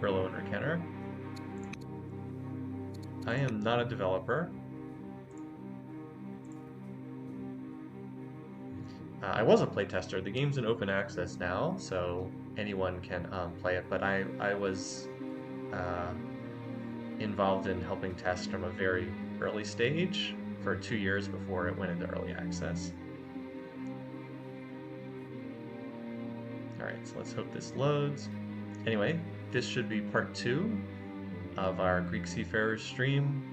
Grillo and Rikenner. I am not a developer. I was a playtester. The game's in open access now, so anyone can play it, but I was uh, involved in helping test from a very early stage for 2 years before it went into early access. Alright, so let's hope this loads. Anyway, this should be part 2 of our Greek Seafarers stream.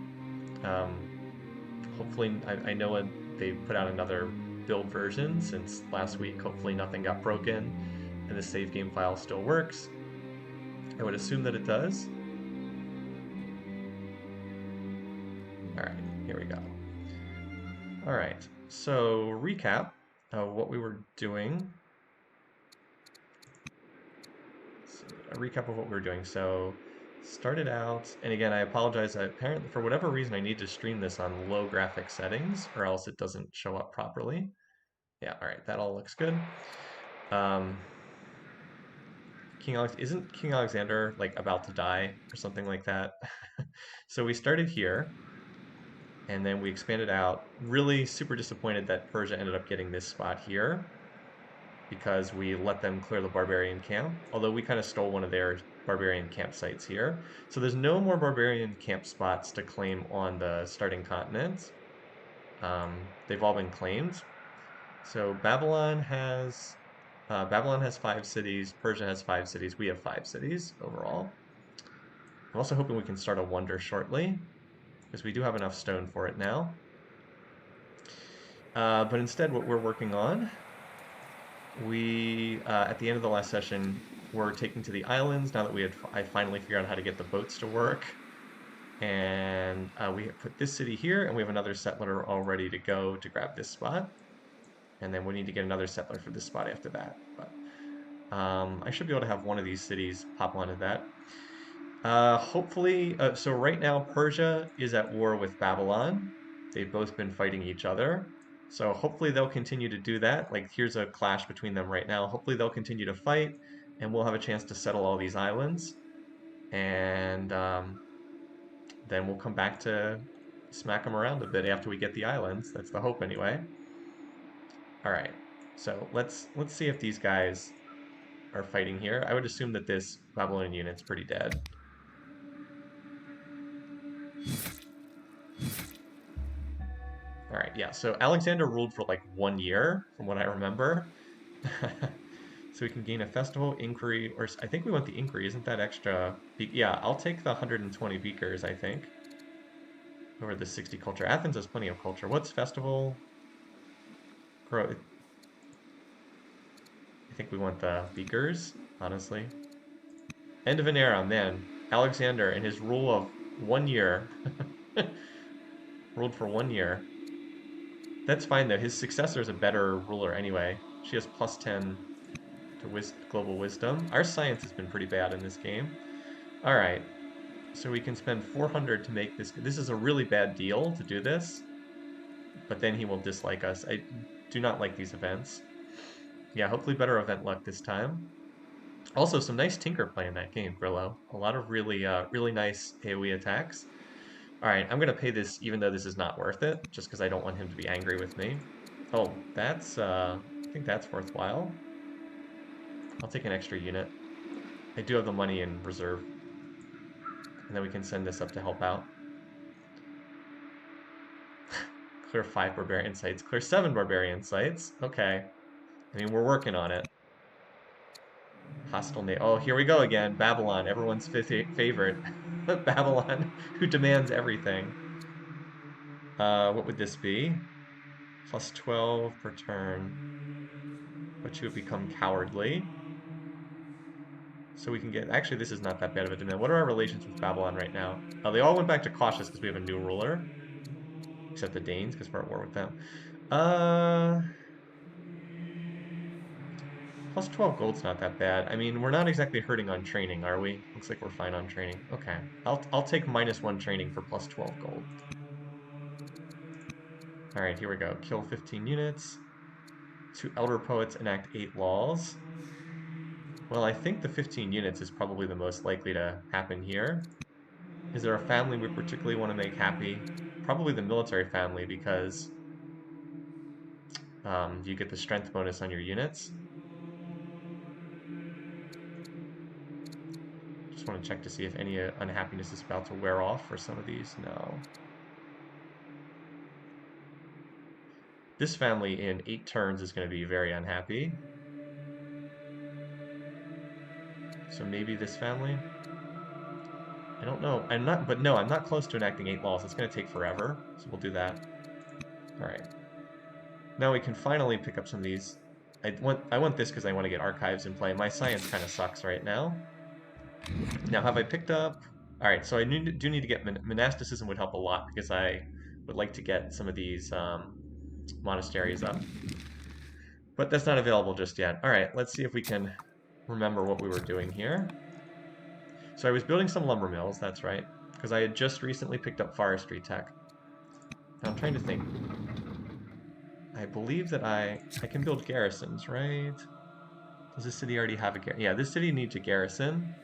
Hopefully, I know they put out another build version since last week. Hopefully nothing got broken and the save game file still works. I would assume that it does. Alright, here we go. Alright, so recap of what we were doing. A recap of what we were doing. So started out, and again, I apologize. Apparently, for whatever reason, I need to stream this on low graphic settings, or else it doesn't show up properly. Yeah, all right, that all looks good. Um, isn't King Alexander like about to die or something like that? So we started here, and then we expanded out. Really super disappointed that Persia ended up getting this spot here because we let them clear the barbarian camp, although we kind of stole one of their barbarian campsites here. So there's no more barbarian camp spots to claim on the starting continent. They've all been claimed. So Babylon has 5 cities, Persia has 5 cities, we have 5 cities overall. I'm also hoping we can start a wonder shortly, because we do have enough stone for it now. But instead what we're working on, we, at the end of the last session, were taking to the islands now that I finally figured out how to get the boats to work. And we put this city here, and we have another settler all ready to go to grab this spot. And then we need to get another settler for this spot after that. But I should be able to have one of these cities pop onto that. Hopefully, so right now Persia is at war with Babylon. They've both been fighting each other. So hopefully they'll continue to do that. Like here's a clash between them right now. Hopefully they'll continue to fight and we'll have a chance to settle all these islands. And then we'll come back to smack them around a bit after we get the islands. That's the hope anyway. All right. So let's see if these guys are fighting here. I would assume that this Babylonian unit's pretty dead. All right, yeah. So Alexander ruled for like 1 year, from what I remember. So we can gain a festival inquiry, or I think we want the inquiry. Isn't that extra? Yeah, I'll take the 120 beakers, I think, over the 60 culture. Athens has plenty of culture. What's festival? I think we want the beakers, honestly. End of an era, man. Alexander, in his rule of 1 year, ruled for 1 year. That's fine though. His successor is a better ruler anyway. She has plus 10 to global wisdom. Our science has been pretty bad in this game. All right, so we can spend 400 to make this. This is a really bad deal to do this, but then he will dislike us. I do not like these events. Yeah, hopefully better event luck this time. Also, some nice tinker play in that game, Grillo. A lot of really nice AoE attacks. All right, I'm gonna pay this even though this is not worth it, just because I don't want him to be angry with me. Oh, that's, I think that's worthwhile. I'll take an extra unit. I do have the money in reserve. And then we can send this up to help out. Clear 5 barbarian sites. Clear 7 barbarian sites. Okay. I mean, we're working on it. Hostile Oh, here we go again. Babylon, everyone's favorite. Babylon, who demands everything. What would this be? Plus 12 per turn. But you would become cowardly. So we can get... Actually, this is not that bad of a demand. What are our relations with Babylon right now? Oh, they all went back to cautious because we have a new ruler. Except the Danes, because we're at war with them. Plus 12 gold's not that bad. I mean, we're not exactly hurting on training, are we? Looks like we're fine on training. Okay. I'll take -1 training for plus 12 gold. Alright, here we go. Kill 15 units. 2 elder poets enact 8 laws. Well, I think the 15 units is probably the most likely to happen here. Is there a family we particularly want to make happy? Probably the military family because you get the strength bonus on your units. Just want to check to see if any unhappiness is about to wear off for some of these. No. This family in 8 turns is going to be very unhappy. So maybe this family? I don't know. I'm not close to enacting 8 laws. It's going to take forever. So we'll do that. All right. Now we can finally pick up some of these. I want this because I want to get archives in play. My science kind of sucks right now. Now, have I picked up? All right, so I do need to get monasticism would help a lot because I would like to get some of these monasteries up. But that's not available just yet. All right, let's see if we can remember what we were doing here. So I was building some lumber mills, that's right, because I had just recently picked up forestry tech. Now I'm trying to think. I believe that I can build garrisons, right? Does this city already have a garrison? Yeah, this city needs a garrison.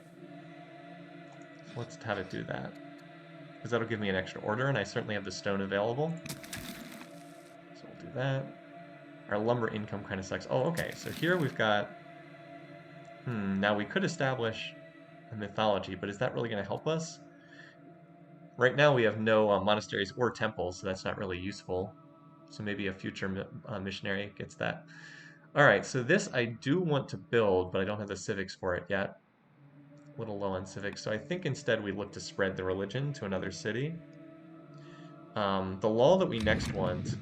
So let's have it do that. Because that'll give me an extra order, and I certainly have the stone available. So we'll do that. Our lumber income kind of sucks. Oh, okay, so here we've got... now we could establish a mythology, but is that really going to help us? Right now we have no monasteries or temples, so that's not really useful. So maybe a future missionary gets that. All right, so this I do want to build, but I don't have the civics for it yet. A little low on civics, so I think instead we look to spread the religion to another city. The law that we next want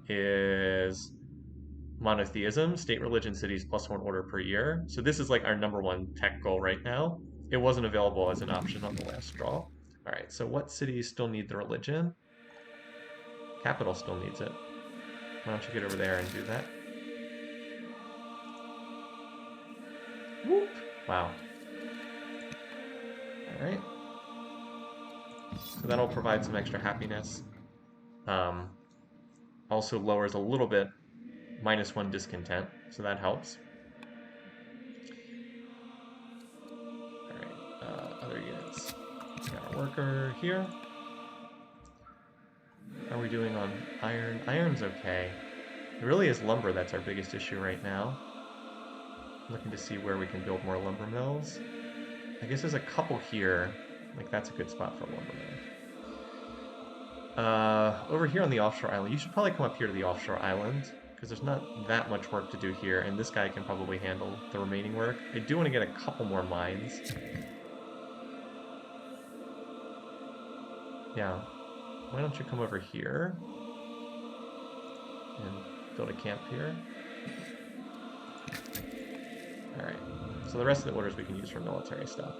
is monotheism, state religion cities +1 order per year. So this is like our #1 tech goal right now. It wasn't available as an option on the last draw. All right, so what cities still need the religion? Capital still needs it. Why don't you get over there and do that? Whoop! Wow. All right. So that'll provide some extra happiness. Also lowers a little bit -1 discontent, so that helps. All right, other units. We got our worker here. How are we doing on iron? Iron's okay. It really is lumber that's our biggest issue right now. Looking to see where we can build more lumber mills. I guess there's a couple here. Like, that's a good spot for a lumber mill. Over here on the offshore island, you should probably come up here to the offshore island, because there's not that much work to do here, and this guy can probably handle the remaining work. I do want to get a couple more mines. Yeah. Why don't you come over here and build a camp here? Alright, so the rest of the orders we can use for military stuff.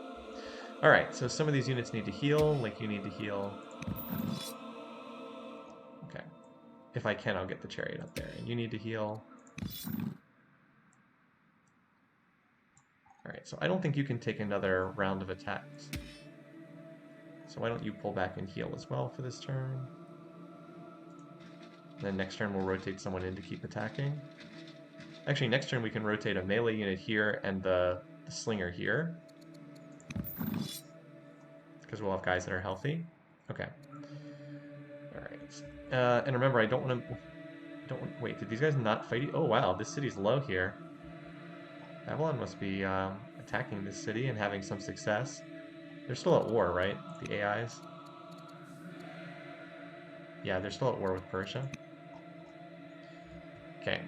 Alright, so some of these units need to heal, like you need to heal. Okay. If I can, I'll get the chariot up there. And you need to heal. Alright, so I don't think you can take another round of attacks. So why don't you pull back and heal as well for this turn? And then next turn we'll rotate someone in to keep attacking. Actually, next turn we can rotate a melee unit here and the slinger here. Because we'll have guys that are healthy. Okay. Alright. And remember, I don't want to... Wait, did these guys not fight? Oh wow, this city's low here. Babylon must be attacking this city and having some success. They're still at war, right? The AIs? Yeah, they're still at war with Persia. Okay.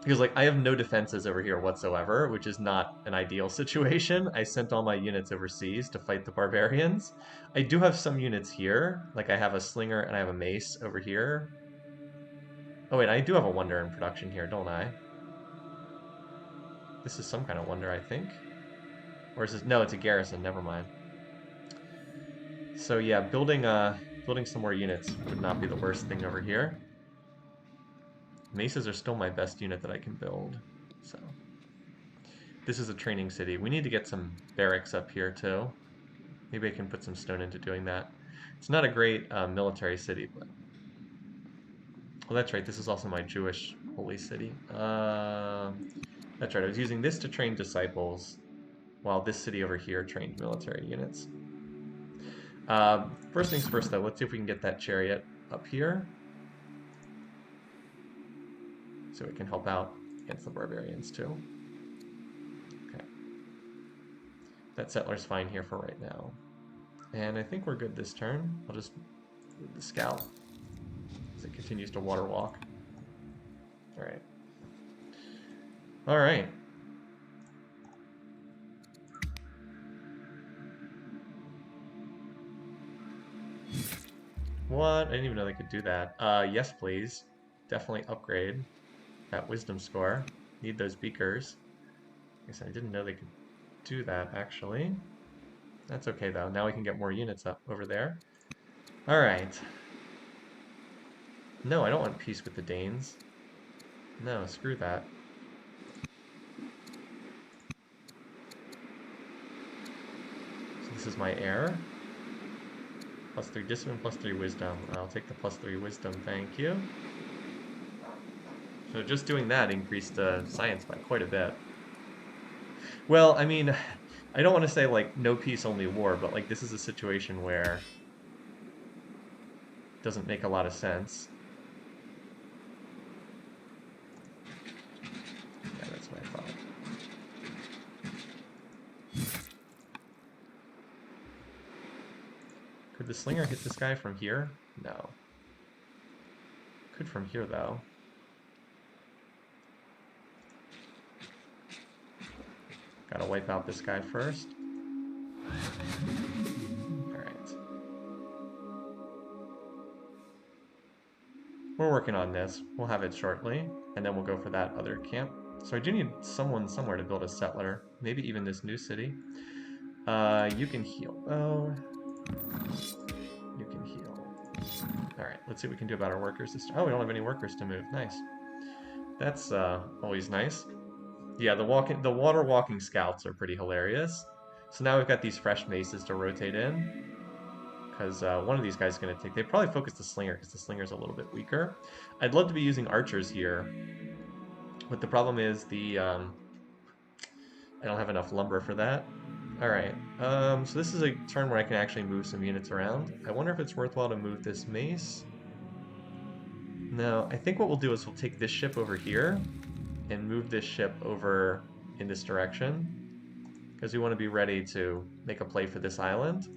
Because, like, I have no defenses over here whatsoever, which is not an ideal situation. I sent all my units overseas to fight the barbarians. I do have some units here. Like, I have a slinger and I have a mace over here. Oh, wait, I do have a wonder in production here, don't I? This is some kind of wonder, I think. Or is this... No, it's a garrison. Never mind. So, yeah, building some more units would not be the worst thing over here. Maces are still my best unit that I can build, so. This is a training city. We need to get some barracks up here, too. Maybe I can put some stone into doing that. It's not a great military city, but... Well, that's right. This is also my Jewish holy city. That's right, I was using this to train disciples, while this city over here trained military units. First things first, though, let's see if we can get that chariot up here, so it can help out against the barbarians, too. Okay. That settler's fine here for right now. And I think we're good this turn. I'll just move the scout as it continues to water walk. Alright. Alright. What? I didn't even know they could do that. Yes, please. Definitely upgrade that wisdom score. Need those beakers. I guess I didn't know they could do that, actually. That's okay, though. Now we can get more units up over there. Alright. No, I don't want peace with the Danes. No, screw that. So this is my heir. +3 discipline, +3 wisdom. I'll take the +3 wisdom, thank you. So just doing that increased science by quite a bit. Well, I mean, I don't want to say, like, no peace, only war, but, like, this is a situation where it doesn't make a lot of sense. Yeah, that's what I thought. Could the slinger hit this guy from here? No. Could from here, though. Gotta wipe out this guy first. Alright. We're working on this. We'll have it shortly, and then we'll go for that other camp. So I do need someone somewhere to build a settler. Maybe even this new city. You can heal. Oh. You can heal. Alright, let's see what we can do about our workers this time. Oh, we don't have any workers to move. Nice. That's always nice. Yeah, the water walking scouts are pretty hilarious. So now we've got these fresh maces to rotate in. Because one of these guys is going to take... They probably focus the slinger, because the slinger's a little bit weaker. I'd love to be using archers here. But the problem is I don't have enough lumber for that. Alright, so this is a turn where I can actually move some units around. I wonder if it's worthwhile to move this mace. No, I think what we'll do is we'll take this ship over here and move this ship over in this direction, because we want to be ready to make a play for this island.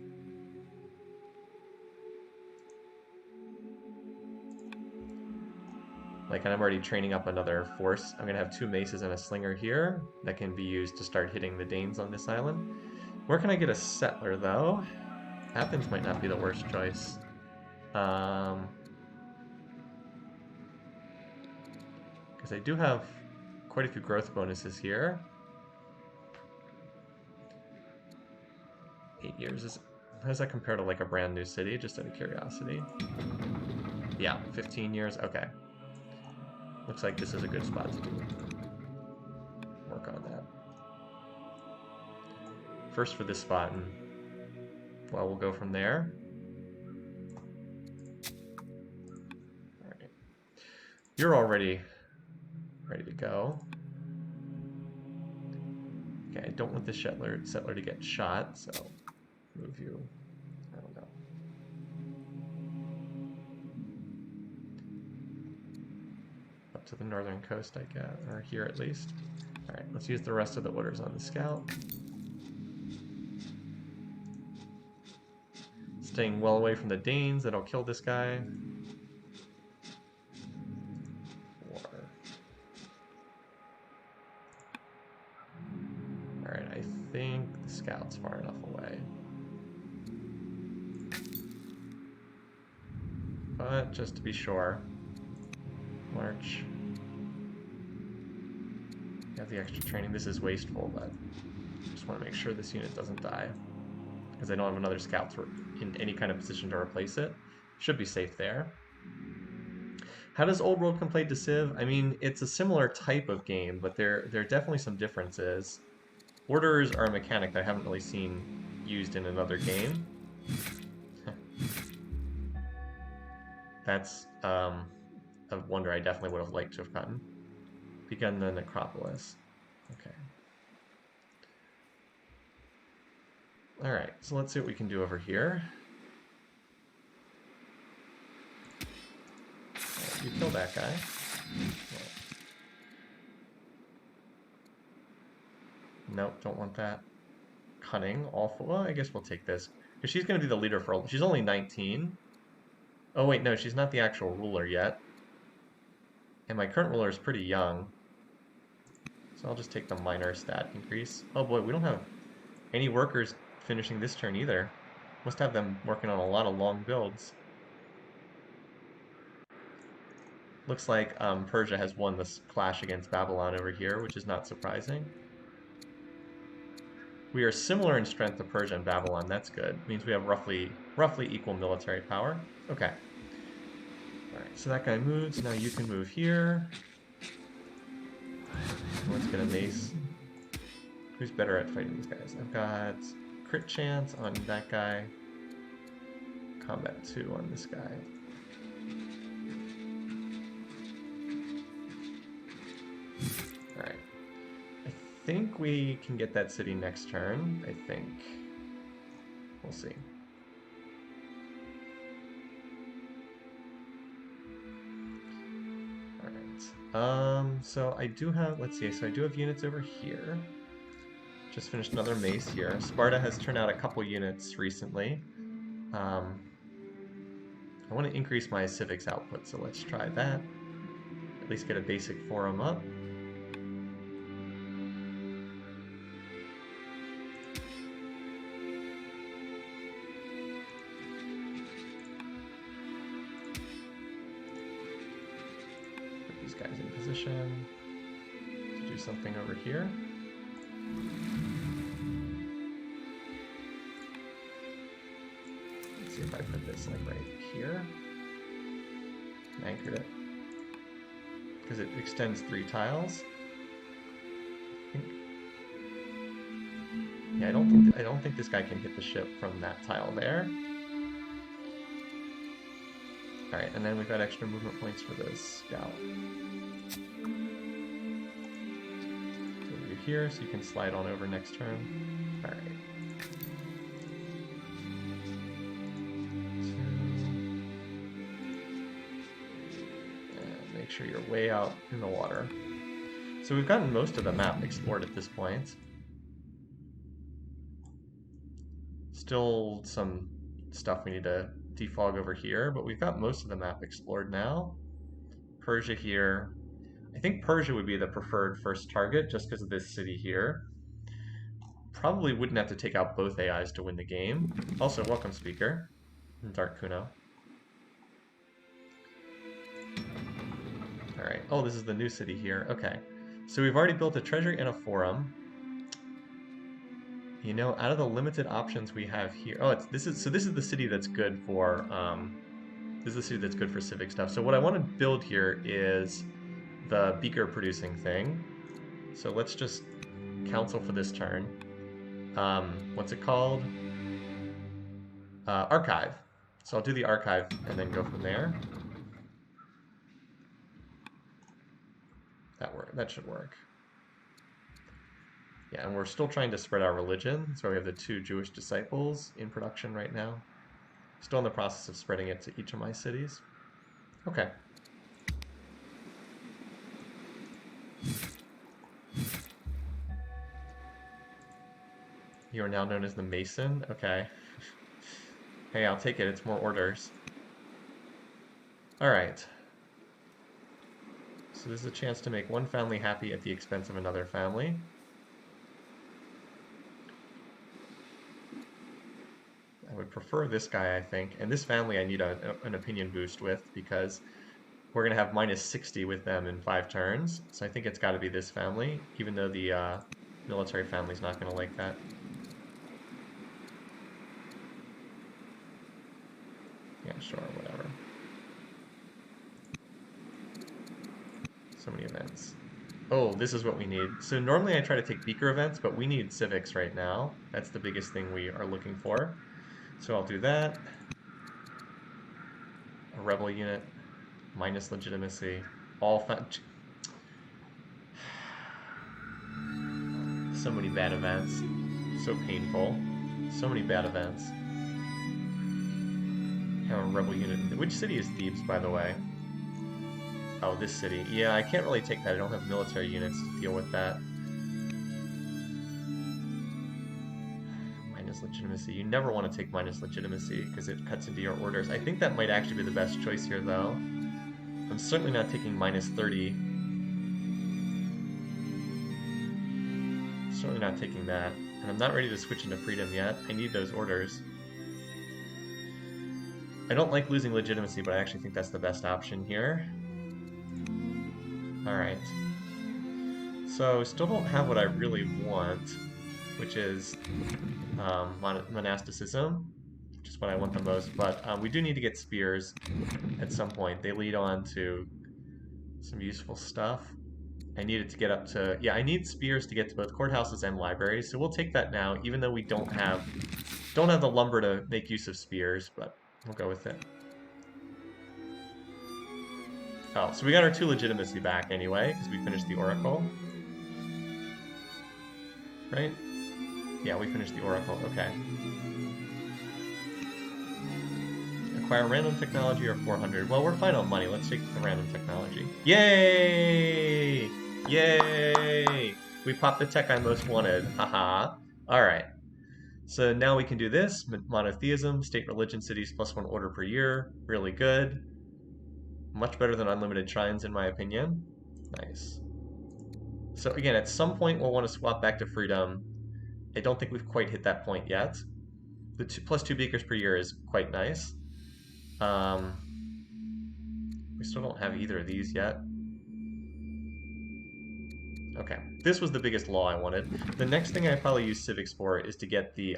Like, and I'm already training up another force. I'm going to have 2 maces and a slinger here that can be used to start hitting the Danes on this island. Where can I get a settler, though? Athens might not be the worst choice. Because I do have quite a few growth bonuses here. 8 years. How does that compare to, like, a brand new city, just out of curiosity? Yeah, 15 years. Okay. Looks like this is a good spot to do work on that. First for this spot, and well, we'll go from there. Alright. You're already ready to go. Okay, I don't want the settler to get shot, so move you. I don't know. Up to the northern coast, I guess, or here at least. Alright, let's use the rest of the orders on the scout. Staying well away from the Danes, that'll kill this guy. Water. Alright, I think the scout's far enough away. But just to be sure, march. You have the extra training. This is wasteful, but I just want to make sure this unit doesn't die, because I don't have another scout in any kind of position to replace it. Should be safe there. How does Old World play to Civ? I mean, it's a similar type of game, but there are definitely some differences. Orders are a mechanic that I haven't really seen used in another game. That's a wonder I definitely would have liked to have gotten. Begun the Necropolis. Alright, so let's see what we can do over here. Right, you kill that guy. Nope, don't want that. Cunning, awful. Well, I guess we'll take this. Because she's going to be the leader for... She's only 19. Oh, wait, no, she's not the actual ruler yet. And my current ruler is pretty young. So I'll just take the minor stat increase. Oh boy, we don't have any workers finishing this turn either. Must have them working on a lot of long builds. Looks like Persia has won this clash against Babylon over here, which is not surprising. We are similar in strength to Persia and Babylon. That's good. Means we have roughly equal military power. Okay. All right. So that guy moves. Now you can move here. Let's get a mace. Who's better at fighting these guys? I've got crit chance on that guy. Combat 2 on this guy. Alright. I think we can get that city next turn. I think. We'll see. Alright. So I do have, let's see, so I do have units over here. Just finished another mace here. Sparta has turned out a couple units recently. I want to increase my civics output, so let's try that. At least get a basic forum up. Put these guys in position to do something over here. Let's see if I put this like right here. Anchor it. Because it extends 3 tiles. I think. Yeah, I don't think this guy can hit the ship from that tile there. Alright, and then we've got extra movement points for the scout. Over here, so you can slide on over next turn. Alright. Make sure you're way out in the water. So we've gotten most of the map explored at this point. Still some stuff we need to defog over here, but we've got most of the map explored now. Persia here. I think Persia would be the preferred first target just because of this city here. Probably wouldn't have to take out both AIs to win the game. Also, welcome speaker, Dark Kuno. Alright, oh, this is the new city here. Okay, so we've already built a treasury and a forum. You know, out of the limited options we have here, oh, this is the city that's good for this is the city that's good for civic stuff. So what I want to build here is the beaker producing thing. So let's just council for this turn. What's it called? Archive. So I'll do the archive and then go from there. That should work. Yeah, and we're still trying to spread our religion. So we have the 2 Jewish disciples in production right now. Still in the process of spreading it to each of my cities. Okay. You are now known as the Mason? Okay. Hey, I'll take it. It's more orders. Alright. So this is a chance to make one family happy at the expense of another family. I would prefer this guy, I think. And this family I need an opinion boost with because we're going to have minus 60 with them in 5 turns. So I think it's got to be this family, even though the military family's not going to like that. Yeah, sure, whatever. So many events. Oh, this is what we need. So normally I try to take beaker events, but we need civics right now. That's the biggest thing we are looking for. So I'll do that. A rebel unit, minus legitimacy. All so many bad events. So painful. So many bad events. Have a rebel unit. Which city is Thebes, by the way? Oh, this city. Yeah, I can't really take that. I don't have military units to deal with that. Minus legitimacy. You never want to take minus legitimacy because it cuts into your orders. I think that might actually be the best choice here, though. I'm certainly not taking minus 30. Certainly not taking that. And I'm not ready to switch into freedom yet. I need those orders. I don't like losing legitimacy, but I actually think that's the best option here. Alright. So, still don't have what I really want, which is monasticism, which is what I want the most. But we do need to get spears at some point. They lead on to some useful stuff. I needed to get up to... Yeah, I need spears to get to both courthouses and libraries, so we'll take that now, even though we don't have the lumber to make use of spears, but we'll go with it. Oh, so we got our 2 legitimacy back anyway, because we finished the Oracle. Right? Yeah, we finished the Oracle, okay. Acquire random technology or 400. Well, we're fine on money. Let's take the random technology. Yay! Yay! We popped the tech I most wanted. Haha. Alright. So now we can do this. Monotheism, state religion cities +1 order per year. Really good. Much better than unlimited shrines in my opinion. Nice. So again, at some point we'll want to swap back to freedom. I don't think we've quite hit that point yet. The +2 beakers per year is quite nice. We still don't have either of these yet. Okay, this was the biggest law I wanted. The next thing I probably use civics for is to get the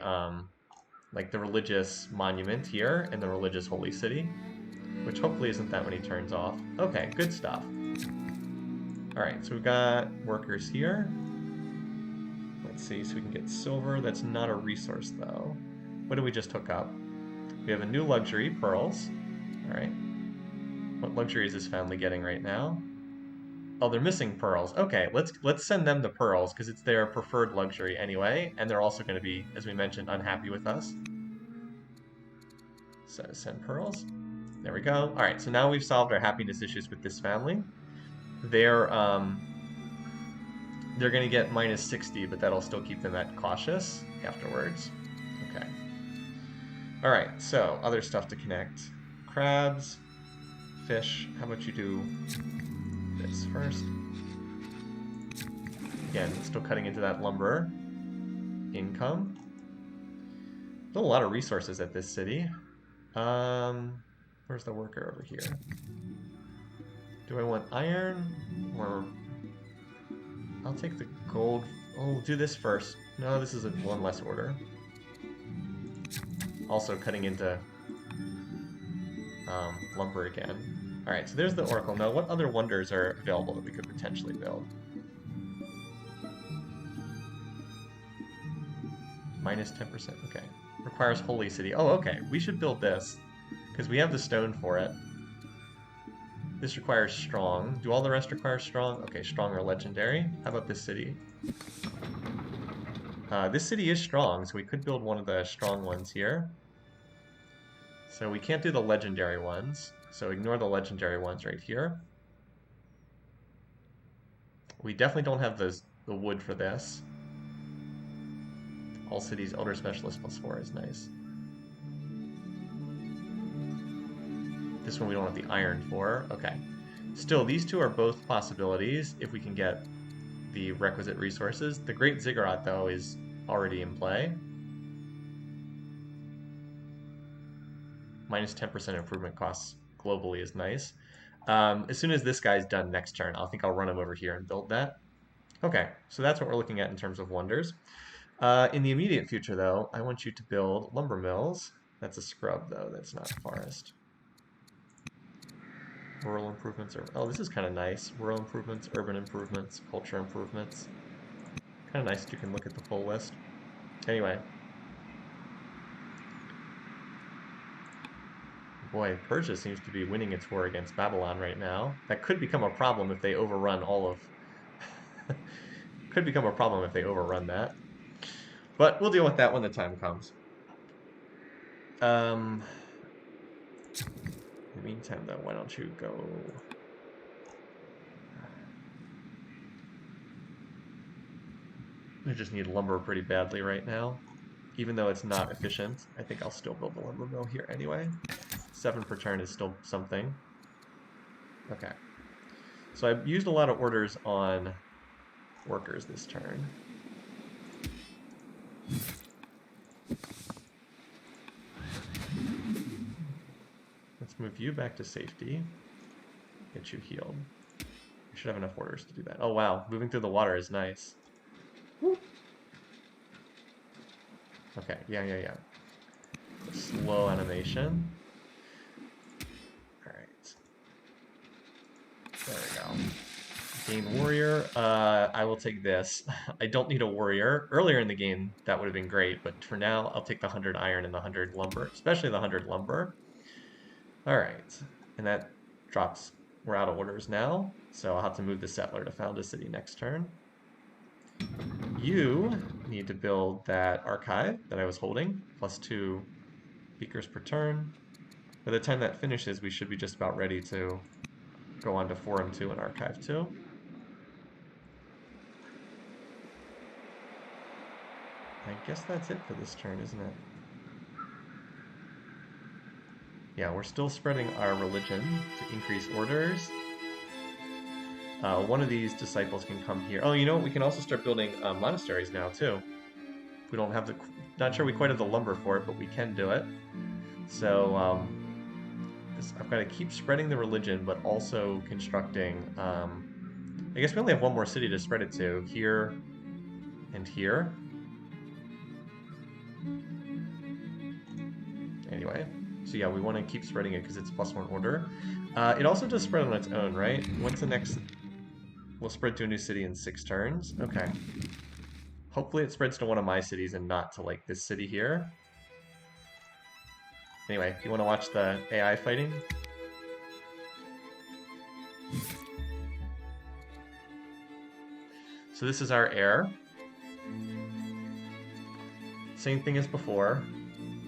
like the religious monument here and the religious holy city, which hopefully isn't that many turns off. Okay, good stuff. All right, so we've got workers here. Let's see, so we can get silver. That's not a resource though. What did we just hook up? We have a new luxury, pearls. All right. What luxury is this family getting right now? Oh, they're missing pearls. Okay, let's send them the pearls because it's their preferred luxury anyway, and they're also going to be, as we mentioned, unhappy with us. So send pearls. There we go. All right, so now we've solved our happiness issues with this family. They're going to get minus 60, but that'll still keep them at cautious afterwards. Okay. All right, so other stuff to connect. Crabs, fish. How about you do this first? Again, still cutting into that lumber. Income. Still a lot of resources at this city. Where's the worker over here? Do I want iron or... I'll take the gold. Oh, we'll do this first. No, this is one less order. Also cutting into lumber again. Alright, so there's the Oracle. Now, what other wonders are available that we could potentially build? Minus 10%, okay. Requires Holy City. Oh, okay. We should build this, because we have the stone for it. This requires Strong. Do all the rest require Strong? Okay, Strong or Legendary. How about this city? This city is strong, so we could build one of the strong ones here. So we can't do the legendary ones, so ignore the legendary ones right here. We definitely don't have the wood for this. All cities, Elder Specialist +4 is nice. This one we don't have the iron for. Okay. Still, these two are both possibilities if we can get the requisite resources. The Great Ziggurat, though, is already in play. Minus 10% improvement costs globally is nice. As soon as this guy's done next turn, I think I'll run him over here and build that. Okay, so that's what we're looking at in terms of wonders. In the immediate future, though, I want you to build lumber mills. That's a scrub, though. That's not forest. Rural improvements are... Oh, this is kind of nice. Rural improvements, urban improvements, culture improvements. Kind of nice that you can look at the full list. Anyway. Boy, Persia seems to be winning its war against Babylon right now. That could become a problem if they overrun all of... could become a problem if they overrun that. But we'll deal with that when the time comes. In the meantime, though, why don't you go... I just need lumber pretty badly right now. Even though it's not efficient, I think I'll still build the lumber mill here anyway. 7 per turn is still something. Okay. So I've used a lot of orders on workers this turn. Let's move you back to safety. Get you healed. I should have enough orders to do that. Oh wow, moving through the water is nice. Woo. Okay, yeah. Slow animation. Alright. There we go. Gain warrior. I will take this. I don't need a warrior. Earlier in the game, that would have been great, but for now, I'll take the 100 iron and the 100 lumber, especially the 100 lumber. Alright. And that drops... We're out of orders now, so I'll have to move the settler to found a city next turn. You need to build that archive that I was holding, +2 beakers per turn. By the time that finishes, we should be just about ready to go on to Forum 2 and Archive 2. I guess that's it for this turn, isn't it? Yeah, we're still spreading our religion to increase orders. One of these disciples can come here. Oh, you know what? We can also start building monasteries now, too. We don't have the... Not sure we quite have the lumber for it, but we can do it. So, I've got to keep spreading the religion, but also constructing... I guess we only have one more city to spread it to. Here and here. Anyway. So yeah, we want to keep spreading it because it's +1 order. It also does spread on its own, right? When's the next... We'll spread to a new city in 6 turns. Okay. Hopefully it spreads to one of my cities and not to, like, this city here. Anyway, if you want to watch the AI fighting... So this is our heir. Same thing as before.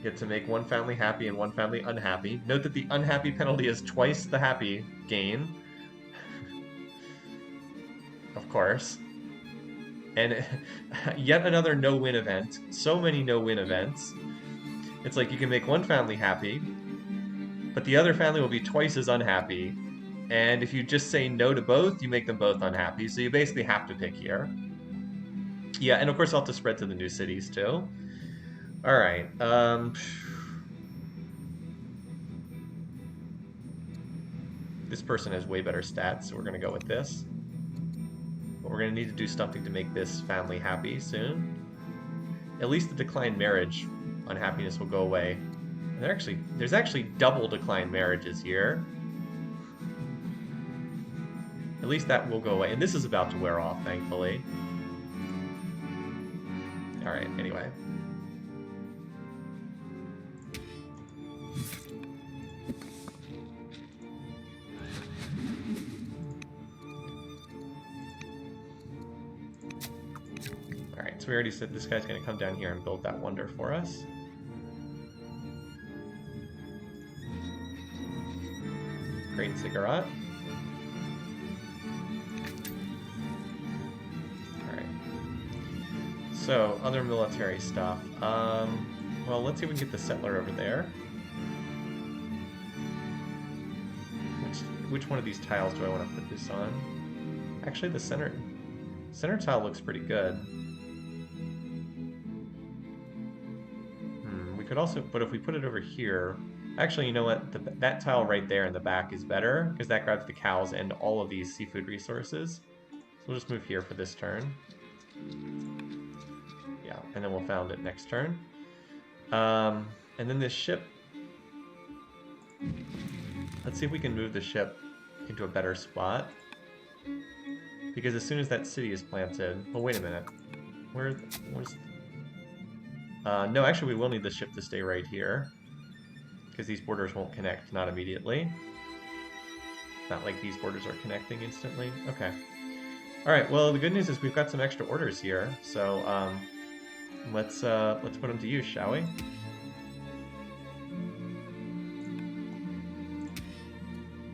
Get to make one family happy and one family unhappy. Note that the unhappy penalty is twice the happy gain. Of course. And yet another no-win event. So many no-win events. It's like you can make one family happy, but the other family will be twice as unhappy. And if you just say no to both, you make them both unhappy. So you basically have to pick here. Yeah, and of course I'll have to spread to the new cities too. Alright, this person has way better stats, so we're going to go with this. But we're going to need to do something to make this family happy soon. At least the declined marriage unhappiness will go away. And there's actually double declined marriages here. At least that will go away. And this is about to wear off, thankfully. Alright, anyway. So we already said this guy's going to come down here and build that wonder for us. Great ziggurat. Alright. So, other military stuff. Well, let's see if we can get the settler over there. Which one of these tiles do I want to put this on? Actually, the center tile looks pretty good. We could also, but if we put it over here, actually, you know what? That tile right there in the back is better because that grabs the cows and all of these seafood resources. So we'll just move here for this turn. Yeah, and then we'll found it next turn. And then this ship. Let's see if we can move the ship into a better spot. Because as soon as that city is planted... Oh, wait a minute. Where's... no, actually we will need the ship to stay right here. Because these borders won't connect, not immediately. Not like these borders are connecting instantly. Okay. Alright, well the good news is we've got some extra orders here. So, let's put them to use, shall we?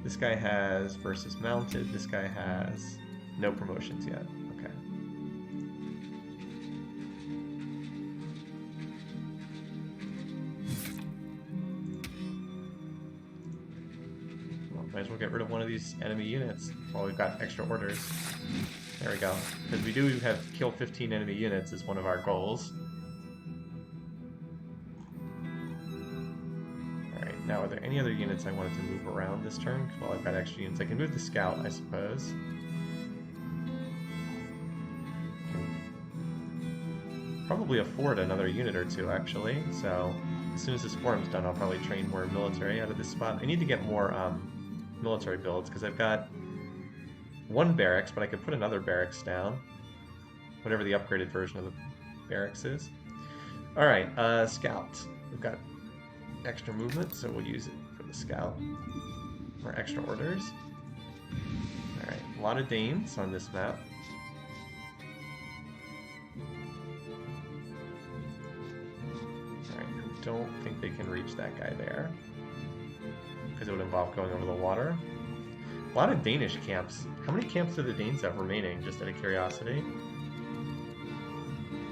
This guy has versus mounted. This guy has no promotions yet. Okay. Well, might as well get rid of one of these enemy units while we've got extra orders. There we go. Because we do have kill 15 enemy units is one of our goals. Alright, now are there any other units I wanted to move around this turn? Well, I've got extra units. I can move the scout, I suppose. Can probably afford another unit or two, actually. So, as soon as this forum's done, I'll probably train more military out of this spot. I need to get more military builds, because I've got one barracks, but I could put another barracks down. Whatever the upgraded version of the barracks is. Alright, scout. We've got extra movement, so we'll use it for the scout. Or extra orders. Alright, a lot of Danes on this map. Alright, I don't think they can reach that guy there, because it would involve going over the water. A lot of Danish camps. How many camps do the Danes have remaining, just out of curiosity?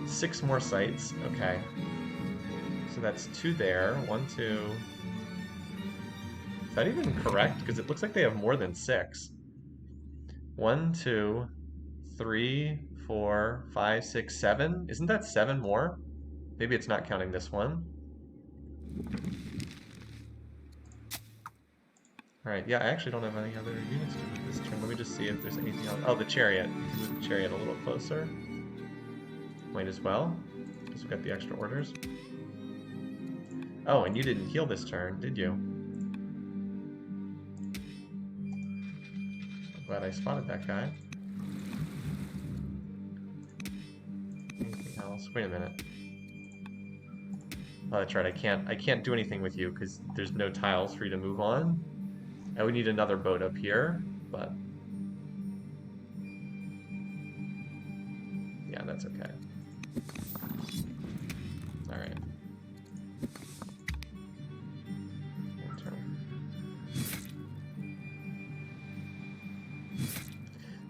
6 more sites. Okay. So that's 2 there. 1, 2. Is that even correct? Because it looks like they have more than 6. 1, 2, 3, 4, 5, 6, 7. Isn't that 7 more? Maybe it's not counting this one. Alright, yeah, I actually don't have any other units to move this turn. Let me just see if there's anything else. Oh, the chariot. You can move the chariot a little closer. Might as well, because we've got the extra orders. Oh, and you didn't heal this turn, did you? I'm glad I spotted that guy. Anything else? Wait a minute. Oh, that's right, I can't do anything with you because there's no tiles for you to move on. And we need another boat up here, but yeah, that's okay. Alright.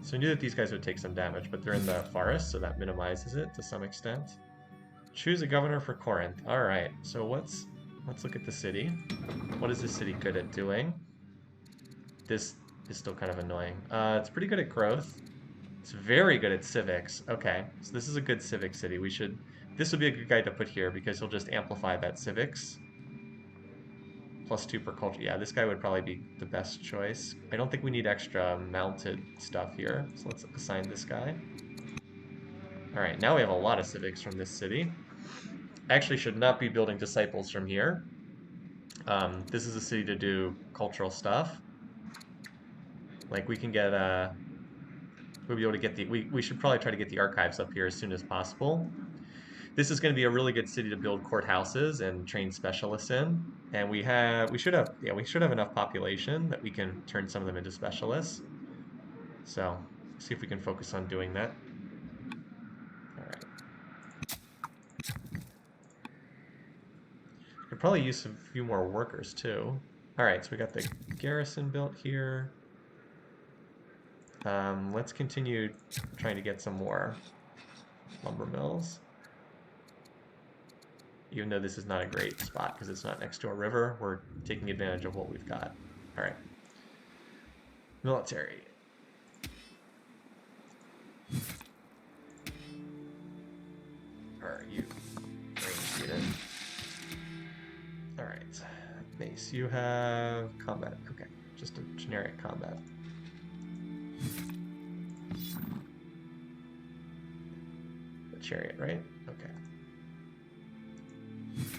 So I knew that these guys would take some damage, but they're in the forest, so that minimizes it to some extent. Choose a governor for Corinth. Alright, so let's look at the city. What is this city good at doing? This is still kind of annoying. It's pretty good at growth. It's very good at civics. Okay, so this is a good civic city. This would be a good guy to put here because he'll just amplify that civics. +2 per culture. Yeah, this guy would probably be the best choice. I don't think we need extra mounted stuff here, so let's assign this guy. Alright, now we have a lot of civics from this city. I actually should not be building disciples from here. This is a city to do cultural stuff. Like, we can get, we'll be able to get we should probably try to get the archives up here as soon as possible. This is going to be a really good city to build courthouses and train specialists in. And we should have enough population that we can turn some of them into specialists. So, see if we can focus on doing that. Alright. Could probably use a few more workers too. Alright, so we got the garrison built here. Let's continue trying to get some more lumber mills. Even though this is not a great spot because it's not next to a river, we're taking advantage of what we've got. Alright. Military. Alright, you ranged unit. Alright. Base, you have combat. Okay, just a generic combat. The chariot, right? Okay.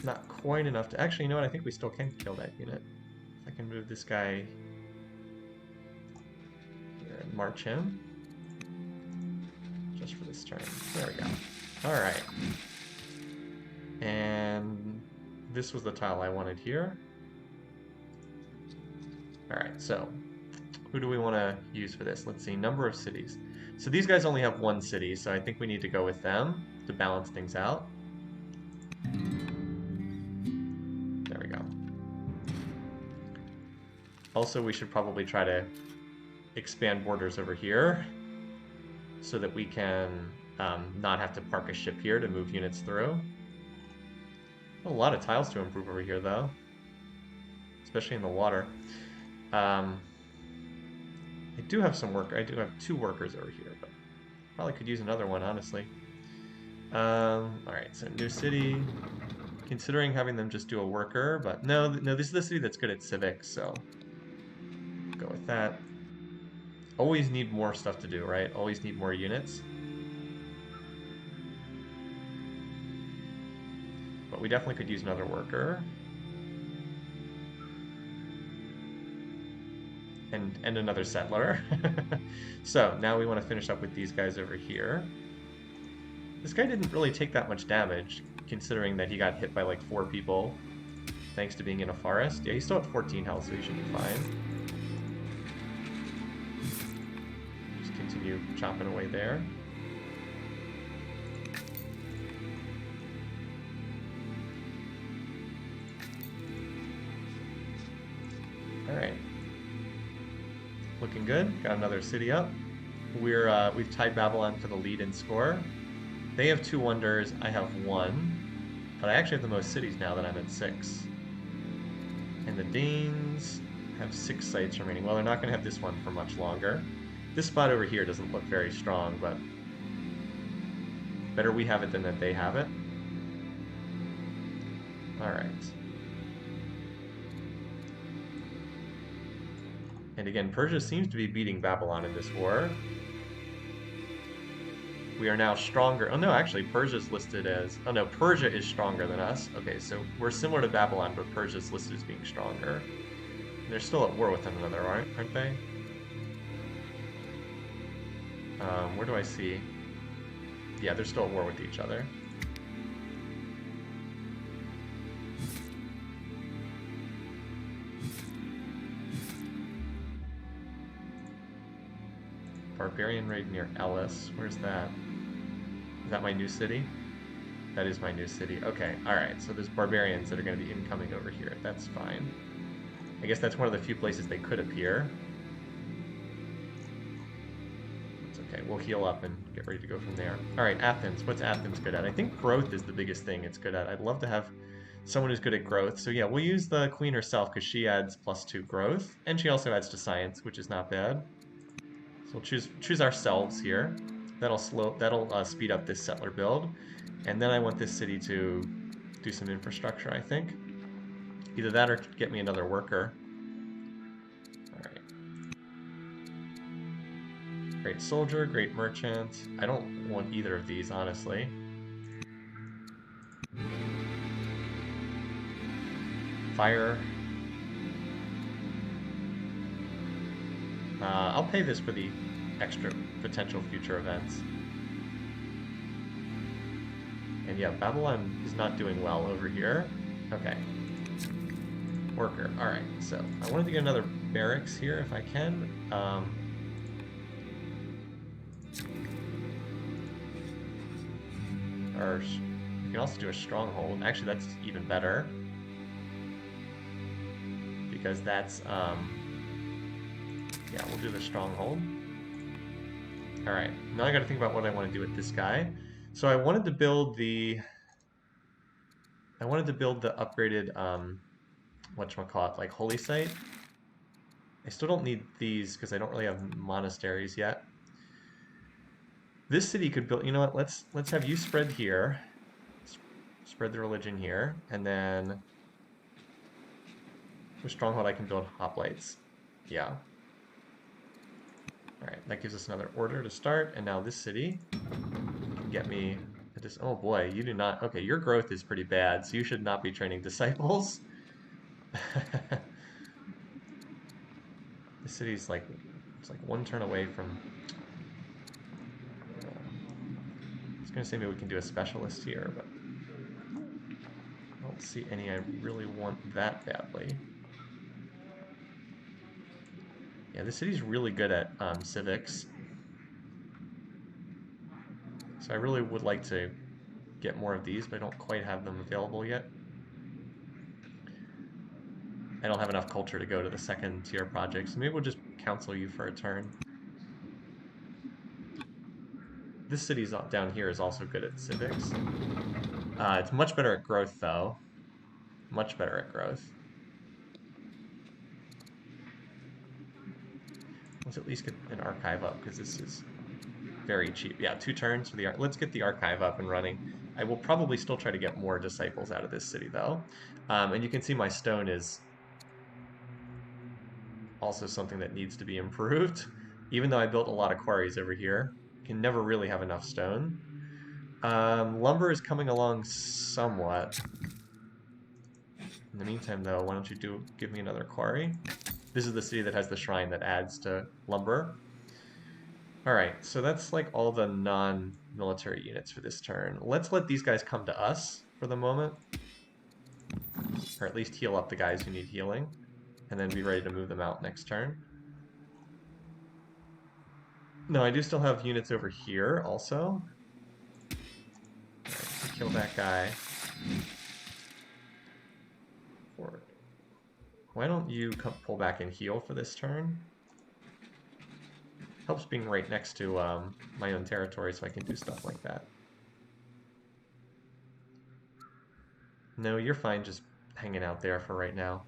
Not quite enough to... Actually, you know what? I think we still can kill that unit. If I can move this guy here and march him. Just for this turn. There we go. Alright. And this was the tile I wanted here. Alright, so who do we want to use for this? Let's see, number of cities. So these guys only have 1 city, so I think we need to go with them to balance things out. There we go. Also, we should probably try to expand borders over here so that we can not have to park a ship here to move units through. A lot of tiles to improve over here, though, especially in the water. I do have some work. I do have 2 workers over here, but probably could use another one, honestly. All right, so new city. Considering having them just do a worker, but no, this is the city that's good at civics, so go with that. Always need more stuff to do, right? Always need more units. But we definitely could use another worker. And another settler. So now we want to finish up with these guys over here. This guy didn't really take that much damage, considering that he got hit by like 4 people, thanks to being in a forest. Yeah, he's still at 14 health, so he should be fine. Just continue chopping away there. Alright. Looking good. Got another city up. We've tied Babylon for the lead in score. They have 2 wonders, I have 1. But I actually have the most cities now that I'm at 6. And the Danes have 6 sites remaining. Well, they're not going to have this one for much longer. This spot over here doesn't look very strong, but better we have it than that they have it. Alright. And again, Persia seems to be beating Babylon in this war. We are now stronger. Oh no, actually, Persia's listed as... Oh no, Persia is stronger than us. Okay, so we're similar to Babylon, but Persia's listed as being stronger. They're still at war with one another, aren't they? Where do I see? Yeah, they're still at war with each other. Barbarian raid near Ellis. Where's that? Is that my new city? That is my new city. Okay, alright. So there's barbarians that are going to be incoming over here. That's fine. I guess that's one of the few places they could appear. It's okay. We'll heal up and get ready to go from there. Alright, Athens. What's Athens good at? I think growth is the biggest thing it's good at. I'd love to have someone who's good at growth. So yeah, we'll use the queen herself because she adds +2 growth. And she also adds to science, which is not bad. So we'll choose ourselves here. That'll speed up this settler build. And then I want this city to do some infrastructure, I think. Either that or get me another worker. Alright. Great soldier, great merchant. I don't want either of these, honestly. Fire. I'll pay this for the extra potential future events. And yeah, Babylon is not doing well over here. Okay. Worker. Alright, so I wanted to get another barracks here if I can. Or you can also do a stronghold. Actually, that's even better. Because that's, yeah, we'll do the stronghold. Alright, now I gotta think about what I want to do with this guy. So I wanted to build the upgraded, whatchamacallit, like holy site. I still don't need these because I don't really have monasteries yet. This city could build, you know what, let's have you spread here. Spread the religion here, and then with stronghold I can build hoplites. Yeah. Alright, that gives us another order to start, and now this city can get me oh boy, you do not, okay, your growth is pretty bad, so you should not be training disciples. This city's like, it's like 1 turn away from, I was gonna say maybe we can do a specialist here, but I don't see any I really want that badly. Yeah, the city's really good at civics. So I really would like to get more of these, but I don't quite have them available yet. I don't have enough culture to go to the second tier project, so maybe we'll just council you for a turn. This city's down here is also good at civics. It's much better at growth, though. Much better at growth. Let's at least get an archive up, because this is very cheap. Yeah, 2 turns for the let's get the archive up and running. I will probably still try to get more disciples out of this city, though. And you can see my stone is also something that needs to be improved. Even though I built a lot of quarries over here, can never really have enough stone. Lumber is coming along somewhat. In the meantime, though, why don't you give me another quarry? This is the city that has the shrine that adds to lumber. Alright, so that's like all the non-military units for this turn. Let's let these guys come to us for the moment. Or at least heal up the guys who need healing. And then be ready to move them out next turn. No, I do still have units over here also. Right, kill that guy. Why don't you pull back and heal for this turn? Helps being right next to my own territory so I can do stuff like that. No, you're fine just hanging out there for right now.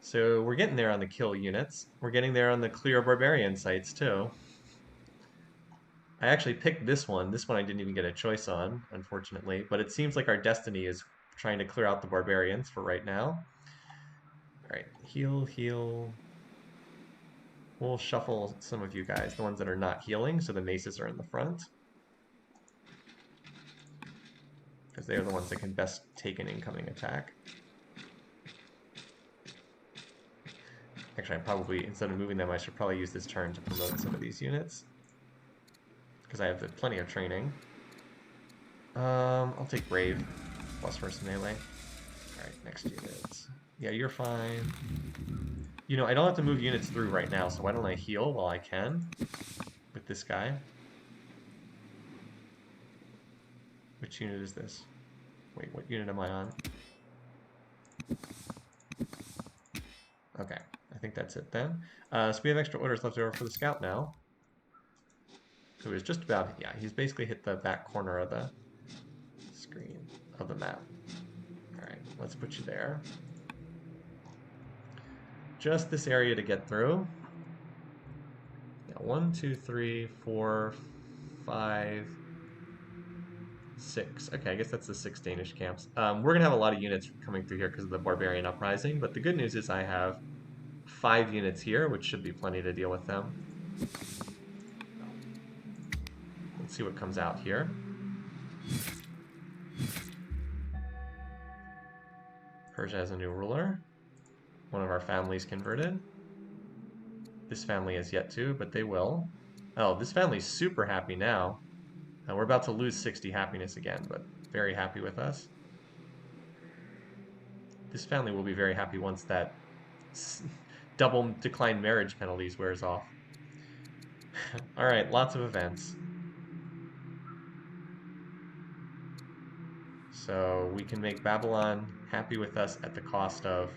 So we're getting there on the kill units. We're getting there on the clear barbarian sites too. I actually picked this one. This one I didn't even get a choice on, unfortunately. But it seems like our destiny is trying to clear out the barbarians for right now. Alright, heal, heal. We'll shuffle some of you guys, the ones that are not healing, so the maces are in the front. Because they are the ones that can best take an incoming attack. Actually, I probably, instead of moving them, I should probably use this turn to promote some of these units. Because I have plenty of training. I'll take Brave, plus first melee. Alright, next units. Yeah, you're fine. You know, I don't have to move units through right now, so why don't I heal while I can with this guy? Which unit is this? Wait, what unit am I on? Okay, I think that's it then. So we have extra orders left over for the scout now. Who is just about, yeah, he's basically hit the back corner of the screen, of the map. Alright, let's put you there. Just this area to get through. Yeah, 1, 2, 3, 4, 5, 6. Okay, I guess that's the 6 Danish camps. We're going to have a lot of units coming through here because of the barbarian uprising, but the good news is I have 5 units here, which should be plenty to deal with them. Let's see what comes out here. Persia has a new ruler. One of our families converted. This family is yet to, but they will. Oh, this family's super happy now. We're about to lose 60 happiness again, but very happy with us. This family will be very happy once that double decline marriage penalties wears off. Alright, lots of events. So we can make Babylon happy with us at the cost of...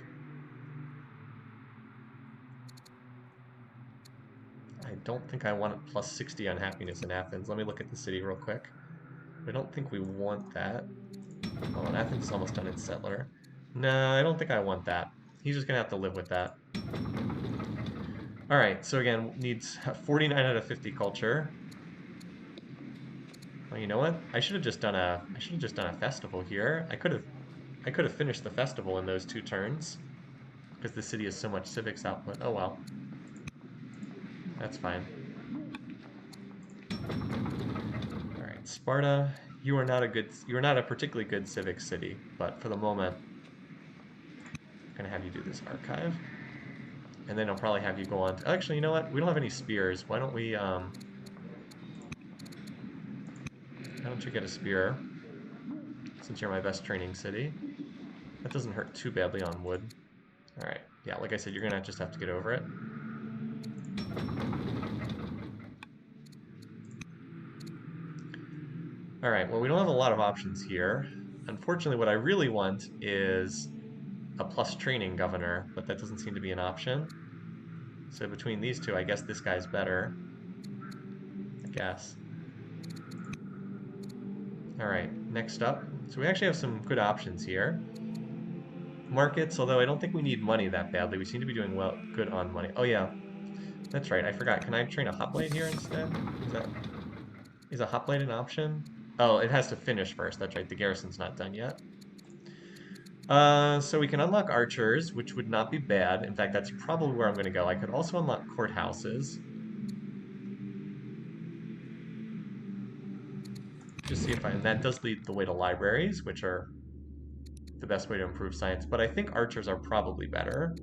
I don't think I want plus 60 on happiness in Athens. Let me look at the city real quick. I don't think we want that. Oh, and Athens is almost done its settler. No, I don't think I want that. He's just going to have to live with that. Alright, so again, needs 49 out of 50 culture. Well, you know what? I should have just done a festival here. I could have finished the festival in those 2 turns. Because the city has so much civics output. Oh well. That's fine. Alright, Sparta, you are not a particularly good civic city, but for the moment, I'm gonna have you do this archive. And then I'll probably have you go on to, actually, you know what? We don't have any spears. Why don't we, why don't you get a spear? Since you're my best training city. That doesn't hurt too badly on wood. Alright, yeah, like I said, you're gonna just have to get over it. Alright, well, we don't have a lot of options here. Unfortunately, what I really want is a plus training governor, but that doesn't seem to be an option. So between these two, I guess this guy's better. I guess. Alright, next up. So we actually have some good options here. Markets, although I don't think we need money that badly. We seem to be doing well, good on money. Oh yeah, that's right, I forgot. Can I train a hoplite here instead? Is a hoplite an option? Oh, it has to finish first. That's right, the garrison's not done yet. So we can unlock archers, which would not be bad. In fact, that's probably where I'm going to go. I could also unlock courthouses. Just see if and that does lead the way to libraries, which are the best way to improve science. But I think archers are probably better,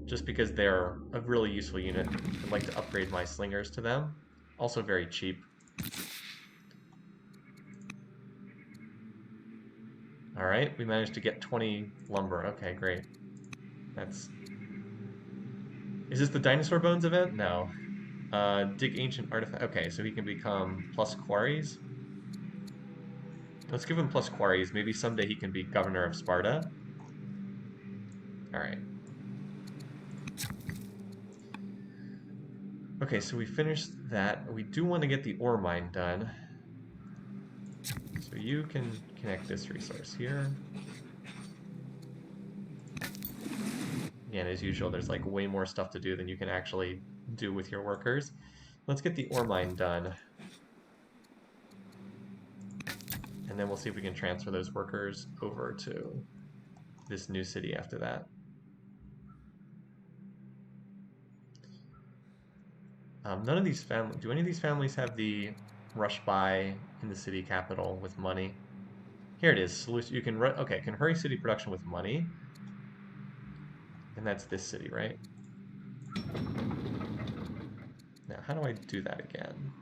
just because they're a really useful unit. I'd like to upgrade my slingers to them. Also very cheap. Alright, we managed to get 20 lumber. Okay, great. That's... Is this the dinosaur bones event? No. Dig ancient artifact. Okay, so he can become plus quarries. Let's give him plus quarries. Maybe someday he can be governor of Sparta. Alright. Okay, so we finished that. We do want to get the ore mine done. So you can connect this resource here. Again, as usual, there's like way more stuff to do than you can actually do with your workers. Let's get the ore mine done. And then we'll see if we can transfer those workers over to this new city after that. None of these families... Do any of these families have the rush by in the city capital with money? Here it is. You can okay, can hurry city production with money. And that's this city, right? Now, how do I do that again?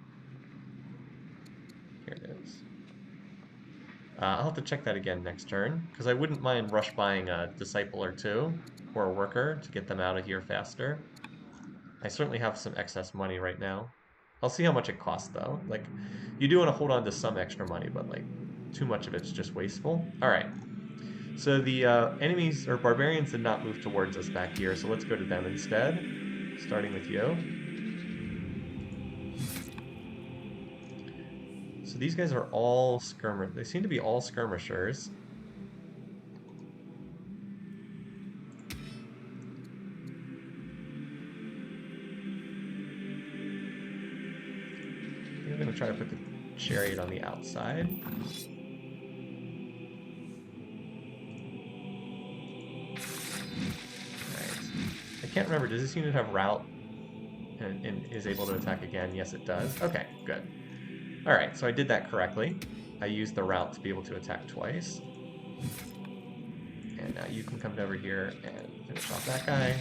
Here it is. I'll have to check that again next turn, because I wouldn't mind rush buying a disciple or two, or a worker, to get them out of here faster. I certainly have some excess money right now. I'll see how much it costs, though. Like, you do want to hold on to some extra money, but, like, too much of it's just wasteful. Alright. So the enemies, or barbarians, did not move towards us back here, so let's go to them instead. Starting with you. So these guys are all skirmishers. They seem to be all skirmishers. I'm going to try to put the chariot on the outside. Alright. I can't remember, does this unit have route and is able to attack again? Yes, it does. Okay, good. Alright, so I did that correctly. I used the route to be able to attack twice. And now you can come over here and finish off that guy.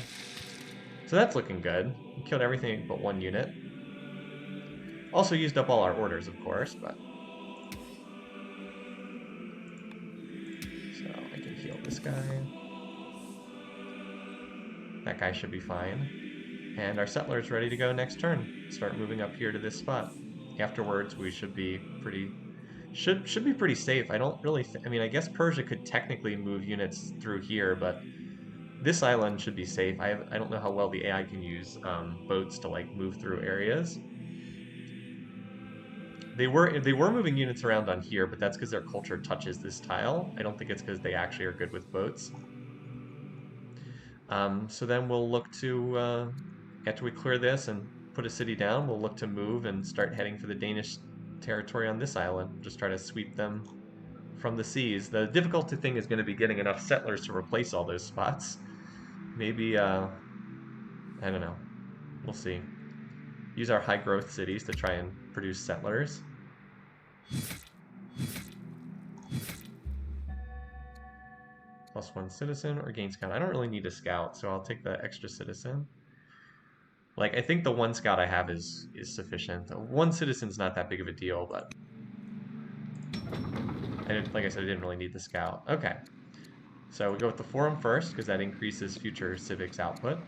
So that's looking good. We killed everything but one unit. Also used up all our orders, of course, but... So I can heal this guy. That guy should be fine. And our settler's ready to go next turn. Start moving up here to this spot. Afterwards, we should be pretty... Should be pretty safe. I don't really... I mean, I guess Persia could technically move units through here, but... This island should be safe. I don't know how well the AI can use boats to, like, move through areas. They were moving units around on here, but that's because their culture touches this tile. I don't think it's because they actually are good with boats. So then we'll look to, after we clear this and put a city down, we'll look to move and start heading for the Danish territory on this island. Just try to sweep them from the seas. The difficulty thing is going to be getting enough settlers to replace all those spots. Maybe, I don't know. We'll see. Use our high growth cities to try and produce settlers. +1 citizen or gain scout. I don't really need a scout, so I'll take the extra citizen. Like, I think the 1 scout I have is sufficient. 1 citizen's not that big of a deal, but... like I said, I didn't really need the scout. Okay. So we go with the forum first, because that increases future civics output.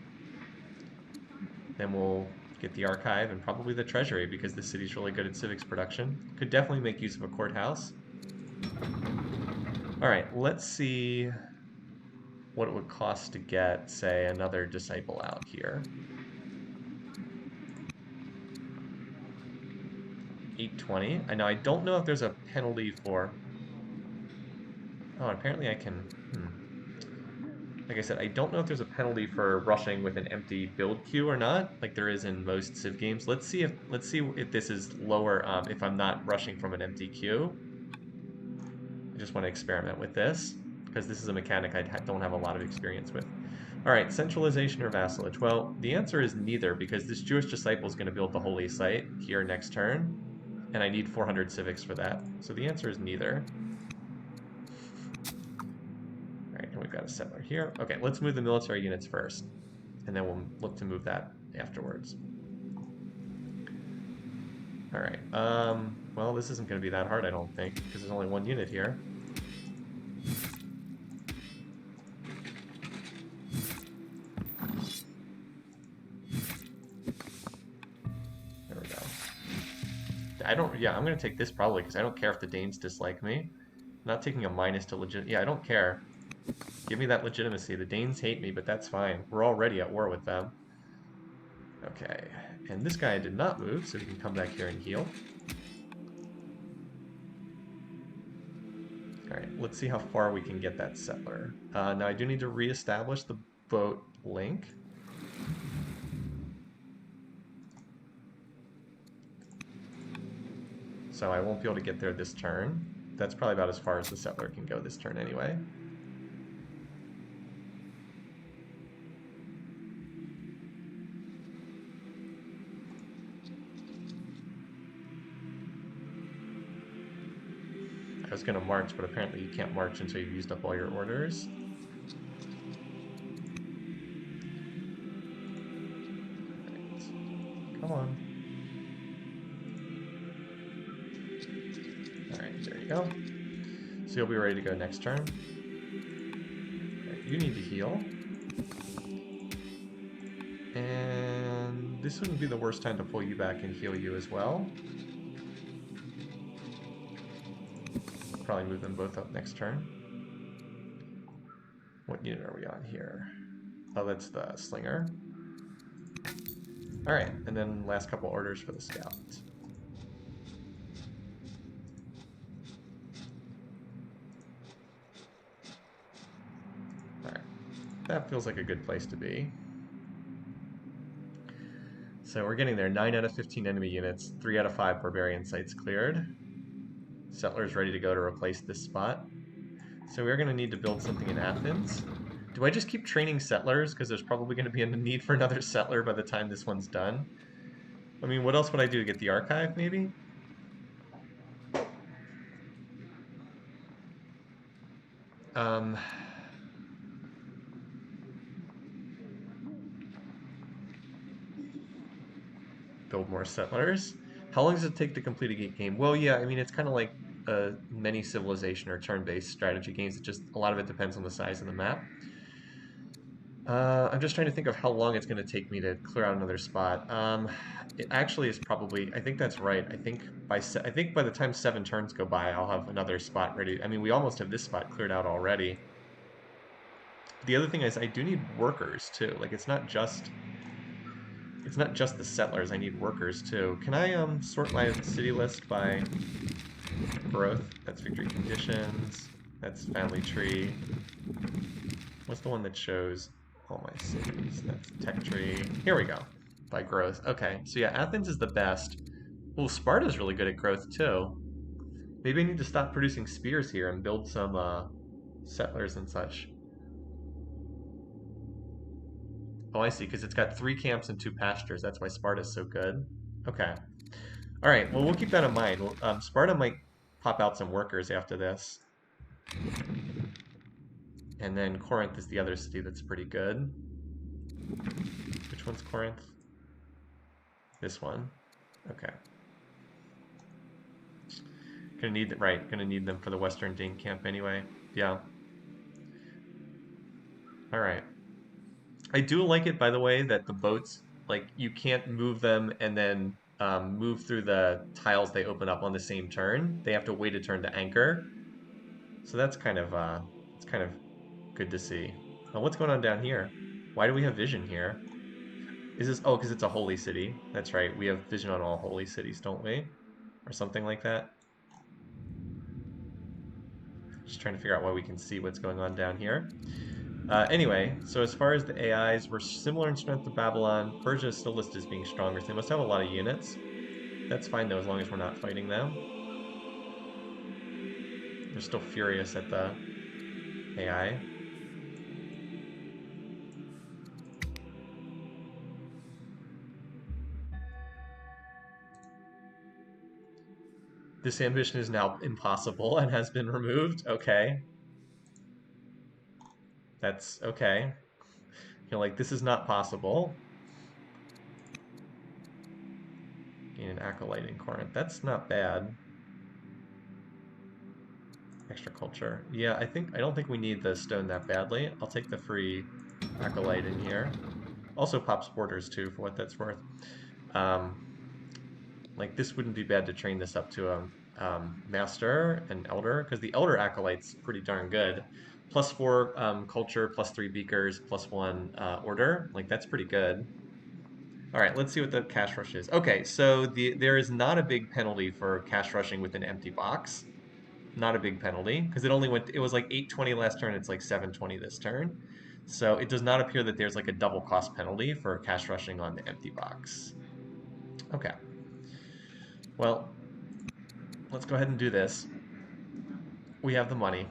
Then we'll get the archive and probably the treasury, because the city's really good at civics production. Could definitely make use of a courthouse. Alright, let's see... what it would cost to get, say, another disciple out here. 820. I know, I don't know if there's a penalty for... Oh, apparently I can... Like I said, I don't know if there's a penalty for rushing with an empty build queue or not, like there is in most Civ games. Let's see if this is lower if I'm not rushing from an empty queue. I just want to experiment with this because this is a mechanic I don't have a lot of experience with. All right, centralization or vassalage? Well, the answer is neither because this Jewish disciple is going to build the holy site here next turn, and I need 400 civics for that. So the answer is neither. All right, and we've got a settler here. Okay, let's move the military units first, and then we'll look to move that afterwards. All right, well, this isn't going to be that hard, I don't think, because there's only one unit here. There we go. Yeah, I'm going to take this probably, because I don't care if the Danes dislike me. I'm not taking a minus to legit. Yeah, I don't care. Give me that legitimacy. The Danes hate me, but that's fine. We're already at war with them. Okay, and this guy did not move, so he can come back here and heal. Alright, let's see how far we can get that settler. Now I do need to reestablish the boat link. So I won't be able to get there this turn. That's probably about as far as the settler can go this turn anyway. I was going to march, but apparently you can't march until you've used up all your orders. Right. Come on. Alright, there you go. So you'll be ready to go next turn. Right, you need to heal. And this wouldn't be the worst time to pull you back and heal you as well. Probably move them both up next turn. What unit are we on here? Oh, that's the slinger. Alright, and then last couple orders for the scout. Alright, that feels like a good place to be. So we're getting there. 9 out of 15 enemy units, 3 out of 5 barbarian sites cleared. Settlers ready to go to replace this spot. So we're going to need to build something in Athens. Do I just keep training settlers? Because there's probably going to be a need for another settler by the time this one's done. I mean, what else would I do to get the archive, maybe? Build more settlers. How long does it take to complete a game? Well, yeah, I mean, it's kind of like many civilization or turn-based strategy games. It just, a lot of it depends on the size of the map. I'm just trying to think of how long it's going to take me to clear out another spot. It actually is probably, I think that's right. I think by the time 7 turns go by, I'll have another spot ready. I mean, we almost have this spot cleared out already. The other thing is I do need workers too. Like it's not just the settlers. I need workers too. Can I sort my city list by growth? That's victory conditions. That's family tree. What's the one that shows all my cities? That's tech tree. Here we go. By growth. Okay, so yeah, Athens is the best. Well, Sparta's really good at growth too. Maybe I need to stop producing spears here and build some settlers and such. Oh, I see, because it's got 3 camps and 2 pastures. That's why Sparta's so good. Okay. All right, well, we'll keep that in mind. Sparta might pop out some workers after this. And then Corinth is the other city that's pretty good. Which one's Corinth? This one. Okay. Gonna need them for the Western Dane camp anyway. Yeah. All right. I do like it, by the way, that the boats, like, you can't move them and then move through the tiles they open up on the same turn. They have to wait a turn to anchor. So that's kind of good to see. Oh, what's going on down here? Why do we have vision here? Is this... Oh, because it's a holy city. That's right. We have vision on all holy cities, don't we? Or something like that. Just trying to figure out why we can see what's going on down here. Anyway, so as far as the AIs, we're similar in strength to Babylon. Persia is still listed as being stronger, so they must have a lot of units. That's fine though, as long as we're not fighting them. They're still furious at the AI. This ambition is now impossible and has been removed. Okay. That's okay. You're like, this is not possible. Gain an acolyte in Corinth. That's not bad. Extra culture. Yeah, I don't think we need the stone that badly. I'll take the free acolyte in here. Also pops borders too, for what that's worth. Um, like this wouldn't be bad to train this up to a master and elder, because the elder acolyte's pretty darn good. +4 culture, +3 beakers, +1 order. Like that's pretty good. All right, let's see what the cash rush is. Okay, so there is not a big penalty for cash rushing with an empty box. Not a big penalty because it was like 820 last turn. It's like 720 this turn. So it does not appear that there's like a double cost penalty for cash rushing on the empty box. Okay. Well, let's go ahead and do this. We have the money.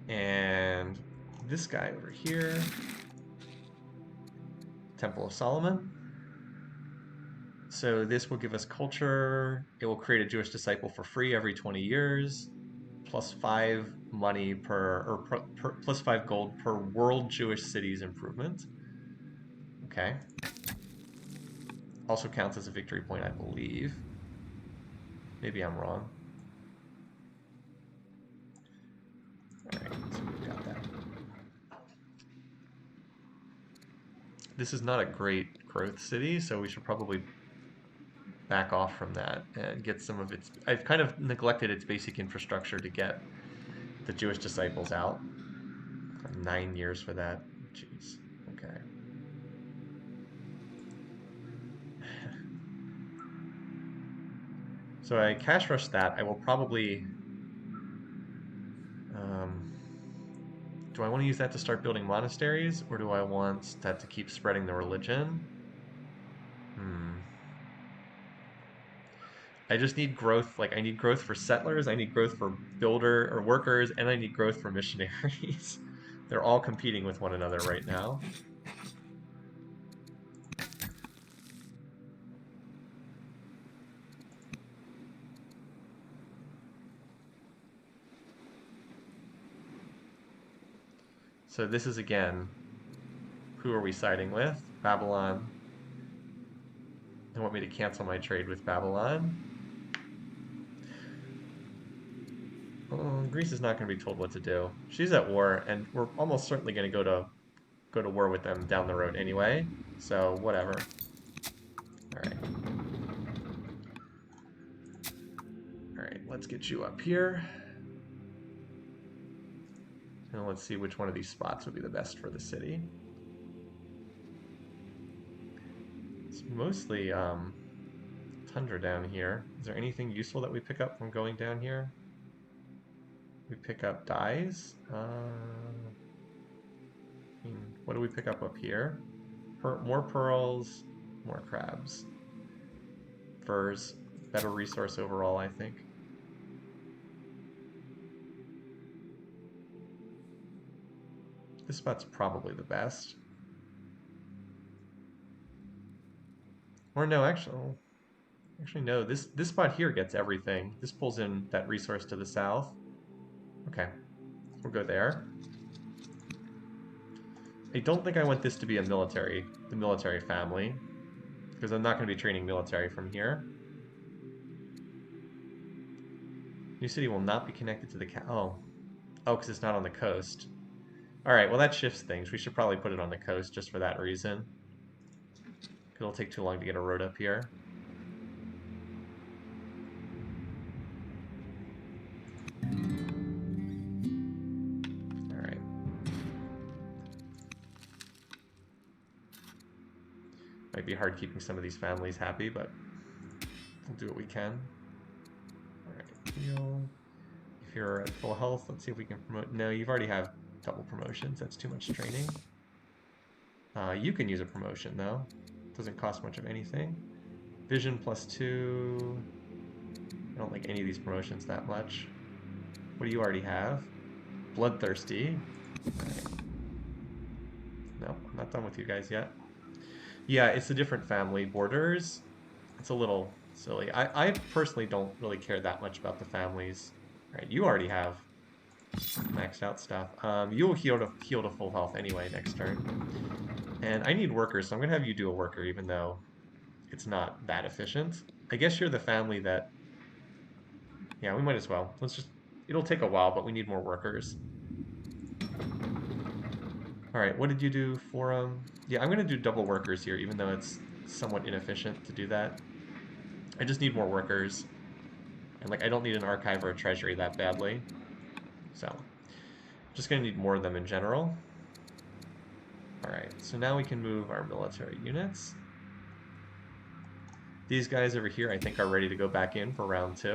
And this guy over here, Temple of Solomon. So this will give us culture. It will create a Jewish disciple for free every 20 years. +5 money +5 gold per world Jewish cities improvement. Okay. Also counts as a victory point, I believe. Maybe I'm wrong. Alright, so we've got that. This is not a great growth city, so we should probably back off from that and get some of its... I've kind of neglected its basic infrastructure to get the Jewish disciples out. 9 years for that. Jeez. Okay. So I cash rush that. I will probably... do I want to use that to start building monasteries, or do I want that to keep spreading the religion? I just need growth. Like, I need growth for settlers, I need growth for builder or workers, and I need growth for missionaries. They're all competing with one another right now. So this is, again, who are we siding with? Babylon. They want me to cancel my trade with Babylon. Greece is not going to be told what to do. She's at war, and we're almost certainly going to go to war with them down the road anyway. So whatever. All right. All right. Let's get you up here, and let's see which one of these spots would be the best for the city. It's mostly tundra down here. Is there anything useful that we pick up from going down here? We pick up dyes. What do we pick up here? More pearls, more crabs. Furs. Better resource overall, I think. This spot's probably the best. Or no, actually no. This spot here gets everything. This pulls in that resource to the south. Okay, we'll go there. I don't think I want this to be the military family, because I'm not going to be training military from here. New city will not be connected to the oh, because it's not on the coast. All right, well that shifts things. We should probably put it on the coast just for that reason. It'll take too long to get a road up here. Alright. Might be hard keeping some of these families happy, but we'll do what we can. Alright, heal. If you're at full health, let's see if we can promote. No, you've already have double promotions. That's too much training. You can use a promotion, though. Doesn't cost much of anything. Vision +2. I don't like any of these promotions that much. What do you already have? Bloodthirsty. Right. No, I'm not done with you guys yet. Yeah, it's a different family. Borders, it's a little silly. I personally don't really care that much about the families. Right, you already have maxed out stuff. You'll heal to full health anyway next turn. And I need workers, so I'm gonna have you do a worker, even though it's not that efficient. I guess you're the family that... Yeah, we might as well. Let's just... It'll take a while, but we need more workers. Alright, what did you do for... Yeah, I'm gonna do double workers here, even though it's somewhat inefficient to do that. I just need more workers. And, like, I don't need an archive or a treasury that badly. So, just gonna need more of them in general. Alright, so now we can move our military units. These guys over here, I think, are ready to go back in for round 2.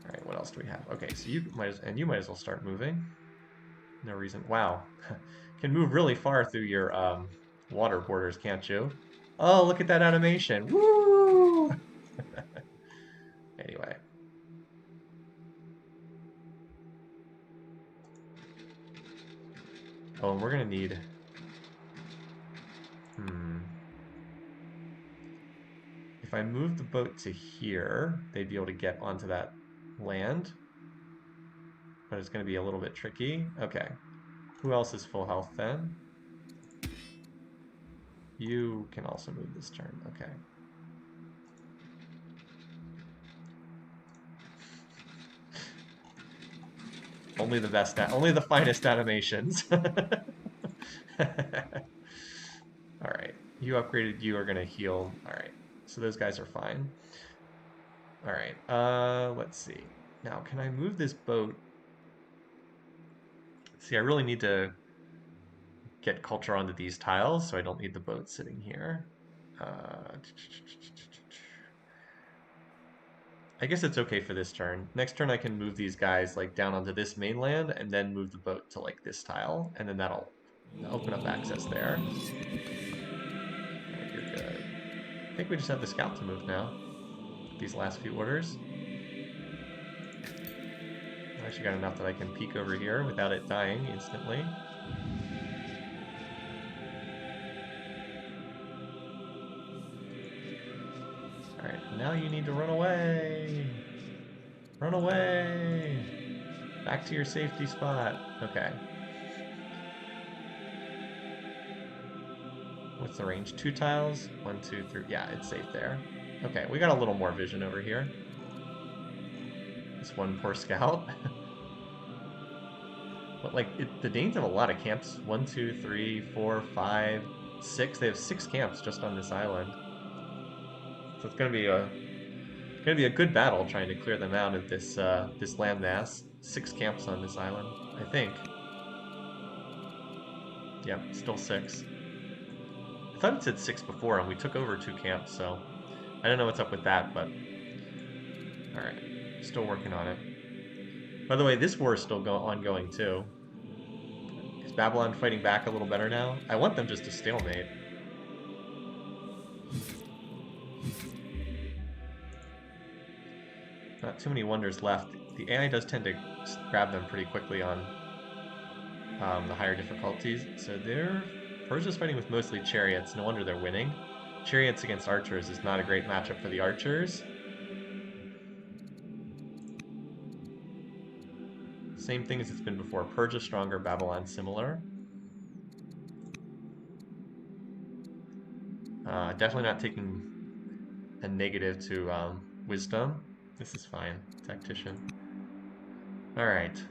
Alright, what else do we have? Okay, so you might as well start moving. No reason. Wow. Can move really far through your water borders, can't you? Oh, look at that animation. Woo! Anyway. Oh, and we're gonna need... If I move the boat to here, they'd be able to get onto that land. But it's gonna be a little bit tricky. Okay. Who else is full health then? You can also move this turn. Okay. Only the best, only the finest animations. Alright, you upgraded, you are gonna heal. Alright, so those guys are fine. Alright, let's see. Now, can I move this boat? See, I really need to get culture onto these tiles, so I don't need the boat sitting here. I guess it's okay for this turn. Next turn I can move these guys like down onto this mainland and then move the boat to like this tile, and then that'll open up access there. Right, you're good. I think we just have the scout to move now. These last few orders. I actually got enough that I can peek over here without it dying instantly. Alright, now you need to run away! Run away! Back to your safety spot. Okay. What's the range? 2 tiles? 1, 2, 3. Yeah, it's safe there. Okay, we got a little more vision over here. This one poor scout. But, like, the Danes have a lot of camps. 1, 2, 3, 4, 5, 6. They have 6 camps just on this island. So it's gonna be a good battle trying to clear them out of this this landmass. 6 camps on this island, I think. Yep, still 6. I thought it said 6 before, and we took over 2 camps, so I don't know what's up with that, but alright, still working on it. By the way, this war is still ongoing too. Is Babylon fighting back a little better now? I want them just to stalemate. Not too many wonders left. The AI does tend to grab them pretty quickly on the higher difficulties. So Persia's fighting with mostly chariots. No wonder they're winning. Chariots against archers is not a great matchup for the archers. Same thing as it's been before. Persia stronger, Babylon similar. Definitely not taking a negative to wisdom. This is fine. Tactician. Alright.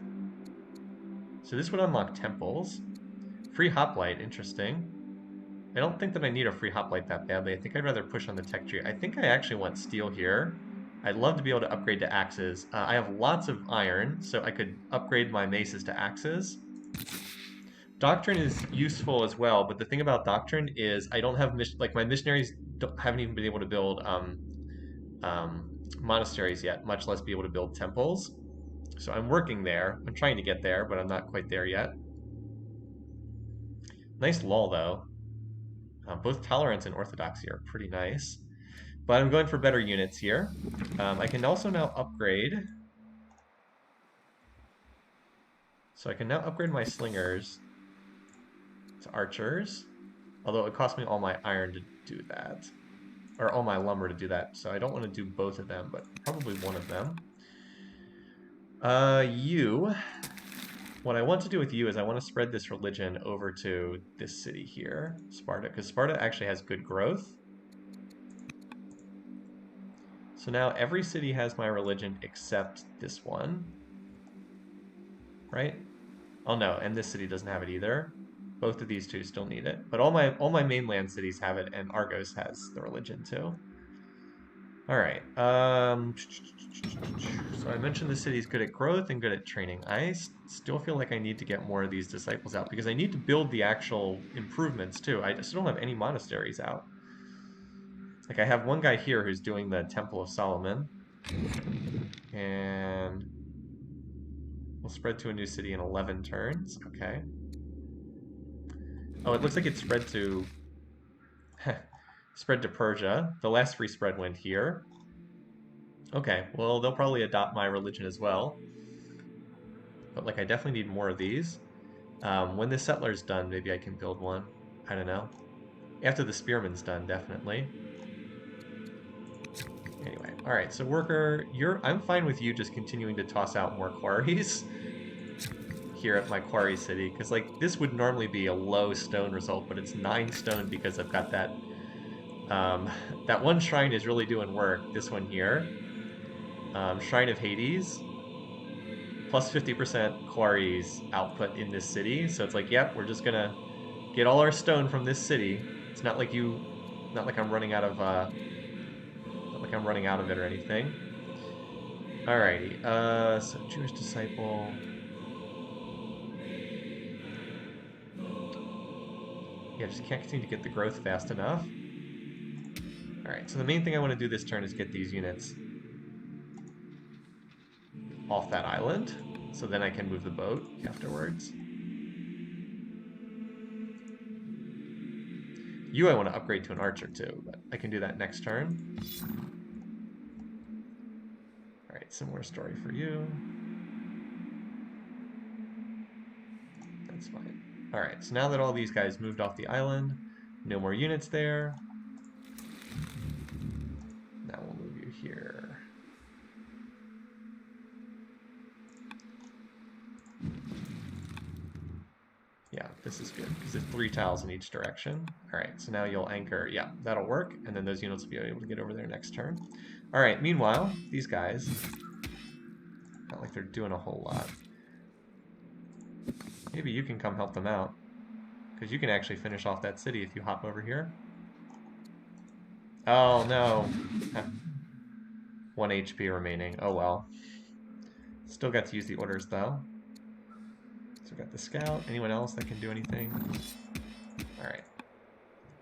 So this would unlock temples. Free hoplite, interesting. I don't think that I need a free hoplite that badly. I think I'd rather push on the tech tree. I think I actually want steel here. I'd love to be able to upgrade to axes. I have lots of iron, so I could upgrade my maces to axes. Doctrine is useful as well, but the thing about Doctrine is I don't have, like, my missionaries haven't even been able to build monasteries yet, much less be able to build temples. So I'm working there. I'm trying to get there, but I'm not quite there yet. Nice lull, though. Both tolerance and orthodoxy are pretty nice. But I'm going for better units here. I can also now upgrade. So I can now upgrade my slingers to archers. Although it cost me all my iron to do that. Or all my lumber to do that. So I don't want to do both of them, but probably one of them. What I want to do with you is I want to spread this religion over to this city here, Sparta, because Sparta actually has good growth. So now every city has my religion except this one, right? Oh no, and this city doesn't have it either. Both of these two still need it, but all my mainland cities have it, and Argos has the religion too. All right. So I mentioned the city's good at growth and good at training. I still feel like I need to get more of these disciples out because I need to build the actual improvements too. I just don't have any monasteries out. Like I have one guy here who's doing the Temple of Solomon, and we'll spread to a new city in 11 turns. Okay. Oh, it looks like it spread to spread to Persia. The last free spread went here. Okay, well, they'll probably adopt my religion as well. But, like, I definitely need more of these. When the settler's done, maybe I can build one. I don't know. After the spearman's done, definitely. Anyway, alright, so worker, I'm fine with you just continuing to toss out more quarries here at my quarry city, because, like, this would normally be a low stone result, but it's 9 stone because I've got that, that one shrine is really doing work, this one here. Shrine of Hades, plus 50% quarries output in this city. So it's like, yep, we're just gonna get all our stone from this city. It's not like I'm running out of, not like I'm running out of it or anything. Alrighty, so Jewish disciple. Yeah, just can't continue to get the growth fast enough. Alright, so the main thing I want to do this turn is get these units off that island, so then I can move the boat afterwards. I want to upgrade to an archer too, but I can do that next turn. Alright, similar story for you. That's fine. Alright, so now that all these guys moved off the island, no more units there. Now we'll move you here. Yeah, this is good, because it's 3 tiles in each direction. Alright, so now you'll anchor. Yeah, that'll work, and then those units will be able to get over there next turn. Alright, meanwhile, these guys, not like they're doing a whole lot. Maybe you can come help them out, because you can actually finish off that city if you hop over here. Oh, no. 1 HP remaining. Oh, well. Still got to use the orders, though. So got the scout. Anyone else that can do anything? Alright.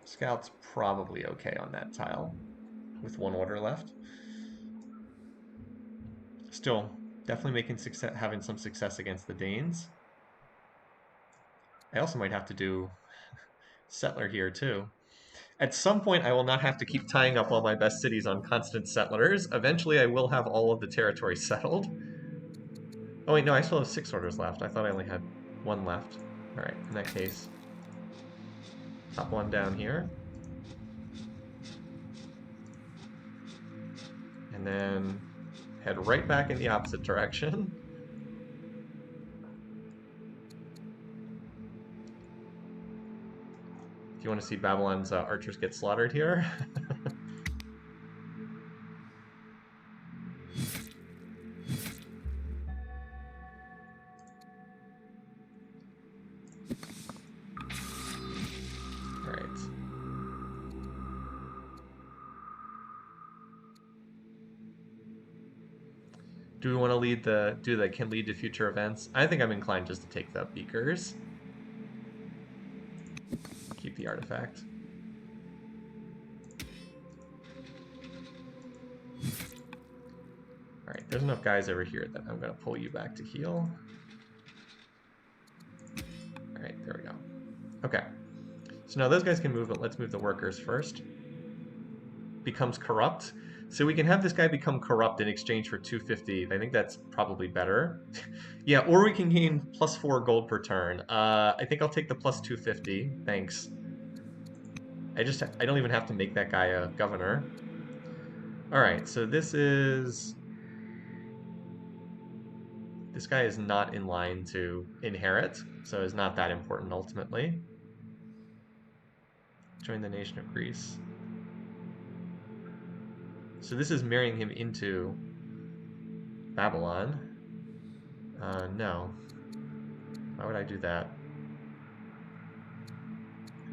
Scout's probably okay on that tile, with 1 order left. Still, definitely having some success against the Danes. I also might have to do settler here, too. At some point, I will not have to keep tying up all my best cities on constant settlers. Eventually, I will have all of the territory settled. Oh wait, no, I still have 6 orders left. I thought I only had 1 left. Alright, in that case, pop 1 down here. And then head right back in the opposite direction. If you want to see Babylon's archers get slaughtered here. Alright. Do we want to lead the can lead to future events? I think I'm inclined just to take the beakers. Keep the artifact. Alright, there's enough guys over here that I'm going to pull you back to heal. Alright, there we go. Okay. So now those guys can move, but let's move the workers first. Becomes corrupt. So we can have this guy become corrupt in exchange for 250. I think that's probably better. Yeah, or we can gain +4 gold per turn. I think I'll take the +250. Thanks. I don't even have to make that guy a governor. Alright, so this guy is not in line to inherit, so is not that important ultimately. Join the nation of Greece. So this is marrying him into Babylon. No. Why would I do that?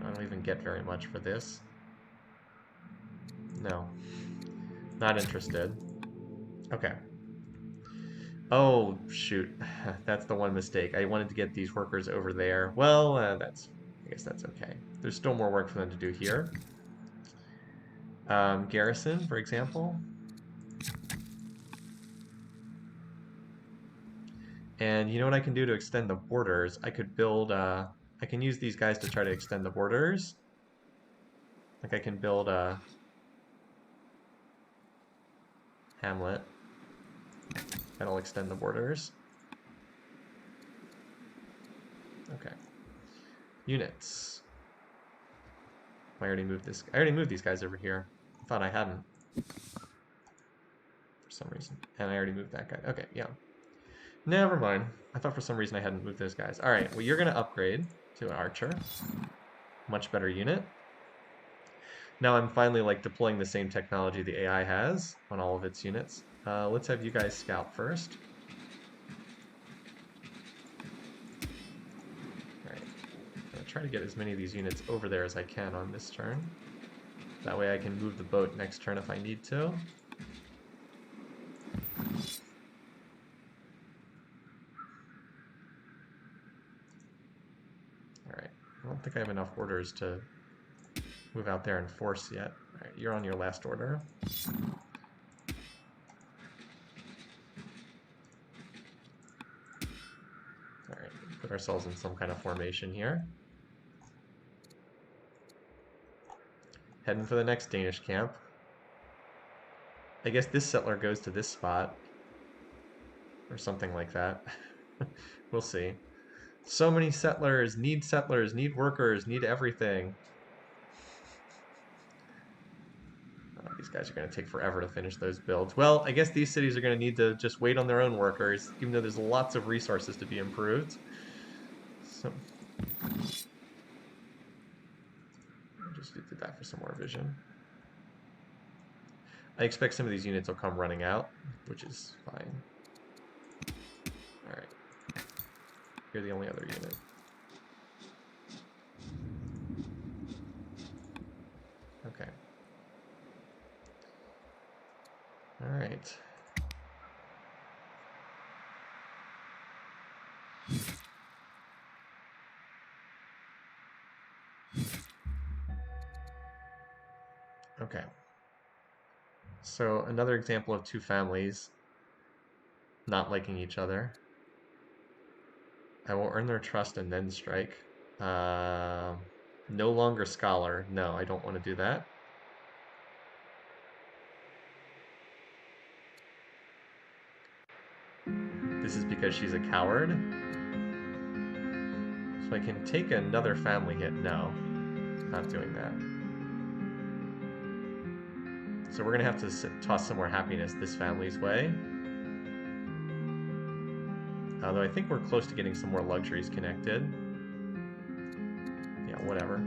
I don't even get very much for this. No. Not interested. Okay. Oh, shoot. That's the one mistake. I wanted to get these workers over there. Well, I guess that's okay. There's still more work for them to do here. Garrison, for example. And you know what I can do to extend the borders? I could build, I can use these guys to try to extend the borders. Like I can build a hamlet. That'll extend the borders. Okay. Units. I already moved this. I already moved these guys over here. I thought I hadn't. For some reason. And I already moved that guy. Okay, yeah. Never mind. I thought for some reason I hadn't moved those guys. Alright, well you're going to upgrade to an archer. Much better unit. Now I'm finally like deploying the same technology the AI has on all of its units. Let's have you guys scout first. Alright. I'm going to try to get as many of these units over there as I can on this turn. That way I can move the boat next turn if I need to. Alright. I don't think I have enough orders to move out there and force yet. Alright, you're on your last order. Alright, put ourselves in some kind of formation here. Heading for the next Danish camp. I guess this settler goes to this spot. Or something like that. We'll see. So many settlers, need workers, need everything. These guys are going to take forever to finish those builds. Well, I guess these cities are going to need to just wait on their own workers, even though there's lots of resources to be improved. So, I'll just do that for some more vision. I expect some of these units will come running out, which is fine. Alright. You're the only other unit. Okay. Alright. Okay. So another example of two families not liking each other. I will earn their trust and then strike. No longer scholar. No, I don't want to do that. This is because she's a coward. So I can take another family hit. No, not doing that. So we're going to have to toss some more happiness this family's way. Although I think we're close to getting some more luxuries connected. Yeah, whatever.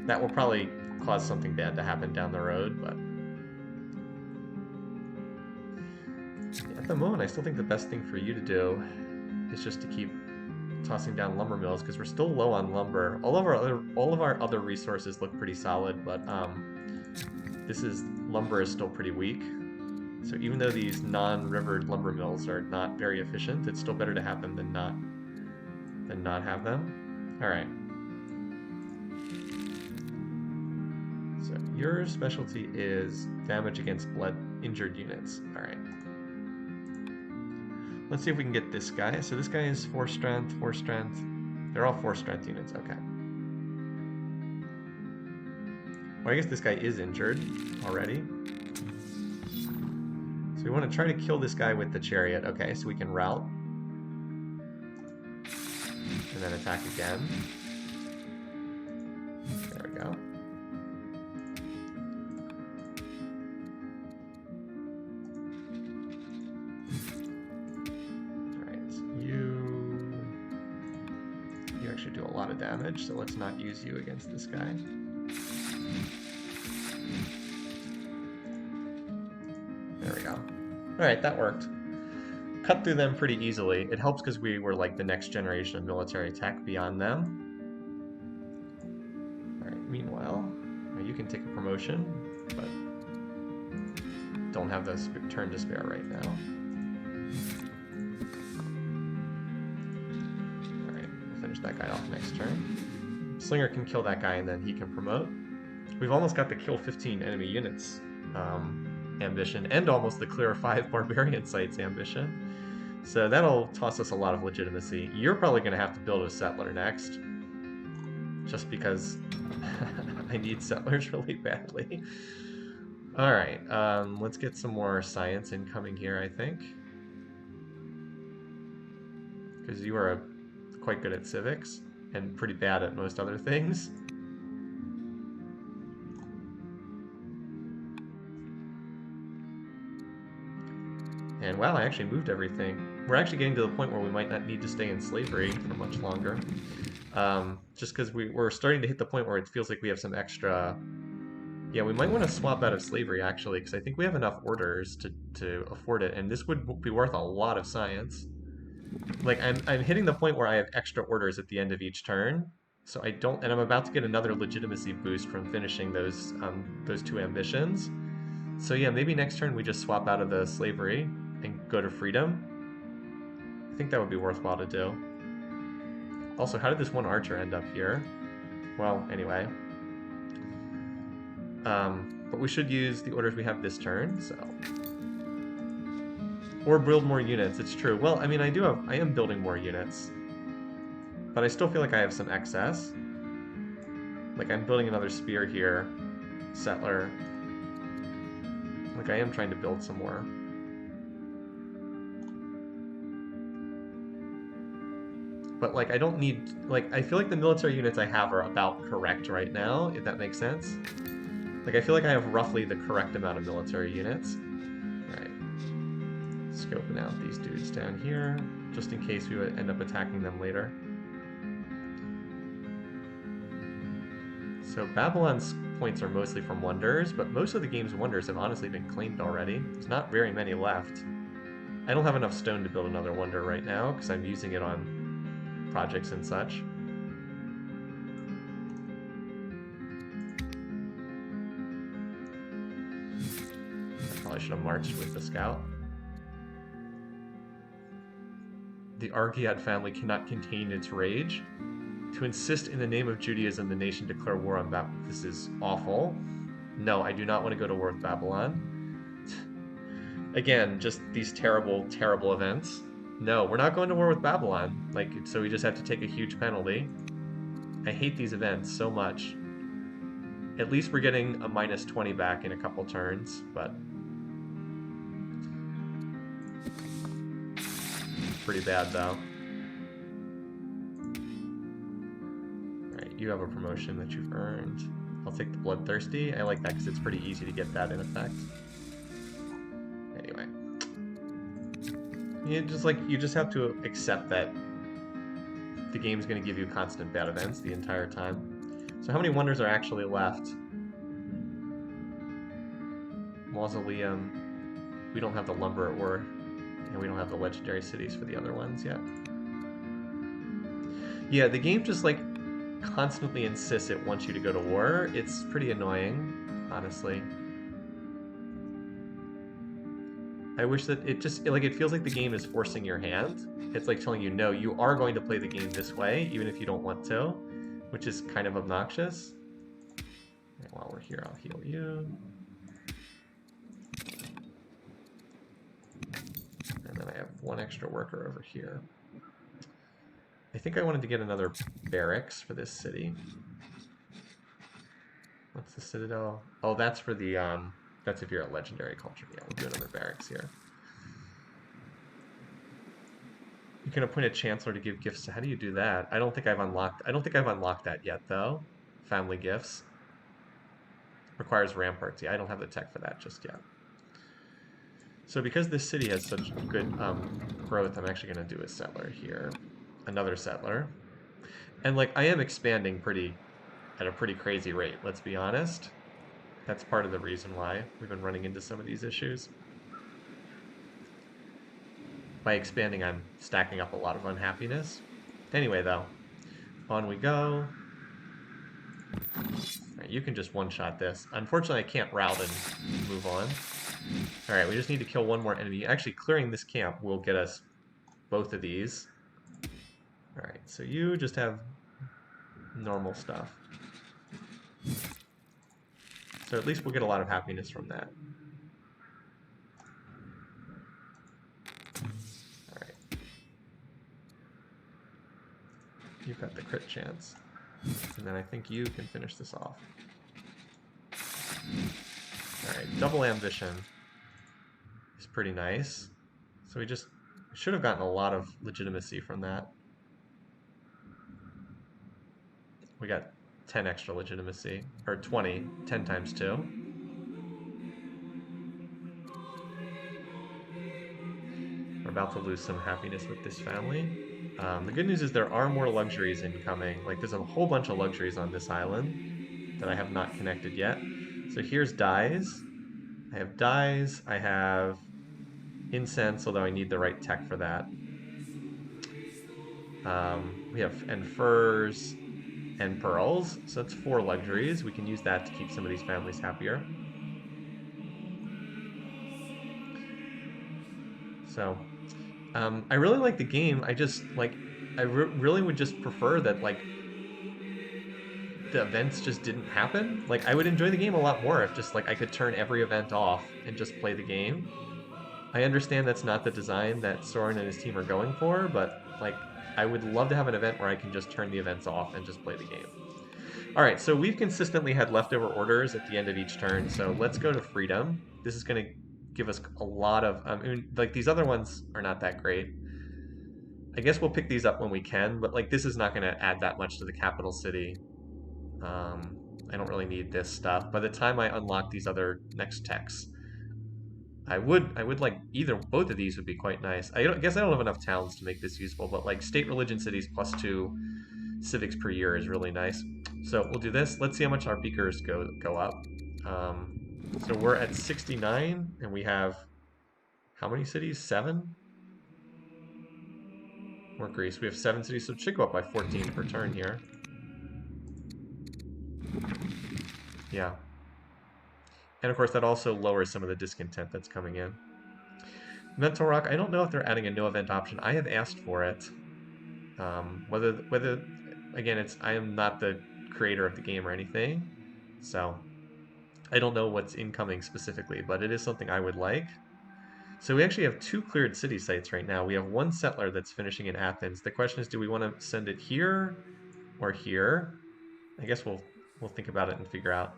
That will probably cause something bad to happen down the road, but... at the moment, I still think the best thing for you to do is just to keep tossing down lumber mills, because we're still low on lumber. All of our other resources look pretty solid, but lumber is still pretty weak. So even though these non-rivered lumber mills are not very efficient, it's still better to have them than not have them. All right. So your specialty is damage against blood injured units. All right. Let's see if we can get this guy. So this guy is 4 strength, 4 strength. They're all 4 strength units. Okay. Well, I guess this guy is injured already. So we want to try to kill this guy with the chariot. Okay, so we can rout. And then attack again. There we go. Alright, so you actually do a lot of damage, so let's not use you against this guy. There we go. Alright, that worked. Cut through them pretty easily. It helps because we were like the next generation of military tech beyond them. Alright, meanwhile, you can take a promotion, but don't have the turn to spare right now. Alright, we'll finish that guy off next turn. Slinger can kill that guy and then he can promote. We've almost got the kill 15 enemy units ambition, and almost the clear 5 barbarian sites ambition. So that'll toss us a lot of legitimacy. You're probably going to have to build a settler next, just because I need settlers really badly. Alright, let's get some more science incoming here, I think. Because you are quite good at civics, and pretty bad at most other things. And wow, I actually moved everything. We're actually getting to the point where we might not need to stay in slavery for much longer. Just because we're starting to hit the point where it feels like we have some extra... Yeah, we might want to swap out of slavery, actually, because I think we have enough orders to afford it, and this would be worth a lot of science. Like, I'm hitting the point where I have extra orders at the end of each turn, so I don't... And I'm about to get another legitimacy boost from finishing those 2 ambitions. So yeah, maybe next turn we just swap out of the slavery and go to freedom. I think that would be worthwhile to do. Also, how did this one archer end up here? Well, anyway. But we should use the orders we have this turn, so... Or build more units, it's true. Well, I mean, I am building more units. But I still feel like I have some excess. Like, I'm building another spear here. Settler. Like, I am trying to build some more. But, like, I don't need... Like, I feel like the military units I have are about correct right now, if that makes sense. Like, I feel like I have roughly the correct amount of military units. Right. Scoping out these dudes down here, just in case we would end up attacking them later. So Babylon's points are mostly from wonders, but most of the game's wonders have honestly been claimed already. There's not very many left. I don't have enough stone to build another wonder right now, because I'm using it on projects and such. I probably should have marched with the scout. The Argead family cannot contain its rage. To insist in the name of Judaism, the nation declare war on Babylon. This is awful. No, I do not want to go to war with Babylon. Again, just these terrible, terrible events. No, we're not going to war with Babylon. Like, so we just have to take a huge penalty. I hate these events so much. At least we're getting a -20 back in a couple turns, but... Pretty bad, though. Right, you have a promotion that you've earned. I'll take the Bloodthirsty. I like that because it's pretty easy to get that in effect. Anyway. You just have to accept that the game's going to give you constant bad events the entire time. So how many wonders are actually left? Mausoleum. We don't have the lumber or... And we don't have the legendary cities for the other ones yet. Yeah, the game just, like, constantly insists it wants you to go to war. It's pretty annoying, honestly. I wish that it just, like, it feels like the game is forcing your hand. It's like telling you, no, you are going to play the game this way, even if you don't want to, which is kind of obnoxious. And while we're here, I'll heal you. And then I have one extra worker over here. I think I wanted to get another barracks for this city. What's the citadel? Oh, that's for the, that's if you're a legendary culture. Yeah, we'll do another barracks here. You can appoint a chancellor to give gifts. How do you do that? I don't think I've unlocked that yet, though. Family gifts. Requires ramparts. Yeah, I don't have the tech for that just yet. So because this city has such good growth, I'm actually going to do a settler here. Another settler. And, like, I am expanding at a pretty crazy rate, let's be honest. That's part of the reason why we've been running into some of these issues. By expanding, I'm stacking up a lot of unhappiness. Anyway, though, on we go. Right, you can just one-shot this. Unfortunately, I can't route and move on. Alright, we just need to kill one more enemy. Actually, clearing this camp will get us both of these. Alright, so you just have normal stuff. So at least we'll get a lot of happiness from that. Alright. You've got the crit chance. And then I think you can finish this off. Alright, double ambition is pretty nice. So we just should have gotten a lot of legitimacy from that. We got 10 extra legitimacy, or 20, 10 times 2. We're about to lose some happiness with this family. The good news is there are more luxuries incoming. Like, there's a whole bunch of luxuries on this island that I have not connected yet. So here's dyes. I have dyes. I have incense, although I need the right tech for that. We have and furs and pearls. So that's 4 luxuries. We can use that to keep some of these families happier. So, I really like the game. I just, like, I really would just prefer that, like, the events just didn't happen. Like, I would enjoy the game a lot more if just, like, I could turn every event off and just play the game. I understand that's not the design that Soren and his team are going for, but, like, I would love to have an event where I can just turn the events off and just play the game. Alright, so we've consistently had leftover orders at the end of each turn, so let's go to freedom. This is going to give us a lot of... I mean, like, these other ones are not that great. I guess we'll pick these up when we can, but, like, this is not going to add that much to the capital city. I don't really need this stuff. By the time I unlock these other next techs, I would like both of these would be quite nice. I guess I don't have enough towns to make this useful, but, like, state religion cities plus 2 civics per year is really nice. So we'll do this. Let's see how much our beakers go up. So we're at 69, and we have how many cities? 7? More Greece. We have 7 cities, so it should go up by 14 per turn here. Yeah. And of course, that also lowers some of the discontent that's coming in. Mental Rock, I don't know if they're adding a no event option. I have asked for it. Whether again, I am not the creator of the game or anything, so I don't know what's incoming specifically, but it is something I would like. So we actually have 2 cleared city sites right now. We have 1 settler that's finishing in Athens. The question is, do we want to send it here or here? I guess we'll think about it and figure out.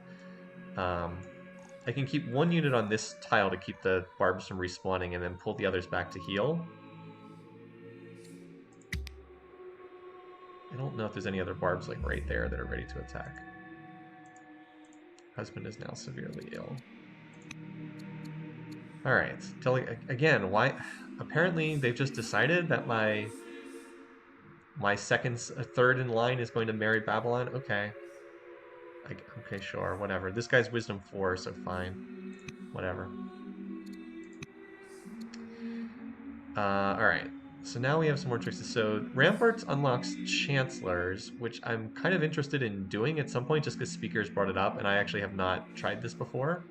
I can keep 1 unit on this tile to keep the barbs from respawning and then pull the others back to heal. I don't know if there's any other barbs, like, right there that are ready to attack. Husband is now severely ill. Alright, again, why? Apparently they've just decided that my third in line is going to marry Babylon? Okay. Okay, sure, whatever. This guy's wisdom 4, so fine. Whatever. Alright. So now we have some more choices. So Ramparts unlocks Chancellors, which I'm kind of interested in doing at some point just because speakers brought it up, and I actually have not tried this before.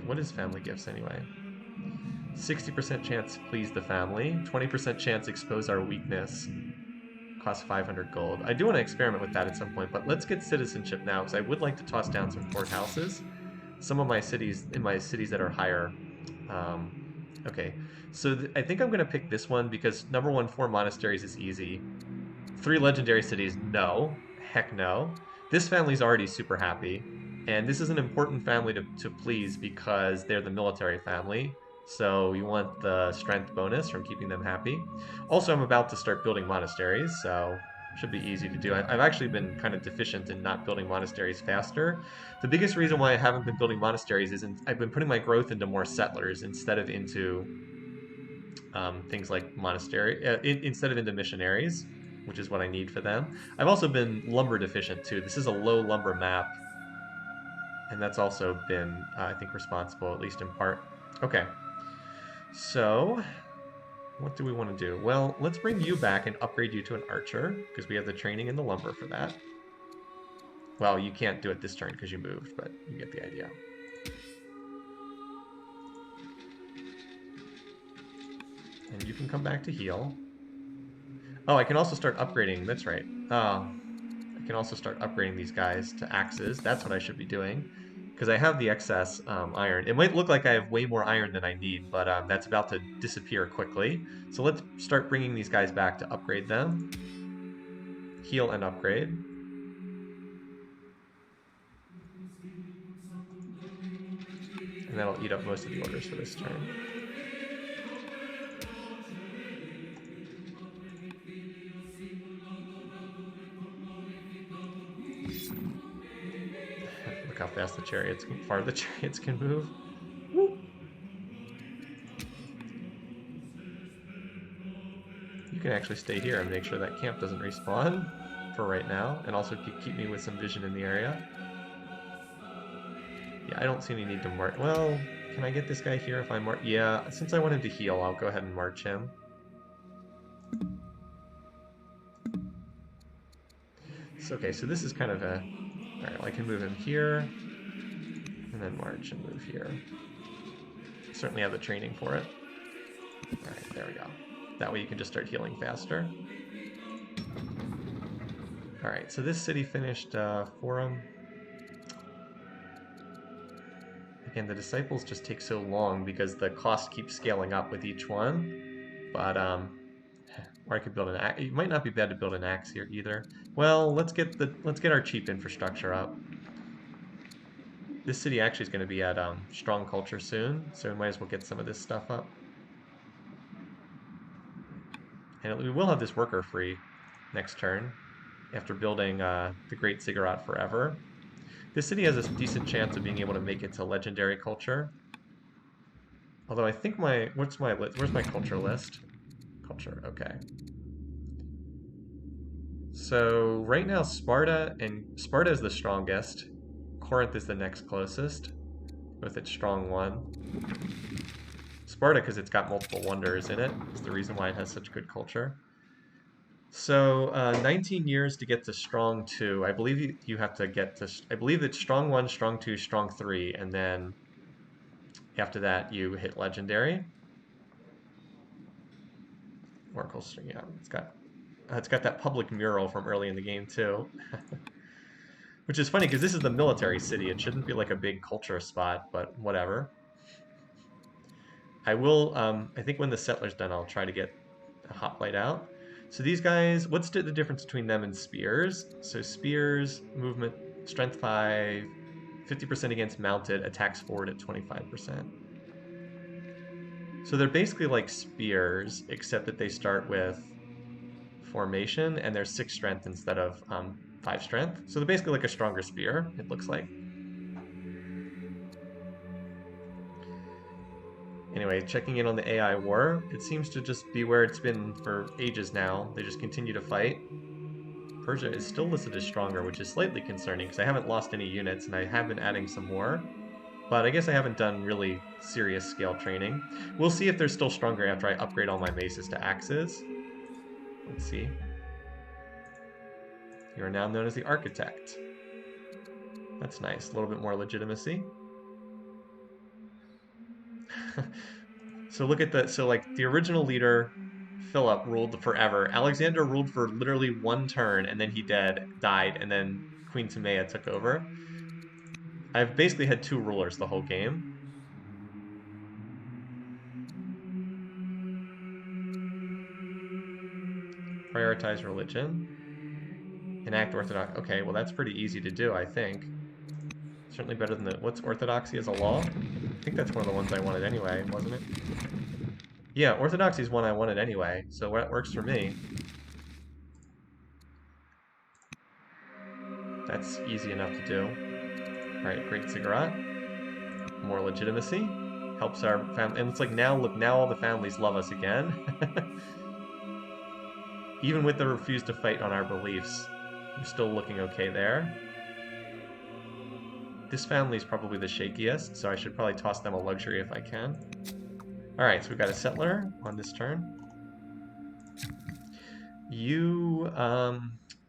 What is family gifts anyway? 60% chance please the family, 20% chance expose our weakness, cost 500 gold. I do want to experiment with that at some point, but let's get citizenship now because I would like to toss down some port houses. Some of my cities, in my cities that are higher. Okay, so I think I'm going to pick this one because number one, 4 monasteries is easy. 3 legendary cities, no. Heck no. This family's already super happy. And this is an important family to please because they're the military family. So you want the strength bonus from keeping them happy. Also, I'm about to start building monasteries, so should be easy to do. I've actually been kind of deficient in not building monasteries faster. The biggest reason why I haven't been building monasteries is I've been putting my growth into more settlers instead of into things like instead of into missionaries, which is what I need for them. I've also been lumber deficient too. This is a low lumber map, and that's also been, I think, responsible, at least in part. Okay, so what do we want to do? Well, let's bring you back and upgrade you to an archer, because we have the training and the lumber for that. Well, you can't do it this turn because you moved, but you get the idea. And you can come back to heal. Oh, I can also start upgrading. That's right. Oh, I can also start upgrading these guys to axes. That's what I should be doing because I have the excess iron. It might look like I have way more iron than I need, but that's about to disappear quickly. So let's start bringing these guys back to upgrade them. Heal and upgrade. And that'll eat up most of the orders for this turn. Look how fast far the chariots can move. Woo. You can actually stay here and make sure that camp doesn't respawn for right now, and also keep me with some vision in the area. Yeah, I don't see any need to march. Well, can I get this guy here if I march? Yeah, since I want him to heal, I'll go ahead and march him. So, okay, so this is kind of a... Alright, well, I can move him here, and then march and move here. Certainly have the training for it. Alright, there we go. That way you can just start healing faster. Alright, so this city finished Forum. Again, the disciples just take so long because the cost keeps scaling up with each one. But, or I could build an axe. It might not be bad to build an axe here either. Well, let's get our cheap infrastructure up. This city actually is going to be at strong culture soon, so we might as well get some of this stuff up. And we will have this worker free next turn after building the Great Ziggurat forever. This city has a decent chance of being able to make it to legendary culture. Although I think where's my culture list? Culture, okay. So right now Sparta is the strongest. Corinth is the next closest with its strong 1. Sparta, because it's got multiple wonders in it, is the reason why it has such good culture. So 19 years to get to strong 2. I believe you have to get to, I believe it's strong 1, strong 2, strong 3, and then after that you hit legendary. Oracle string, yeah, it's got that public mural from early in the game too. Which is funny because this is the military city. It shouldn't be like a big culture spot, but whatever. I will, I think when the settler's done, I'll try to get a hoplite out. So these guys, what's the difference between them and spears? So spears, movement, strength 5, 50% against mounted, attacks forward at 25%. So they're basically like spears, except that they start with formation and they're 6 strength instead of 5 strength. So they're basically like a stronger spear, it looks like. Anyway, checking in on the AI war, it seems to just be where it's been for ages now. They just continue to fight. Persia is still listed as stronger, which is slightly concerning because I haven't lost any units and I have been adding some more. But I guess I haven't done really serious scale training. We'll see if they're still stronger after I upgrade all my maces to axes. Let's see. You are now known as the Architect. That's nice. A little bit more legitimacy. So look at the, so like the original leader, Philip, ruled forever. Alexander ruled for literally one turn, and then he died, and then Queen Timea took over. I've basically had two rulers the whole game. Prioritize religion. Enact orthodox. Okay, well that's pretty easy to do, I think. Certainly better than the, what's orthodoxy as a law? I think that's one of the ones I wanted anyway, wasn't it? Yeah, orthodoxy is one I wanted anyway, so that works for me. That's easy enough to do. All right, great ziggurat. More legitimacy. Helps our family. And it's like now, look, now all the families love us again. Even with the refuse to fight on our beliefs, we're still looking okay there. This family is probably the shakiest, so I should probably toss them a luxury if I can. All right, so we've got a settler on this turn.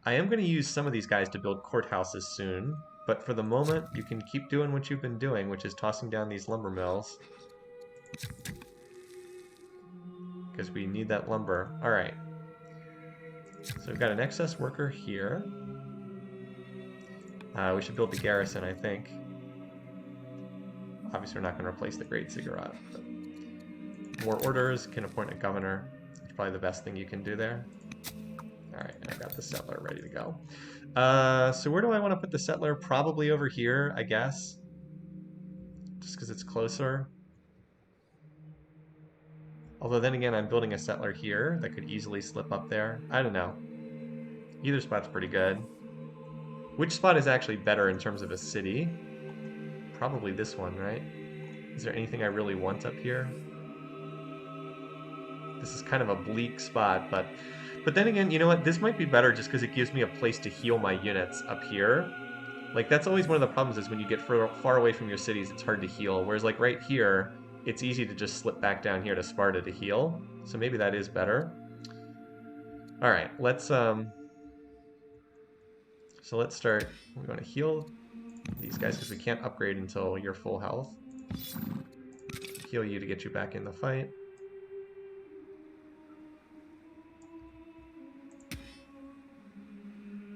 I am going to use some of these guys to build courthouses soon, but for the moment, you can keep doing what you've been doing, which is tossing down these lumber mills. Because we need that lumber. All right. So we've got an excess worker here. We should build the garrison, I think. Obviously, we're not going to replace the Great Ziggurat. But more orders, can appoint a governor. It's probably the best thing you can do there. All right, I got the settler ready to go. So where do I want to put the settler? Probably over here, I guess. Just because it's closer. Although then again, I'm building a settler here that could easily slip up there. I don't know. Either spot's pretty good. Which spot is actually better in terms of a city? Probably this one, right? Is there anything I really want up here? This is kind of a bleak spot, but then again, you know what? This might be better just because it gives me a place to heal my units up here. Like, that's always one of the problems is when you get far away from your cities, it's hard to heal. Whereas, like, right here, it's easy to just slip back down here to Sparta to heal. So maybe that is better. All right, let's start. We want to heal these guys because we can't upgrade until you're full health. Heal you to get you back in the fight.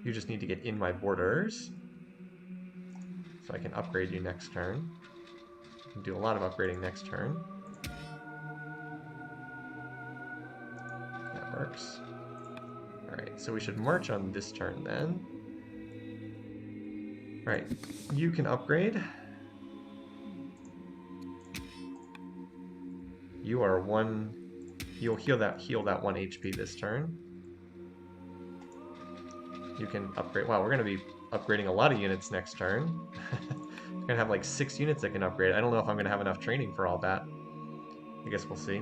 You just need to get in my borders. So I can upgrade you next turn. I can do a lot of upgrading next turn. That works. Alright, so we should march on this turn then. Alright, you can upgrade. You are one... You'll heal that 1 HP this turn. You can upgrade... Wow, we're going to be upgrading a lot of units next turn. I'm going to have like 6 units that can upgrade. I don't know if I'm going to have enough training for all that. I guess we'll see.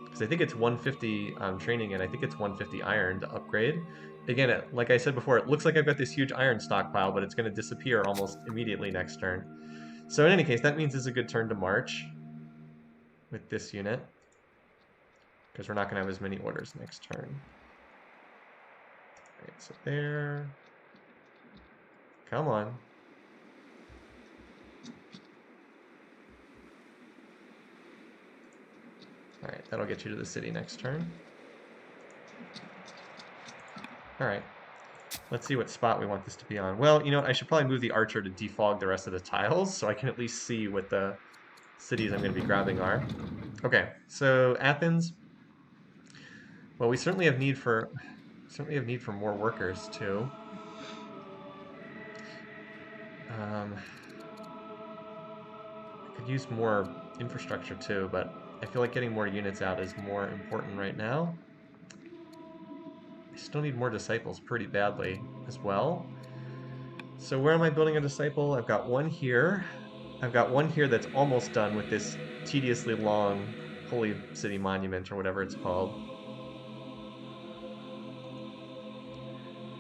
Because I think it's 150 training and I think it's 150 iron to upgrade. Again, like I said before, it looks like I've got this huge iron stockpile, but it's going to disappear almost immediately next turn. So in any case, that means it's a good turn to march with this unit. Because we're not going to have as many orders next turn. Alright, so there. Come on. Alright, that'll get you to the city next turn. Alright. Let's see what spot we want this to be on. Well, you know what? I should probably move the archer to defog the rest of the tiles so I can at least see what the cities I'm going to be grabbing are. Okay, so Athens. Well, we certainly have need for more workers too. I could use more infrastructure too, but I feel like getting more units out is more important right now. I still need more disciples pretty badly as well. So where am I building a disciple? I've got one here. I've got one here that's almost done with this tediously long Holy City Monument or whatever it's called.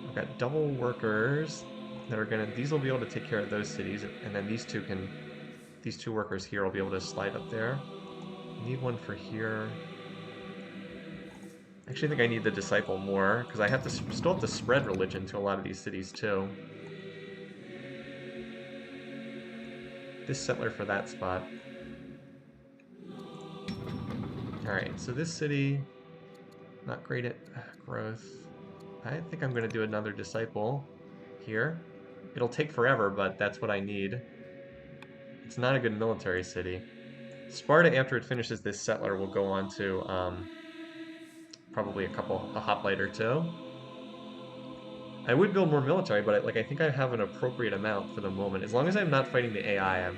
I've got double workers that are gonna, these will be able to take care of those cities, and then these two workers here will be able to slide up there. I need one for here. I actually think I need the disciple more, because I have to still have to spread religion to a lot of these cities too. This settler for that spot. Alright, so this city, not great at growth. I think I'm going to do another disciple here. It'll take forever, but that's what I need. It's not a good military city. Sparta, after it finishes this settler, will go on to probably a hoplite or two. I would build more military, but I think I have an appropriate amount for the moment. As long as I'm not fighting the AI, I'm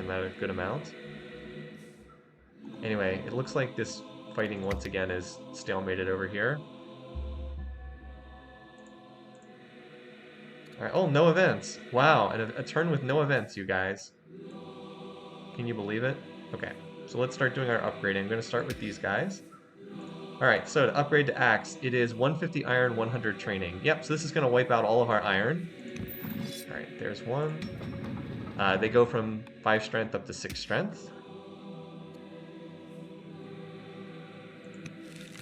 at a good amount. Anyway, it looks like this fighting once again is stalemated over here. Alright, oh, no events. Wow, and a turn with no events, you guys. Can you believe it? Okay, so let's start doing our upgrading. I'm going to start with these guys. Alright, so to upgrade to Axe, it is 150 iron, 100 training. Yep, so this is going to wipe out all of our iron. Alright, there's one. They go from 5 strength up to 6 strength.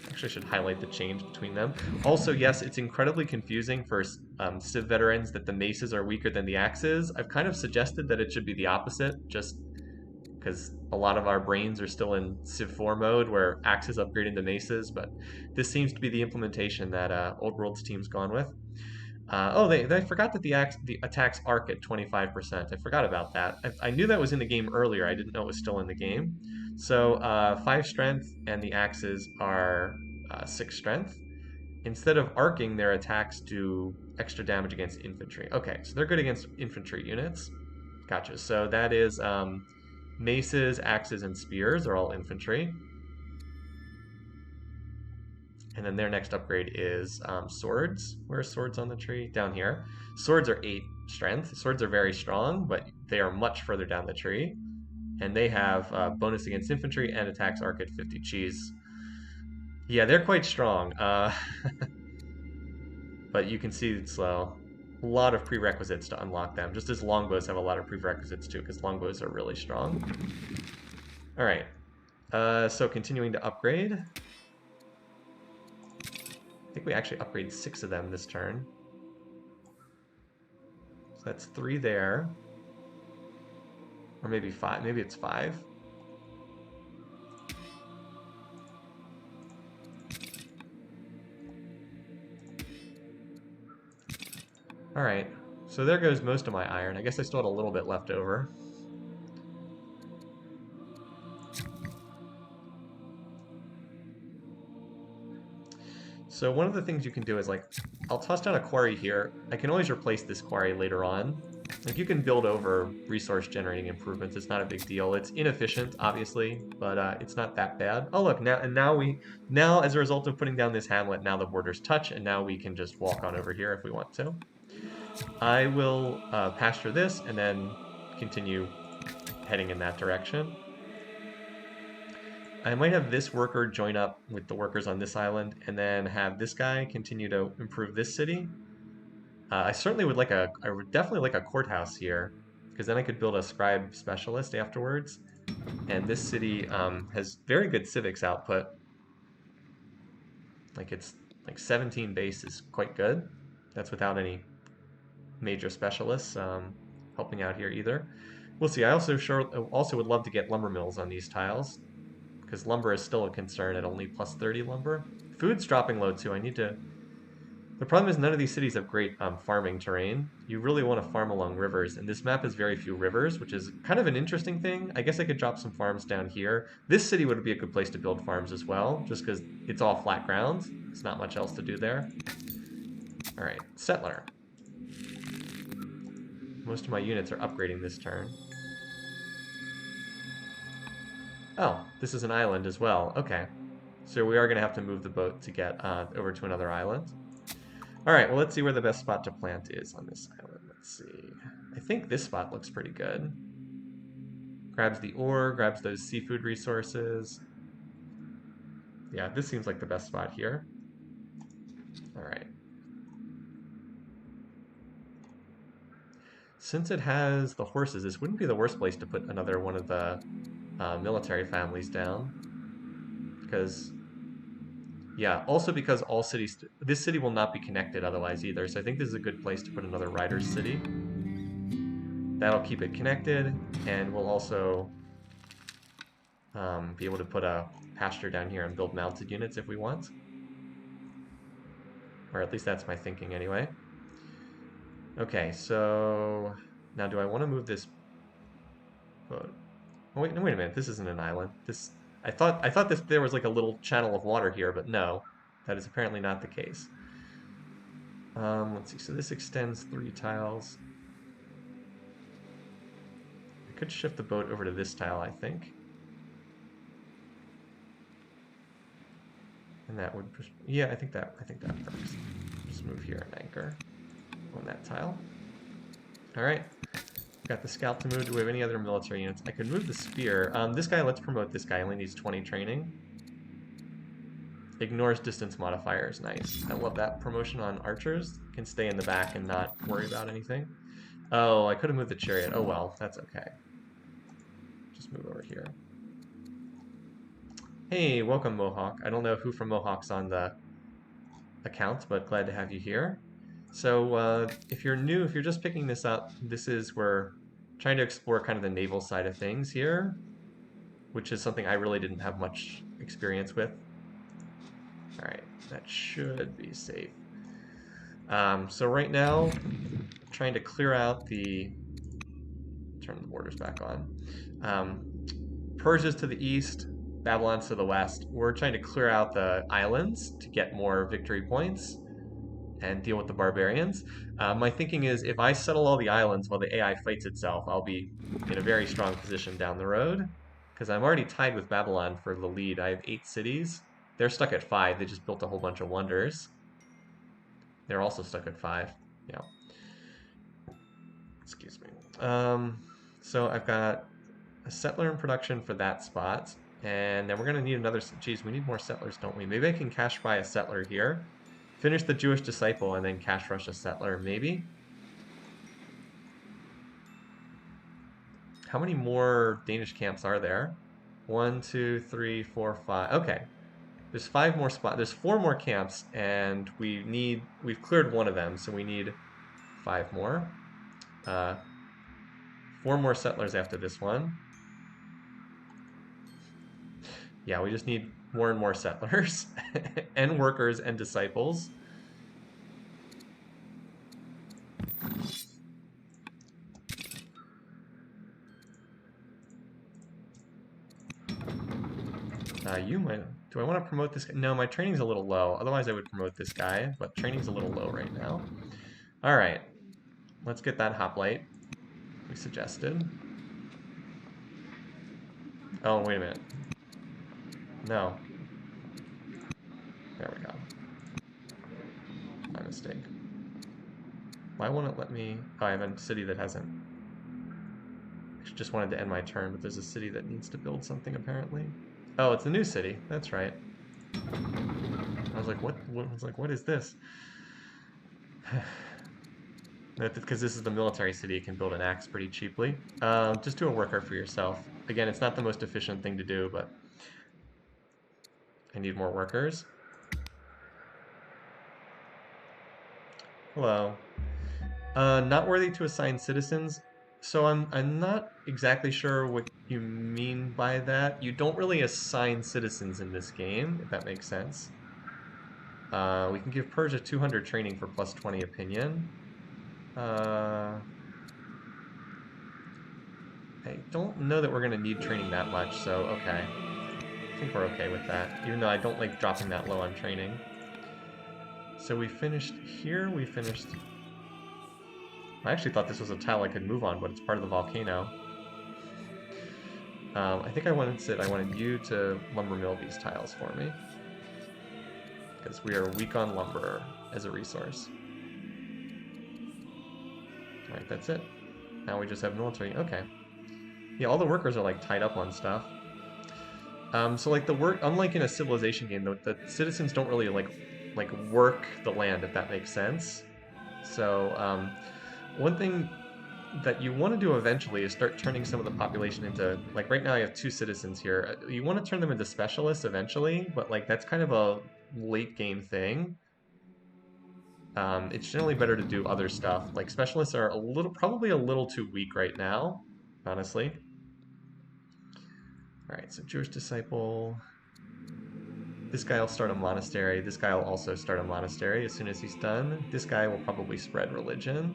Actually, I should highlight the change between them. Also, yes, it's incredibly confusing for Civ veterans that the maces are weaker than the axes. I've kind of suggested that it should be the opposite, just because a lot of our brains are still in Civ 4 mode where axes upgrade into maces, but this seems to be the implementation that Old World's team's gone with. They forgot that the attacks arc at 25%. I forgot about that. I knew that was in the game earlier. I didn't know it was still in the game. So 5 strength, and the axes are 6 strength. Instead of arcing, their attacks do extra damage against infantry. Okay, so they're good against infantry units. Gotcha. So that is maces, axes, and spears are all infantry. And then their next upgrade is swords. Where are swords on the tree? Down here. Swords are 8 strength. Swords are very strong, but they are much further down the tree. And they have bonus against infantry and attacks arc at 50 cheese. Yeah, they're quite strong. But you can see it's a lot of prerequisites to unlock them, just as longbows have a lot of prerequisites too, because longbows are really strong. Alright, so continuing to upgrade. I think we actually upgrade 6 of them this turn. So that's 3 there. Or maybe 5. Maybe it's 5. Alright, so there goes most of my iron. I guess I still had a little bit left over. So one of the things you can do is, like, I'll toss down a quarry here. I can always replace this quarry later on. Like, you can build over resource generating improvements. It's not a big deal. It's inefficient, obviously, but it's not that bad. Oh, look, now as a result of putting down this hamlet, now the borders touch, and now we can just walk on over here if we want to. I will pasture this and then continue heading in that direction. I might have this worker join up with the workers on this island, and then have this guy continue to improve this city. I certainly would like I would definitely like a courthouse here, because then I could build a scribe specialist afterwards. And this city has very good civics output. Like, it's like 17 base is quite good. That's without any major specialists helping out here either. We'll see. I also would love to get lumber mills on these tiles, because lumber is still a concern at only plus 30 lumber. Food's dropping low too. I need to... The problem is none of these cities have great farming terrain. You really want to farm along rivers, and this map has very few rivers, which is kind of an interesting thing. I guess I could drop some farms down here. This city would be a good place to build farms as well, just because it's all flat ground. There's not much else to do there. Alright, settler. Most of my units are upgrading this turn. Oh, this is an island as well. Okay. So we are going to have to move the boat to get over to another island. Alright, well, let's see where the best spot to plant is on this island. Let's see. I think this spot looks pretty good. Grabs the ore, grabs those seafood resources. Yeah, this seems like the best spot here. Alright. Since it has the horses, this wouldn't be the worst place to put another one of the military families down. Because... yeah, also because all cities... this city will not be connected otherwise either, so I think this is a good place to put another rider's city. That'll keep it connected, and we'll also be able to put a pasture down here and build mounted units if we want. Or at least that's my thinking anyway. Okay, so now do I want to move this boat? Oh, wait, no, wait a minute. This isn't an island. I thought there was like a little channel of water here, but no, that is apparently not the case. Let's see. So this extends 3 tiles. I could shift the boat over to this tile, I think. And that would push. Yeah, I think that works. Just move here and anchor on that tile. All right. Got the scout to move. Do we have any other military units? I could move the spear. This guy, let's promote this guy. Only needs 20 training. Ignores distance modifiers. Nice. I love that promotion on archers. Can stay in the back and not worry about anything. Oh, I could have moved the chariot. Oh well, that's okay. Just move over here. Hey, welcome Mohawk. I don't know who from Mohawk's on the account, but glad to have you here. So if you're new, if you're just picking this up, we're trying to explore kind of the naval side of things here, which is something I really didn't have much experience with. All right, that should be safe. So right now, trying to clear out turn the borders back on. Persia's to the east, Babylon's to the west. We're trying to clear out the islands to get more victory points and deal with the barbarians. My thinking is if I settle all the islands while the AI fights itself, I'll be in a very strong position down the road, because I'm already tied with Babylon for the lead. I have 8 cities. They're stuck at 5. They just built a whole bunch of wonders. They're also stuck at 5. Yeah. Excuse me. So I've got a settler in production for that spot, and then we're going to need another. Geez, we need more settlers, don't we? Maybe I can cash buy a settler here. Finish the Jewish disciple and then cash rush a settler, maybe? How many more Danish camps are there? 1, 2, 3, 4, 5. Okay. There's 5 more spots. There's 4 more camps, and we've cleared one of them, so we need 5 more. 4 more settlers after this one. Yeah, we just need more and more settlers and workers and disciples. Do I want to promote this guy? No, my training's a little low. Otherwise I would promote this guy, but training's a little low right now. All right, let's get that hoplite we suggested. Oh, wait a minute. No. There we go. My mistake. Why won't it let me... Oh, I have a city that hasn't... I just wanted to end my turn, but there's a city that needs to build something, apparently. Oh, it's a new city. That's right. I was like, what is this? Because this is the military city, you can build an axe pretty cheaply. Just do a worker for yourself. Again, it's not the most efficient thing to do, but I need more workers. Hello. Not worthy to assign citizens. So I'm not exactly sure what you mean by that. You don't really assign citizens in this game, if that makes sense. We can give Persia 200 training for plus 20 opinion. I don't know that we're going to need training that much, so okay. I think we're okay with that, even though I don't like dropping that low on training. So we finished here, we finished... I actually thought this was a tile I could move on, but it's part of the volcano. I think I wanted you to lumber mill these tiles for me, because we are weak on lumber as a resource. Alright, that's it. Now we just have military. Okay. Yeah, all the workers are like tied up on stuff. So like unlike in a civilization game, the citizens don't really like work the land, if that makes sense. So one thing that you want to do eventually is start turning some of the population into, like right now I have 2 citizens here. You want to turn them into specialists eventually, but like that's kind of a late game thing. It's generally better to do other stuff. Like specialists are probably a little too weak right now, honestly. All right, so Jewish disciple. This guy will start a monastery. This guy will also start a monastery as soon as he's done. This guy will probably spread religion.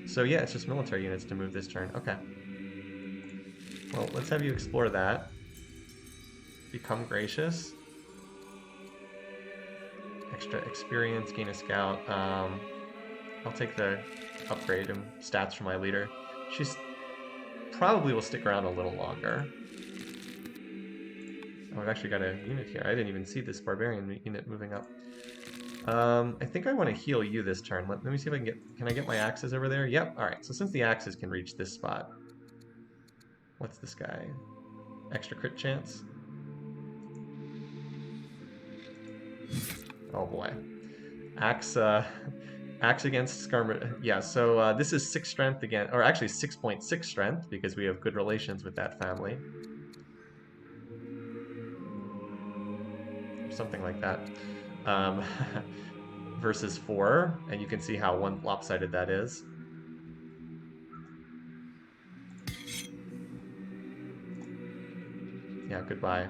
So yeah, it's just military units to move this turn. Okay. Well, let's have you explore that. Become gracious. Extra experience, gain a scout. I'll take the upgrade and stats from my leader. She's probably will stick around a little longer. Oh, I've actually got a unit here. I didn't even see this barbarian unit moving up. I think I want to heal you this turn. Let me see if I can I get my axes over there? Yep, alright. So since the axes can reach this spot. What's this guy? Extra crit chance? Oh boy. Axe, axe against Skarmory. Yeah, so this is 6 strength again, or actually 6.6 strength because we have good relations with that family. Something like that. Versus 4, and you can see how lopsided that is. Yeah, goodbye.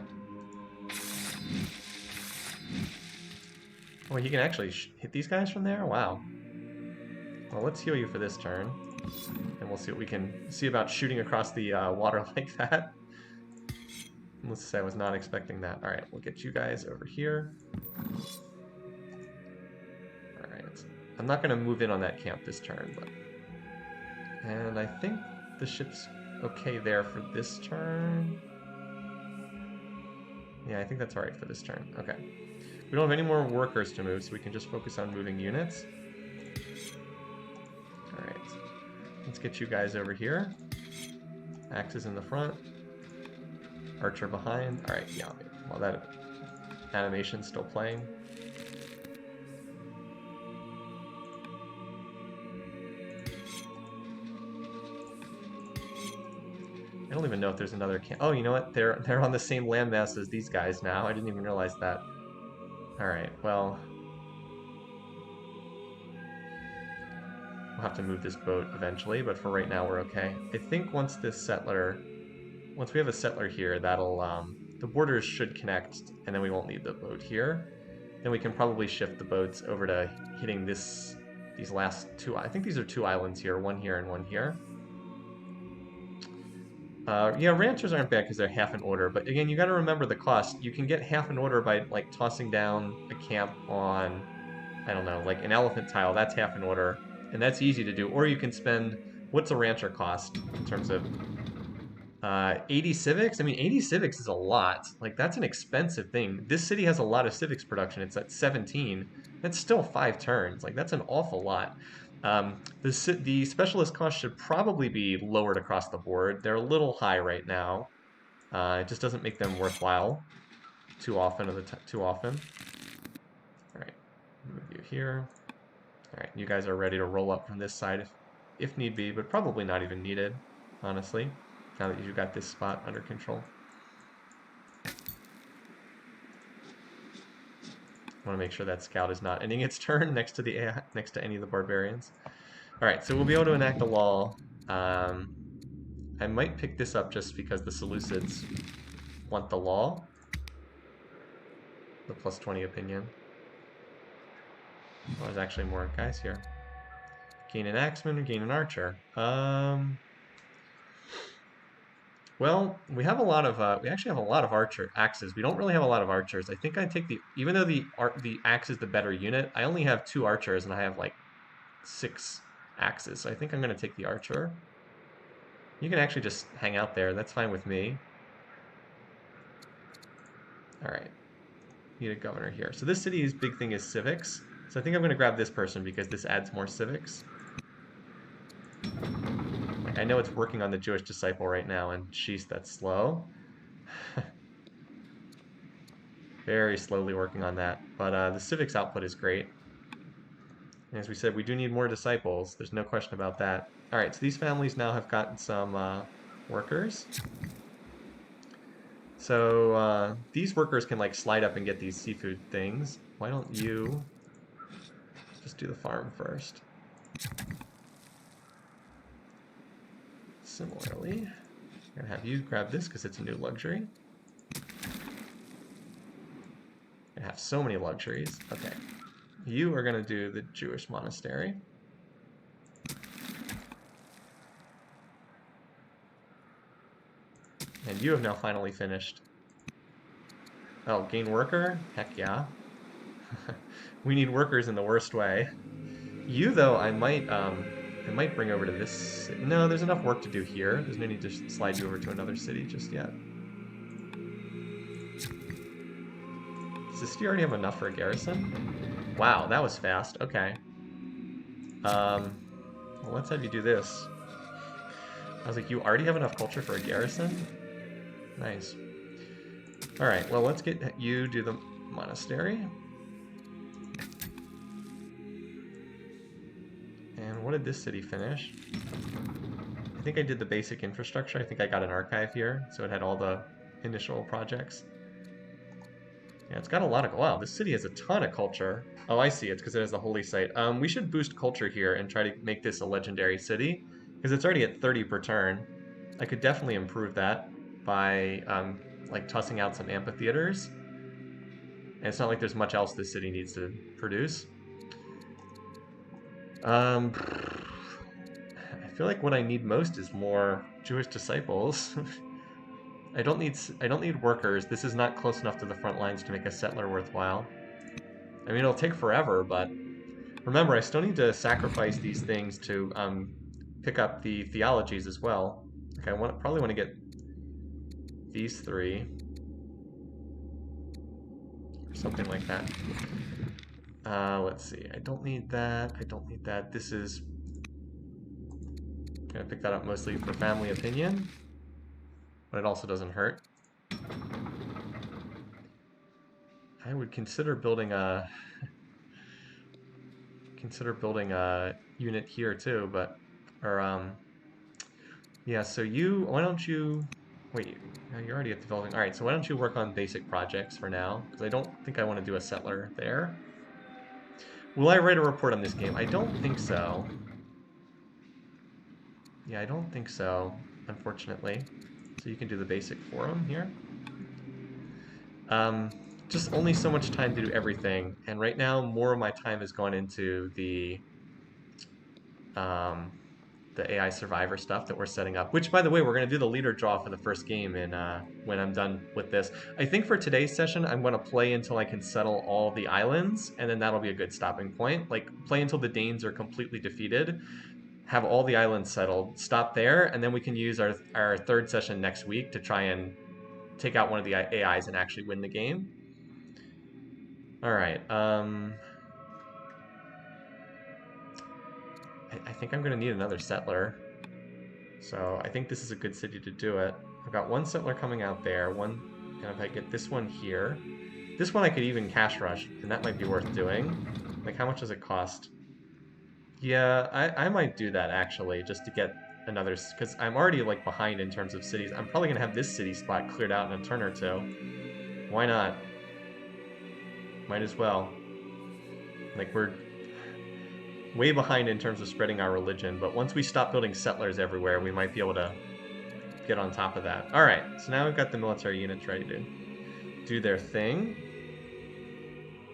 Oh, you can actually hit these guys from there? Wow. Well, let's heal you for this turn. And we'll see what we can see about shooting across the water like that. Let's say I was not expecting that. Alright, we'll get you guys over here. Alright. I'm not going to move in on that camp this turn, but... And I think the ship's okay there for this turn. Yeah, I think that's alright for this turn. Okay. We don't have any more workers to move, so we can just focus on moving units. Alright. Let's get you guys over here. Axes in the front. Archer behind. Alright, yeah. Well, that animation's still playing. I don't even know if there's another camp. Oh, you know what? They're on the same landmass as these guys now. I didn't even realize that. Alright, well... We'll have to move this boat eventually, but for right now we're okay. I think once we have a settler here, that'll, the borders should connect, and then we won't need the boat here. Then we can probably shift the boats over to hitting these last 2, I think these are 2 islands here, one here and one here. Yeah, ranchers aren't bad because they're half an order, but again, you got to remember the cost. You can get half an order by like tossing down a camp on, I don't know, like an elephant tile. That's half an order, and that's easy to do. Or you can spend, what's a rancher cost in terms of 80 civics? I mean, 80 civics is a lot. Like, that's an expensive thing. This city has a lot of civics production. It's at 17. That's still 5 turns. Like, that's an awful lot. The specialist cost should probably be lowered across the board. They're a little high right now. It just doesn't make them worthwhile too often. All right, move you here. All right, you guys are ready to roll up from this side if need be, but probably not even needed, honestly, now that you've got this spot under control. I want to make sure that scout is not ending its turn next to any of the barbarians. All right, so we'll be able to enact a law. I might pick this up just because the Seleucids want the law. The plus 20 opinion. Oh, there's actually more guys here. Gain an axeman or gain an archer. Well, we have a lot of we actually have a lot of axes. We don't really have a lot of archers. I think I take even though the axe is the better unit, I only have 2 archers and I have like 6 axes. So I think I'm going to take the archer. You can actually just hang out there. That's fine with me. All right. Need a governor here. So this city's big thing is civics. So I think I'm going to grab this person because this adds more civics. I know it's working on the Jewish disciple right now, and jeez, that's slow. Very slowly working on that. But the civics output is great. And as we said, we do need more disciples. There's no question about that. All right, so these families now have gotten some workers. So these workers can like slide up and get these seafood things. Why don't you just do the farm first? Similarly, I'm gonna have you grab this because it's a new luxury. I have so many luxuries. Okay. You are gonna do the Jewish monastery. And you have now finally finished. Oh, gain worker? Heck yeah. We need workers in the worst way. You though, I might bring over to this. No, there's enough work to do here. There's no need to slide you over to another city just yet. Does this city already have enough for a garrison? Wow, that was fast. Okay. Well, let's have you do this. I was like, you already have enough culture for a garrison? Nice. All right, well, let's get you do the monastery. And what did this city finish? I think I did the basic infrastructure. I think I got an archive here, so it had all the initial projects. Yeah, it's got a lot of... Wow, this city has a ton of culture. Oh, I see. It's because it has the holy site. We should boost culture here and try to make this a legendary city, because it's already at 30 per turn. I could definitely improve that by, like, tossing out some amphitheaters. And it's not like there's much else this city needs to produce. I feel like what I need most is more Jewish disciples. I don't need workers. This is not close enough to the front lines to make a settler worthwhile. I mean, it'll take forever, but remember, I still need to sacrifice these things to pick up the theologies as well. Okay, probably want to get these three. Or something like that. Let's see. I don't need that. I don't need that. This is... I'm going to pick that up mostly for family opinion. But it also doesn't hurt. I would consider building a unit here too, but yeah. So why don't you wait? You're already at developing. All right. So why don't you work on basic projects for now? Because I don't think I want to do a settler there. Will I write a report on this game? I don't think so. Yeah, I don't think so. Unfortunately. So you can do the basic forum here. Just only so much time to do everything, and right now more of my time has gone into the AI survivor stuff that we're setting up. Which, by the way, we're going to do the leader draw for the first game in when I'm done with this. I think for today's session, I'm going to play until I can settle all the islands, and then that'll be a good stopping point. Like, play until the Danes are completely defeated, have all the islands settled, stop there, and then we can use our third session next week to try and take out one of the AIs and actually win the game. All right. I think I'm going to need another settler. So I think this is a good city to do it. I've got one settler coming out there, and if I get this one here, this one I could even cash rush, and that might be worth doing. Like, how much does it cost? Yeah, I might do that actually, just to get another, because I'm already like behind in terms of cities. I'm probably going to have this city spot cleared out in a turn or two. Why not? Might as well. Like, we're way behind in terms of spreading our religion, but once we stop building settlers everywhere, we might be able to get on top of that. All right, so now we've got the military units ready to do their thing.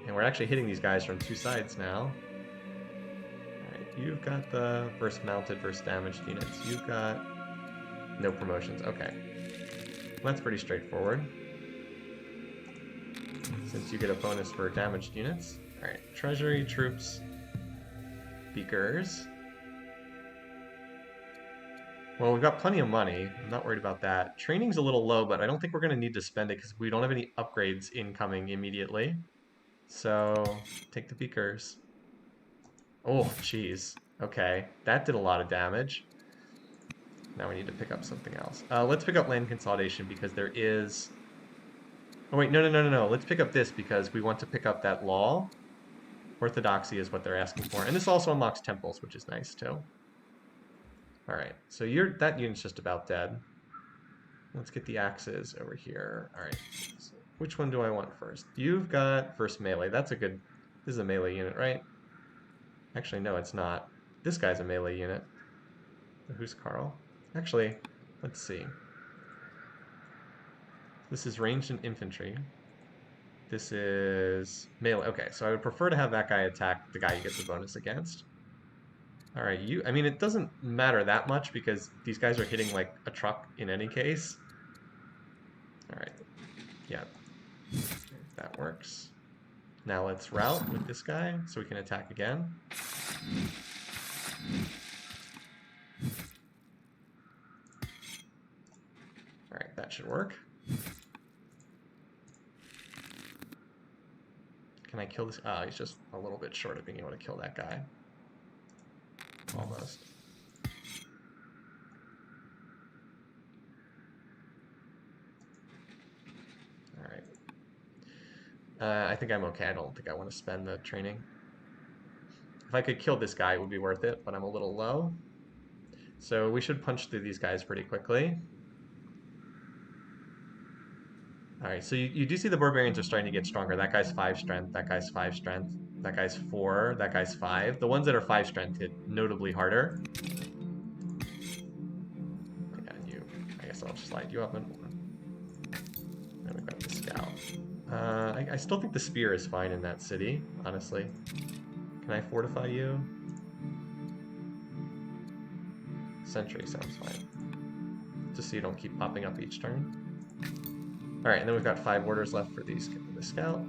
And we're actually hitting these guys from two sides now. All right, you've got the first mounted, first damaged units. You've got no promotions. Okay. Well, that's pretty straightforward, since you get a bonus for damaged units. All right, treasury, troops, beakers. Well, we've got plenty of money. I'm not worried about that. Training's a little low, but I don't think we're going to need to spend it because we don't have any upgrades incoming immediately. So, take the beakers. Oh, jeez. Okay, that did a lot of damage. Now we need to pick up something else. Let's pick up land consolidation because there is... Oh, wait, no. Let's pick up this because we want to pick up that law. Orthodoxy is what they're asking for. And this also unlocks temples, which is nice, too. Alright, so that unit's just about dead. Let's get the axes over here. Alright, so which one do I want first? You've got first melee. That's a good... This is a melee unit, right? Actually, no, it's not. This guy's a melee unit. Who's Carl? Actually, let's see. This is ranged and infantry. This is melee. Okay, so I would prefer to have that guy attack the guy you get the bonus against. All right, you. I mean, it doesn't matter that much because these guys are hitting like a truck in any case. All right, yeah, that works. Now let's route with this guy so we can attack again. All right, that should work. Can I kill this? Oh, he's just a little bit short of being able to kill that guy. Almost. All right. I think I'm okay. I don't think I want to spend the training. If I could kill this guy, it would be worth it, but I'm a little low. So we should punch through these guys pretty quickly. All right, so you do see the barbarians are starting to get stronger. That guy's 5 strength, that guy's 5 strength, that guy's 4, that guy's 5. The ones that are 5 strength hit notably harder. Yeah, you. I guess I'll just slide you up and then we've got the scout. I still think the spear is fine in that city, honestly. Can I fortify you? Sentry sounds fine. Just so you don't keep popping up each turn. Alright, and then we've got 5 orders left for the scout.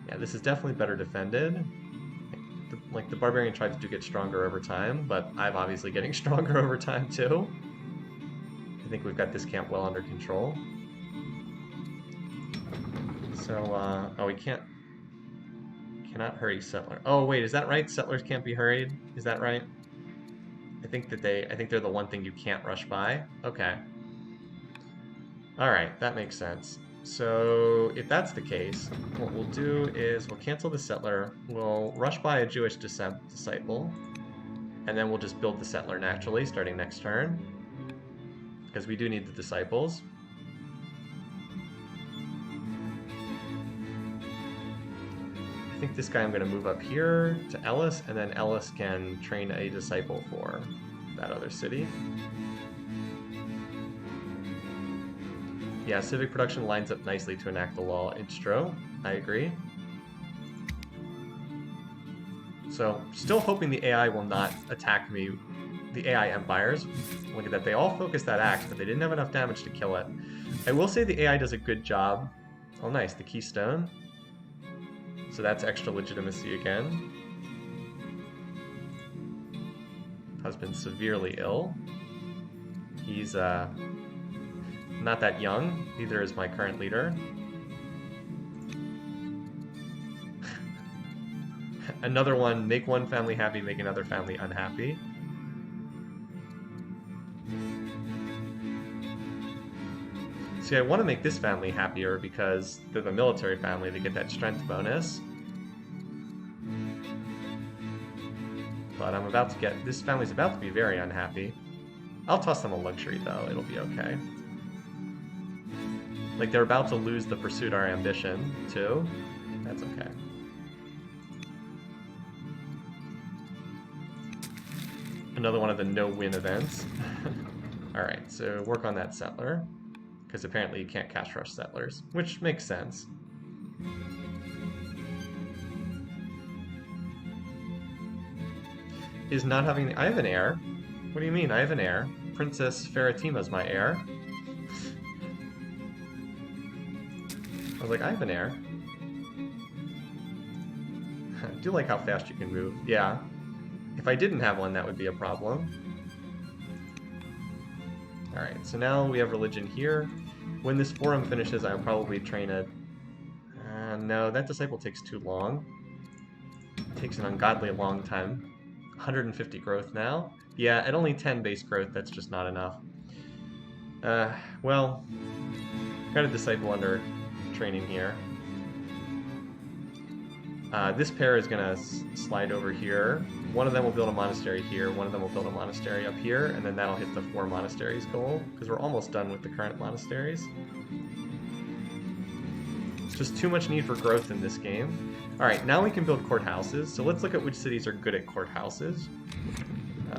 Yeah, this is definitely better defended. Like, the barbarian tribes do get stronger over time, but I'm obviously getting stronger over time too. I think we've got this camp well under control. So, oh, we cannot hurry settler. Oh wait, is that right? Settlers can't be hurried? Is that right? I think they're the one thing you can't rush by. Okay. All right, that makes sense. So if that's the case, what we'll do is we'll cancel the settler. We'll rush by a Jewish disciple, and then we'll just build the settler naturally starting next turn, because we do need the disciples. I think this guy I'm going to move up here to Ellis, and then Ellis can train a disciple for that other city. Yeah, civic production lines up nicely to enact the law. It's true. I agree. So, still hoping the AI will not attack me. The AI empires. Look at that. They all focused that axe, but they didn't have enough damage to kill it. I will say the AI does a good job. Oh, nice. The keystone. So that's extra legitimacy again. Husband's severely ill. He's not that young, neither is my current leader. Another one, make one family happy, make another family unhappy. See, I want to make this family happier because they're the military family, they get that strength bonus. But I'm about to get, this family's about to be very unhappy. I'll toss them a luxury though, it'll be okay. Like, they're about to lose the pursuit our ambition, too. That's okay. Another one of the no-win events. Alright, so work on that settler. Because apparently you can't cash rush settlers, which makes sense. Is not having... I have an heir. What do you mean? I have an heir. Princess Faratima's my heir. I was like, I have an heir. I do like how fast you can move. Yeah. If I didn't have one, that would be a problem. Alright, so now we have religion here. When this forum finishes, I'll probably train a... no, that disciple takes too long. It takes an ungodly long time. 150 growth now. Yeah, at only 10 base growth, that's just not enough. Well, got a disciple under training here. This pair is going to slide over here. One of them will build a monastery here, one of them will build a monastery up here, and then that'll hit the 4 monasteries goal, because we're almost done with the current monasteries. Just too much need for growth in this game. Alright, now we can build courthouses. So let's look at which cities are good at courthouses.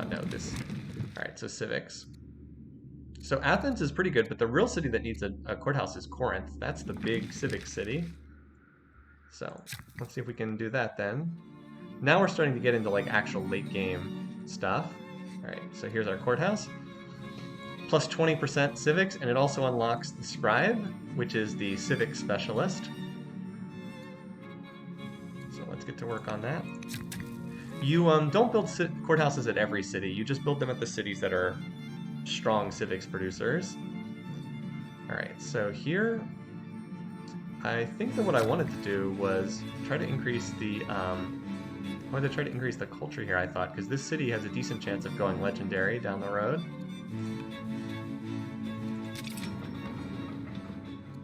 No, this. Alright, so civics. So Athens is pretty good, but the real city that needs a courthouse is Corinth. That's the big civic city. So let's see if we can do that then. Now we're starting to get into like actual late game stuff. Alright, so here's our courthouse. Plus 20% civics, and it also unlocks the scribe, which is the civic specialist. So let's get to work on that. You don't build courthouses at every city, you just build them at the cities that are strong civics producers. Alright, so here, I think that what I wanted to do was try to increase the, I wanted to try to increase the culture here, I thought, because this city has a decent chance of going legendary down the road.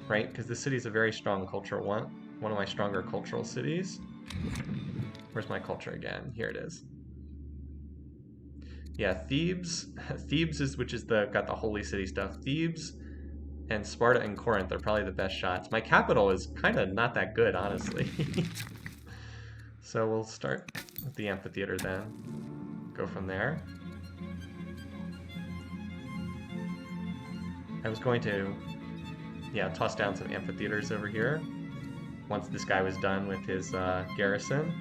Right, because this city is a very strong cultural one of my stronger cultural cities. Where's my culture again? Here it is. Yeah, Thebes. Thebes is got the holy city stuff. Thebes and Sparta and Corinth are probably the best shots. My capital is kind of not that good, honestly. So we'll start with the amphitheater then. Go from there. I was going to, yeah, toss down some amphitheaters over here once this guy was done with his garrison.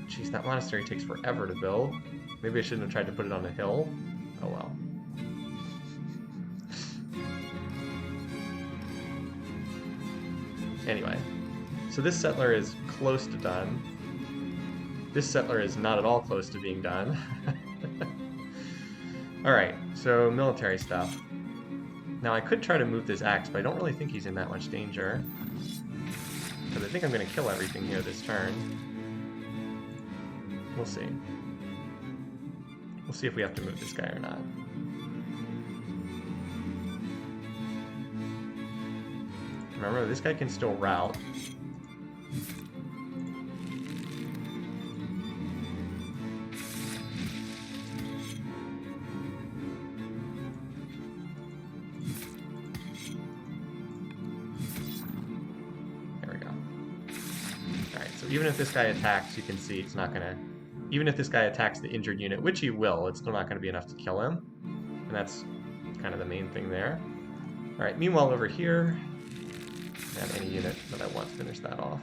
Jeez, that monastery takes forever to build. Maybe I shouldn't have tried to put it on a hill. Oh well. Anyway, so this settler is close to done. This settler is not at all close to being done. Alright, so military stuff. Now I could try to move this axe, but I don't really think he's in that much danger. Because I think I'm going to kill everything here this turn. We'll see. We'll see if we have to move this guy or not. Remember, this guy can still route. Even if this guy attacks, you can see it's not gonna... Even if this guy attacks the injured unit, which he will, it's still not gonna be enough to kill him. And that's kind of the main thing there. Alright, meanwhile over here, I have any unit that I want to finish that off.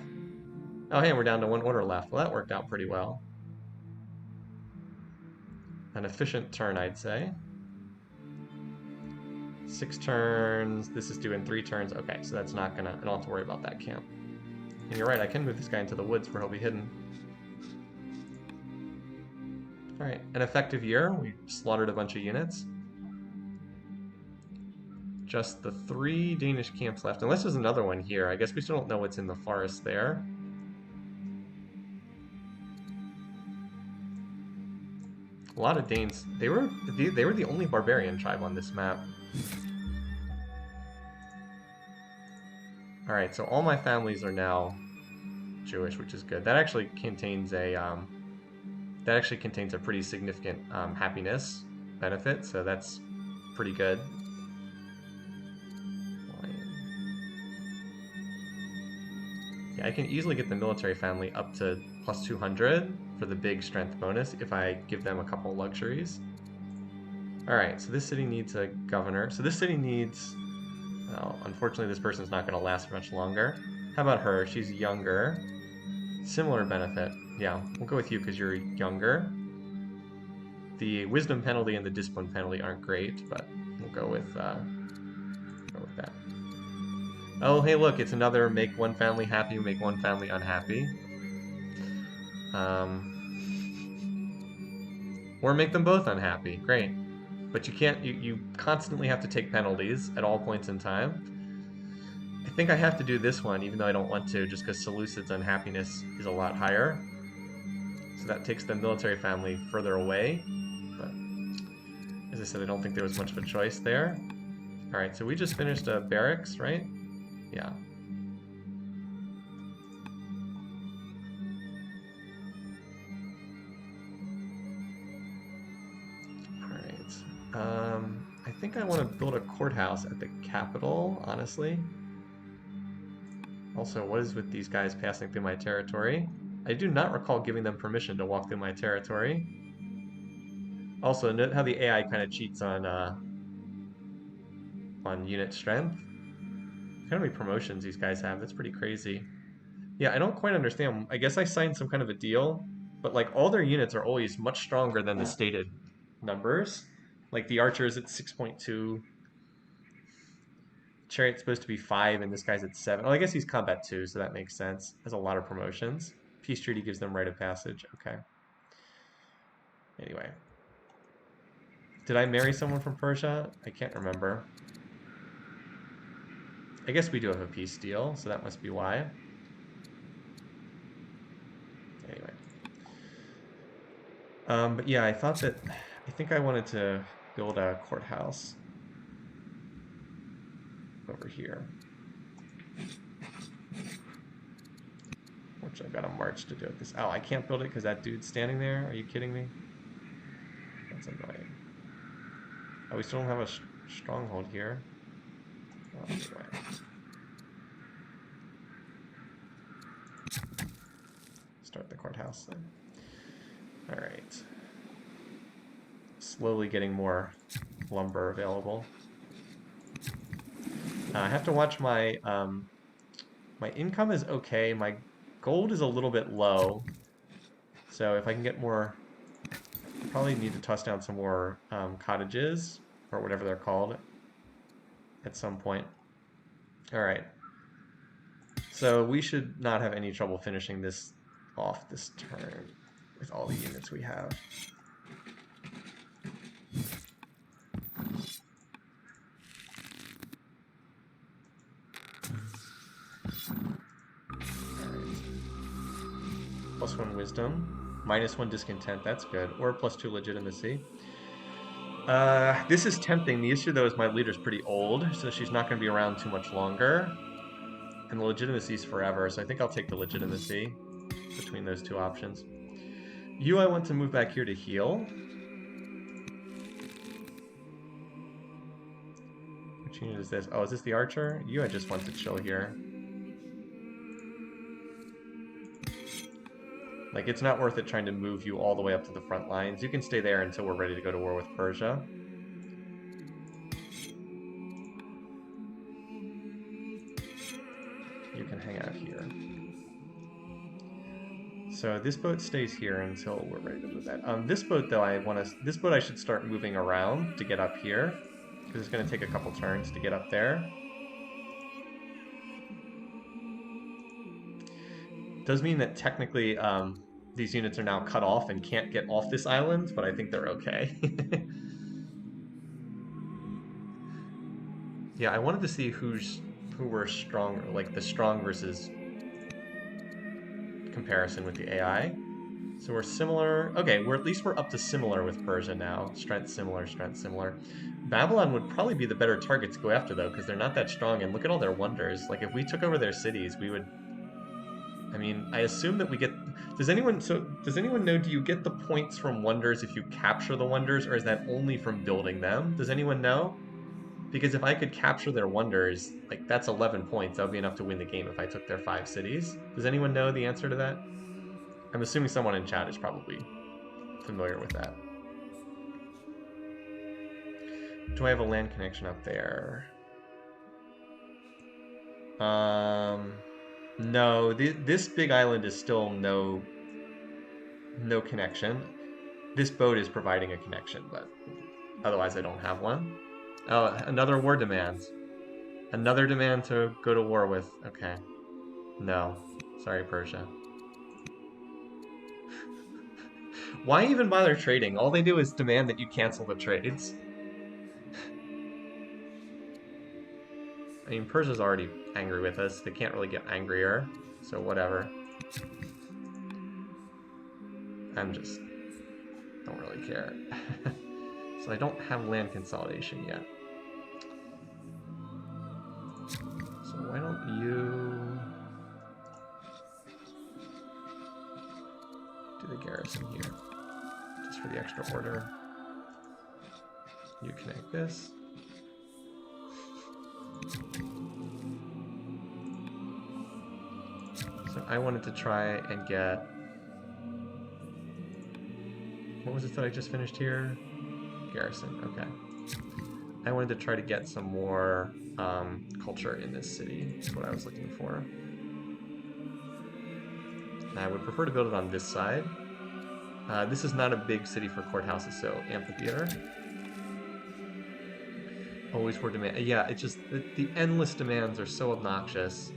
Oh hey, we're down to one order left. Well, that worked out pretty well. An efficient turn, I'd say. 6 turns, this is due in 3 turns. Okay, so that's not gonna... I don't have to worry about that camp. And you're right, I can move this guy into the woods where he'll be hidden. Alright, an effective year. We slaughtered a bunch of units. Just the 3 Danish camps left. Unless there's another one here. I guess we still don't know what's in the forest there. A lot of Danes. They were the only barbarian tribe on this map. Alright, so all my families are now Jewish, which is good. That actually contains a pretty significant happiness benefit, so that's pretty good. Yeah, I can easily get the military family up to plus 200 for the big strength bonus if I give them a couple luxuries. Alright, so this city needs a governor. So this city needs... Well, unfortunately, this person's not going to last much longer. How about her? She's younger. Similar benefit. Yeah, we'll go with you because you're younger. The wisdom penalty and the discipline penalty aren't great, but we'll go with that. Oh, hey, look, it's another make one family happy, make one family unhappy. Or make them both unhappy. Great. But you can't, you constantly have to take penalties at all points in time. I think I have to do this one, even though I don't want to, just because Seleucid's unhappiness is a lot higher. So that takes the military family further away. But, as I said, I don't think there was much of a choice there. Alright, so we just finished a barracks, right? Yeah. I think I want to build a courthouse at the capital, honestly. Also, what is with these guys passing through my territory? I do not recall giving them permission to walk through my territory. Also, note how the AI kind of cheats on unit strength. How many promotions these guys have? That's pretty crazy. Yeah, I don't quite understand. I guess I signed some kind of a deal, but like all their units are always much stronger than the stated numbers. Like the archer is at 6.2, Chariot's supposed to be 5, and this guy's at 7. Oh, I guess he's combat 2, so that makes sense. Has a lot of promotions. Peace treaty gives them rite of passage. Okay. Anyway. Did I marry someone from Persia? I can't remember. I guess we do have a peace deal, so that must be why. Anyway. But yeah, I think I wanted to build a courthouse over here. Which I've got to march to do it. Oh, I can't build it because that dude's standing there? Are you kidding me? That's annoying. Oh, we still don't have a stronghold here. Oh, anyway. Start the courthouse then. Alright. Slowly getting more lumber available. I have to watch my my income is okay. My gold is a little bit low. So if I can get more, probably need to toss down some more cottages or whatever they're called at some point. All right. So we should not have any trouble finishing this off this turn with all the units we have. +1 wisdom, -1 discontent, that's good, or +2 legitimacy. This is tempting. The issue though is my leader's pretty old, so she's not going to be around too much longer. And the legitimacy is forever, so I think I'll take the legitimacy between those two options. You, I want to move back here to heal. Which unit is this? Oh, is this the archer? You, I just want to chill here. Like, it's not worth it trying to move you all the way up to the front lines. You can stay there until we're ready to go to war with Persia. You can hang out here. So this boat stays here until we're ready to move that. This boat, though, this boat I should start moving around to get up here, because it's going to take a couple turns to get up there. Does mean that technically these units are now cut off and can't get off this island, but I think they're okay. Yeah, I wanted to see who were stronger, like the strong versus comparison with the AI. So we're similar. Okay, at least we're up to similar with Persia now. Strength similar, strength similar. Babylon would probably be the better target to go after though, because they're not that strong. And look at all their wonders. Like if we took over their cities, we would. I mean, I assume that we get. Does anyone know? Do you get the points from wonders if you capture the wonders, or is that only from building them? Does anyone know? Because if I could capture their wonders, like that's 11 points. That would be enough to win the game if I took their 5 cities. Does anyone know the answer to that? I'm assuming someone in chat is probably familiar with that. Do I have a land connection up there? No. This big island is still no connection. This boat is providing a connection, but otherwise I don't have one. Oh, another war demand. Another demand to go to war with. Okay. No. Sorry, Persia. Why even bother trading? All they do is demand that you cancel the trades. I mean, Persia's already angry with us. They can't really get angrier, so whatever. I'm just don't really care. So I don't have land consolidation yet. So why don't you do the garrison here? Just for the extra order. You connect this. So I wanted to try and get... What was it that I just finished here? Garrison, okay. I wanted to try to get some more culture in this city. That's what I was looking for. And I would prefer to build it on this side. This is not a big city for courthouses, so amphitheater. Always for demand. Yeah, it's just the endless demands are so obnoxious.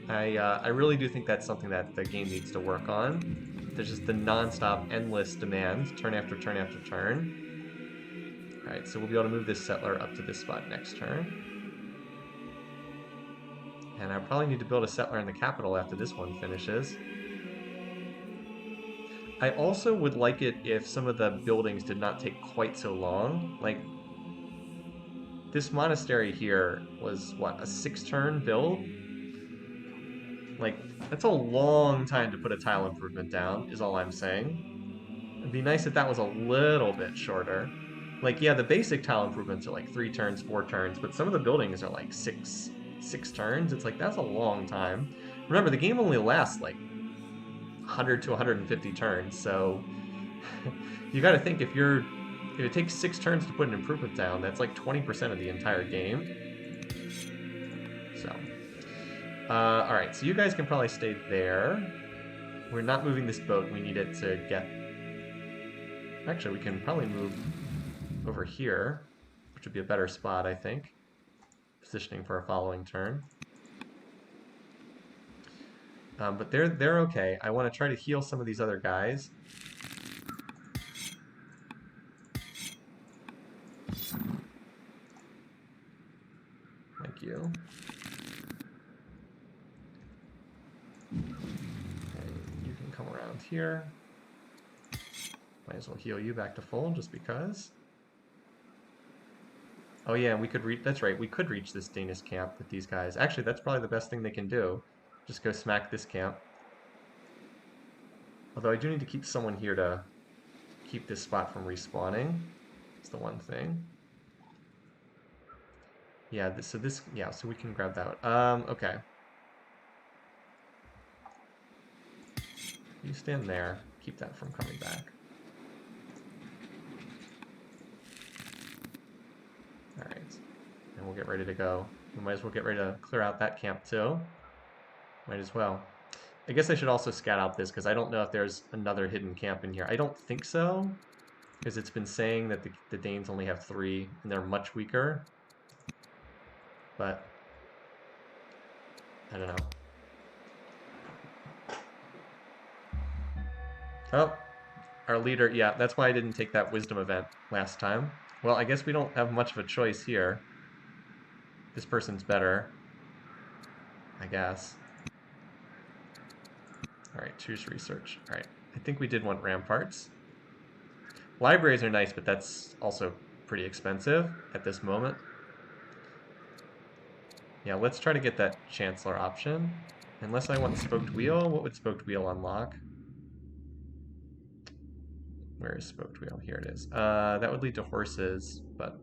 I really do think that's something that the game needs to work on. There's just the non-stop, endless demands, turn after turn after turn. Alright, so we'll be able to move this settler up to this spot next turn. And I probably need to build a settler in the capital after this one finishes. I also would like it if some of the buildings did not take quite so long. Like, this monastery here was, what, a 6-turn build? Like, that's a long time to put a tile improvement down, is all I'm saying. It'd be nice if that was a little bit shorter. Like, yeah, the basic tile improvements are like 3 turns, 4 turns, but some of the buildings are like six turns. It's like, that's a long time. Remember, the game only lasts like 100 to 150 turns, so you gotta think if it takes 6 turns to put an improvement down, that's like 20% of the entire game. So, alright, so you guys can probably stay there. We're not moving this boat, we need it to get... Actually, we can probably move over here, which would be a better spot, I think. Positioning for a following turn. But they're okay. I want to try to heal some of these other guys. Thank you. Okay, you can come around here. Might as well heal you back to full, just because. Oh yeah, we could reach... That's right, we could reach this Danish camp with these guys. Actually, that's probably the best thing they can do. Just go smack this camp. Although I do need to keep someone here to keep this spot from respawning. It's the one thing. Yeah, so we can grab that. Okay. You stand there. Keep that from coming back. Alright. And we'll get ready to go. We might as well get ready to clear out that camp too. Might as well. I guess I should also scout out this, because I don't know if there's another hidden camp in here. I don't think so, because it's been saying that the Danes only have 3, and they're much weaker. But, I don't know. Oh, our leader, yeah, that's why I didn't take that wisdom event last time. Well, I guess we don't have much of a choice here. This person's better, I guess. Alright, choose research. Alright, I think we did want ramparts. Libraries are nice, but that's also pretty expensive at this moment. Yeah, let's try to get that Chancellor option. Unless I want Spoked Wheel, what would Spoked Wheel unlock? Where is Spoked Wheel? Here it is. That would lead to horses, but...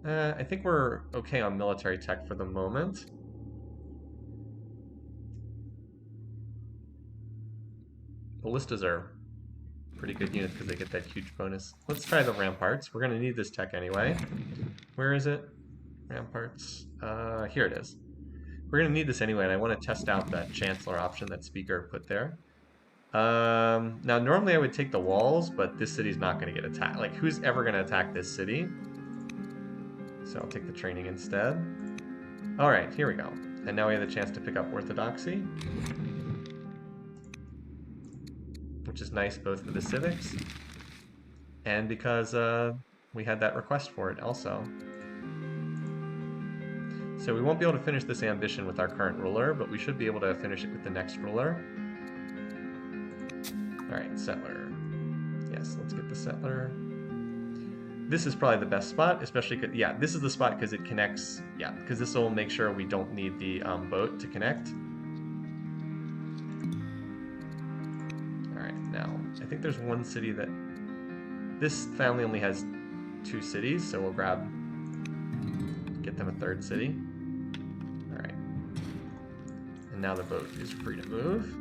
I think we're okay on military tech for the moment. Ballistas are pretty good units because they get that huge bonus. Let's try the ramparts. We're going to need this tech anyway. Where is it? Ramparts. Here it is. We're going to need this anyway, and I want to test out that Chancellor option that Speaker put there. Now, normally I would take the walls, but this city's not going to get attacked. Like, who's ever going to attack this city? So I'll take the training instead. Alright, here we go. And now we have the chance to pick up Orthodoxy. Which is nice both for the civics and because we had that request for it also. So we won't be able to finish this ambition with our current ruler, but we should be able to finish it with the next ruler. Alright, settler. Yes, let's get the settler. This is probably the best spot, especially because, yeah, this is the spot because it connects, yeah, because this will make sure we don't need the boat to connect. Now, I think there's one city that... This family only has 2 cities, so we'll get them a 3rd city. Alright. And now the boat is free to move.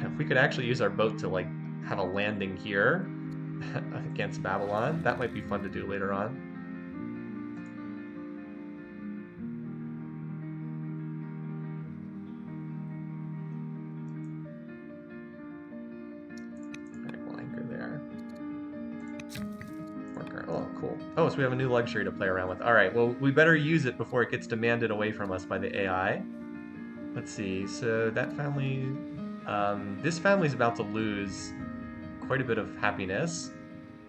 If we could actually use our boat to, like, have a landing here against Babylon, that might be fun to do later on. Alright, we'll anchor there. Worker. Oh, cool. Oh, so we have a new luxury to play around with. Alright, well, we better use it before it gets demanded away from us by the AI. Let's see, so that family... this family's about to lose quite a bit of happiness.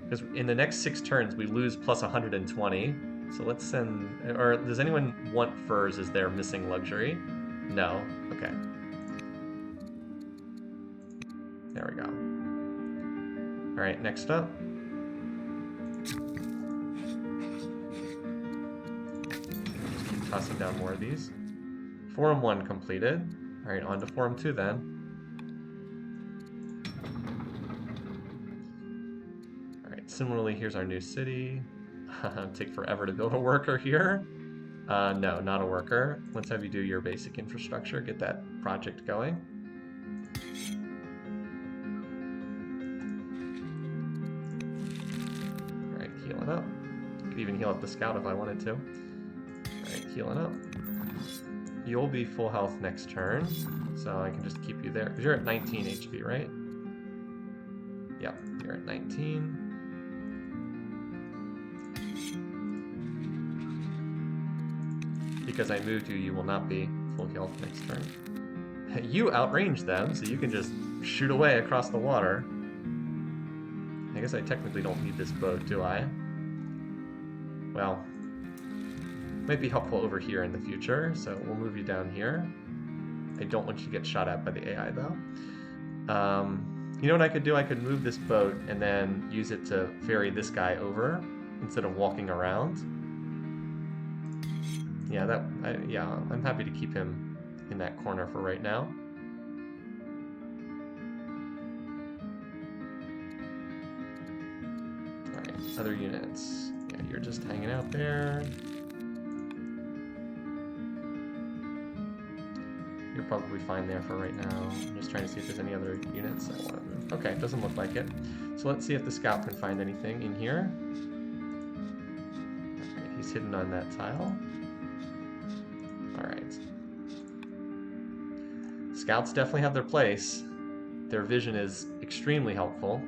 Because in the next 6 turns, we lose plus 120. So let's send... Or does anyone want furs as their missing luxury? No? Okay. There we go. Alright, next up. Just keep tossing down more of these. Forum 1 completed. Alright, on to Forum 2 then. Similarly, here's our new city. Take forever to build a worker here. No, not a worker. Let's have you do your basic infrastructure. Get that project going. Alright, healing up. Could even heal up the scout if I wanted to. Alright, healing up. You'll be full health next turn, so I can just keep you there. Because you're at 19 HP, right? Yep, you're at 19. Because I moved you, you will not be full health next turn. You outrange them, so you can just shoot away across the water. I guess I technically don't need this boat, do I? Well, might be helpful over here in the future, so we'll move you down here. I don't want you to get shot at by the AI, though. You know what I could do? I could move this boat and then use it to ferry this guy over instead of walking around. Yeah, I'm happy to keep him in that corner for right now. Alright, other units. Yeah, you're just hanging out there. You're probably fine there for right now. I'm just trying to see if there's any other units I want to move. Okay, doesn't look like it. So let's see if the scout can find anything in here. Okay, he's hidden on that tile. Alright. Scouts definitely have their place. Their vision is extremely helpful.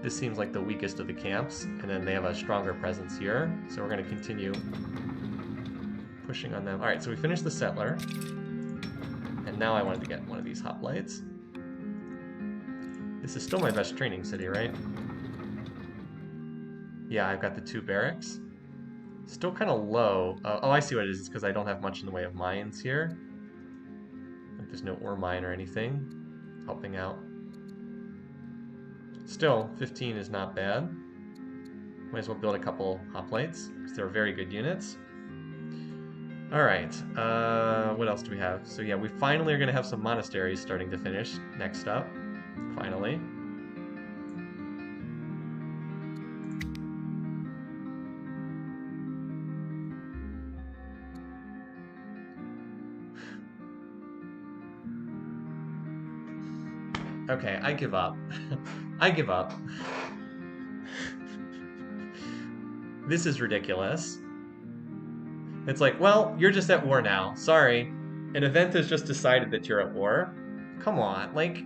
This seems like the weakest of the camps, and then they have a stronger presence here, so we're going to continue pushing on them. Alright, so we finished the settler, and now I wanted to get one of these hoplites. This is still my best training city, right? Yeah, I've got the 2 barracks. Still kind of low. Oh, I see what it is. It's because I don't have much in the way of mines here. Like there's no ore mine or anything helping out. Still, 15 is not bad. Might as well build a couple hoplites, because they're very good units. Alright, what else do we have? So yeah, we finally are going to have some monasteries starting to finish next up. Finally. Okay, I give up. I give up. This is ridiculous. It's like, well, you're just at war now. Sorry. An event has just decided that you're at war. Come on. Like,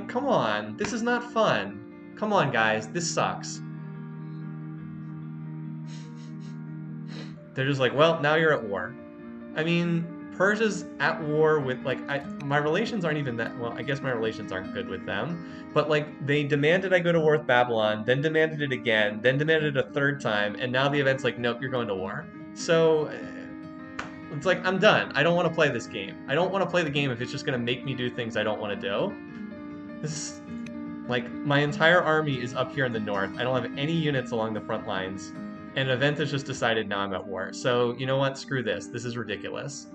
come on. This is not fun. Come on, guys. This sucks. They're just like, well, now you're at war. I mean, Persia's at war with, like, my relations aren't even that, well, I guess my relations aren't good with them, but, like, they demanded I go to war with Babylon, then demanded it again, then demanded it a 3rd time, and now the event's like, nope, you're going to war. So, it's like, I'm done. I don't want to play this game. I don't want to play the game if it's just going to make me do things I don't want to do. This is, like, my entire army is up here in the north. I don't have any units along the front lines, and an event has just decided now I'm at war. So, you know what? Screw this. This is ridiculous.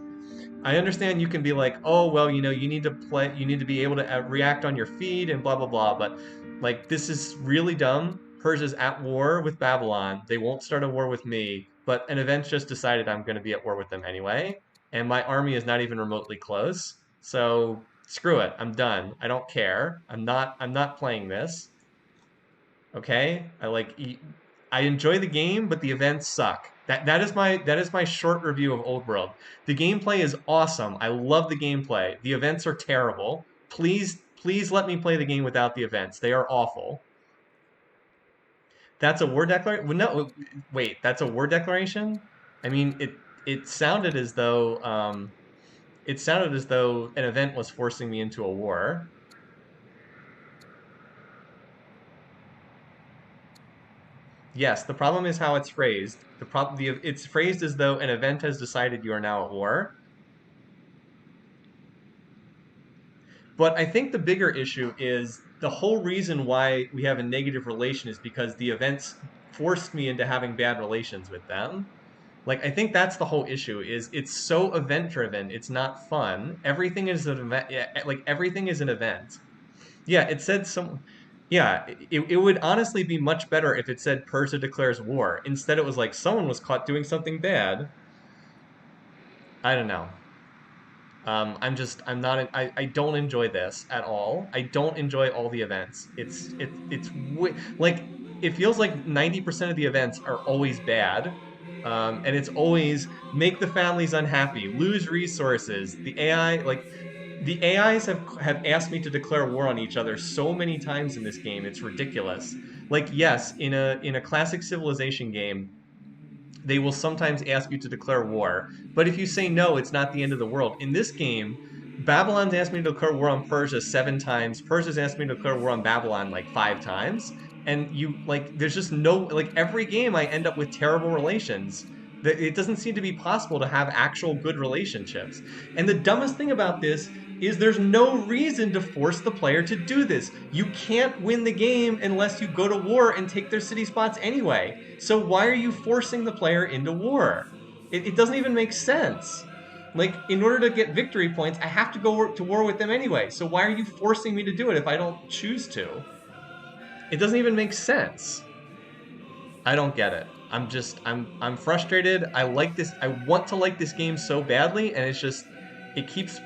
I understand you can be like, oh, well, you know, you need to be able to react on your feed and blah, blah, blah, but, like, this is really dumb. Persia's at war with Babylon. They won't start a war with me, but an event just decided I'm going to be at war with them anyway, and my army is not even remotely close. So screw it. I'm done. I don't care. I'm not playing this. Okay? I enjoy the game, but the events suck. That is my short review of Old World. The gameplay is awesome. I love the gameplay. The events are terrible. Please let me play the game without the events. They are awful. That's a war declaration? No, wait, that's a war declaration? I mean, it sounded as though an event was forcing me into a war. Yes, the problem is how it's phrased. It's phrased as though an event has decided you are now at war. But I think the bigger issue is the whole reason why we have a negative relation is because the events forced me into having bad relations with them. Like I think that's the whole issue is it's so event driven, it's not fun. Everything is an event, yeah, like everything is an event. Yeah, it said some yeah, it would honestly be much better if it said Persia declares war. Instead it was like someone was caught doing something bad. I don't know. I'm not, I don't enjoy this at all. I don't enjoy all the events. Like, it feels like 90% of the events are always bad. And it's always make the families unhappy, lose resources. The AIs have asked me to declare war on each other so many times in this game. It's ridiculous. Like, yes, in a classic civilization game, they will sometimes ask you to declare war. But if you say no, it's not the end of the world. In this game, Babylon's asked me to declare war on Persia 7 times. Persia's asked me to declare war on Babylon like 5 times. And there's just no, like, every game I end up with terrible relations. It doesn't seem to be possible to have actual good relationships. And the dumbest thing about this is there's no reason to force the player to do this. You can't win the game unless you go to war and take their city spots anyway. So why are you forcing the player into war? It doesn't even make sense. Like, in order to get victory points, I have to go to war with them anyway. So why are you forcing me to do it if I don't choose to? It doesn't even make sense. I don't get it. I'm frustrated. I want to like this game so badly, and it keeps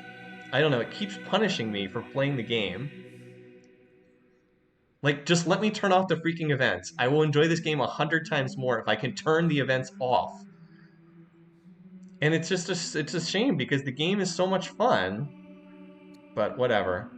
I don't know, it keeps punishing me for playing the game. Like, just let me turn off the freaking events. I will enjoy this game 100 times more if I can turn the events off. And it's a shame because the game is so much fun, but whatever.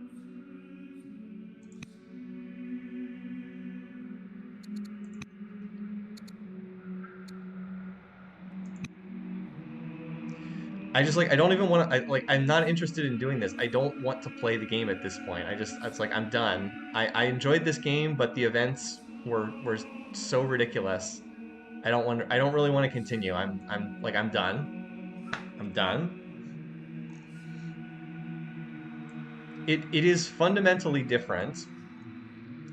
I don't even want to I'm not interested in doing this. I don't want to play the game at this point. It's like I'm done. I enjoyed this game, but the events were so ridiculous. I don't really want to continue. I'm done. I'm done. It is fundamentally different.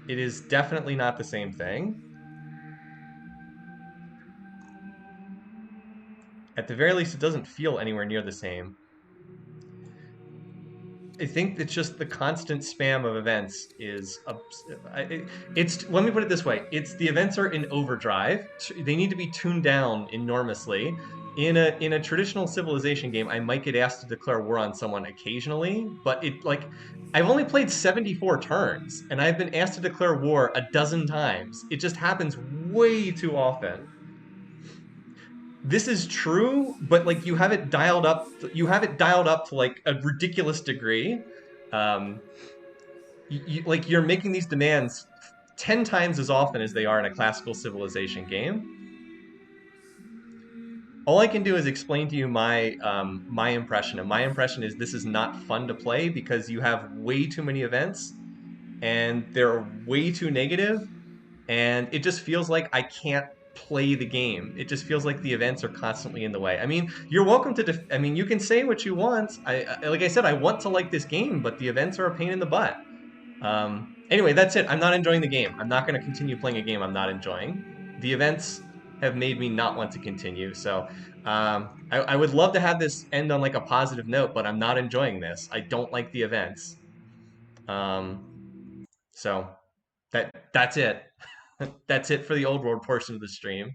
It is definitely not the same thing. At the very least, it doesn't feel anywhere near the same. I think it's just the constant spam of events is it's let me put it this way. It's the events are in overdrive. They need to be tuned down enormously. In a traditional civilization game, I might get asked to declare war on someone occasionally, but I've only played 74 turns and I've been asked to declare war a dozen times. It just happens way too often. This is true, but like you have it dialed up to like a ridiculous degree. Um, you're making these demands 10 times as often as they are in a classical civilization game. All I can do is explain to you my impression, and my impression is this is not fun to play because you have way too many events and they're way too negative, and it just feels like I can't play the game. It just feels like the events are constantly in the way. I mean, you're welcome to. I mean, you can say what you want. Like I said, I want to like this game, but the events are a pain in the butt. Anyway, that's it. I'm not enjoying the game. I'm not going to continue playing a game I'm not enjoying. The events have made me not want to continue. So I would love to have this end on like a positive note, but I'm not enjoying this. I don't like the events. Um, so that's it. That's it for the old world portion of the stream.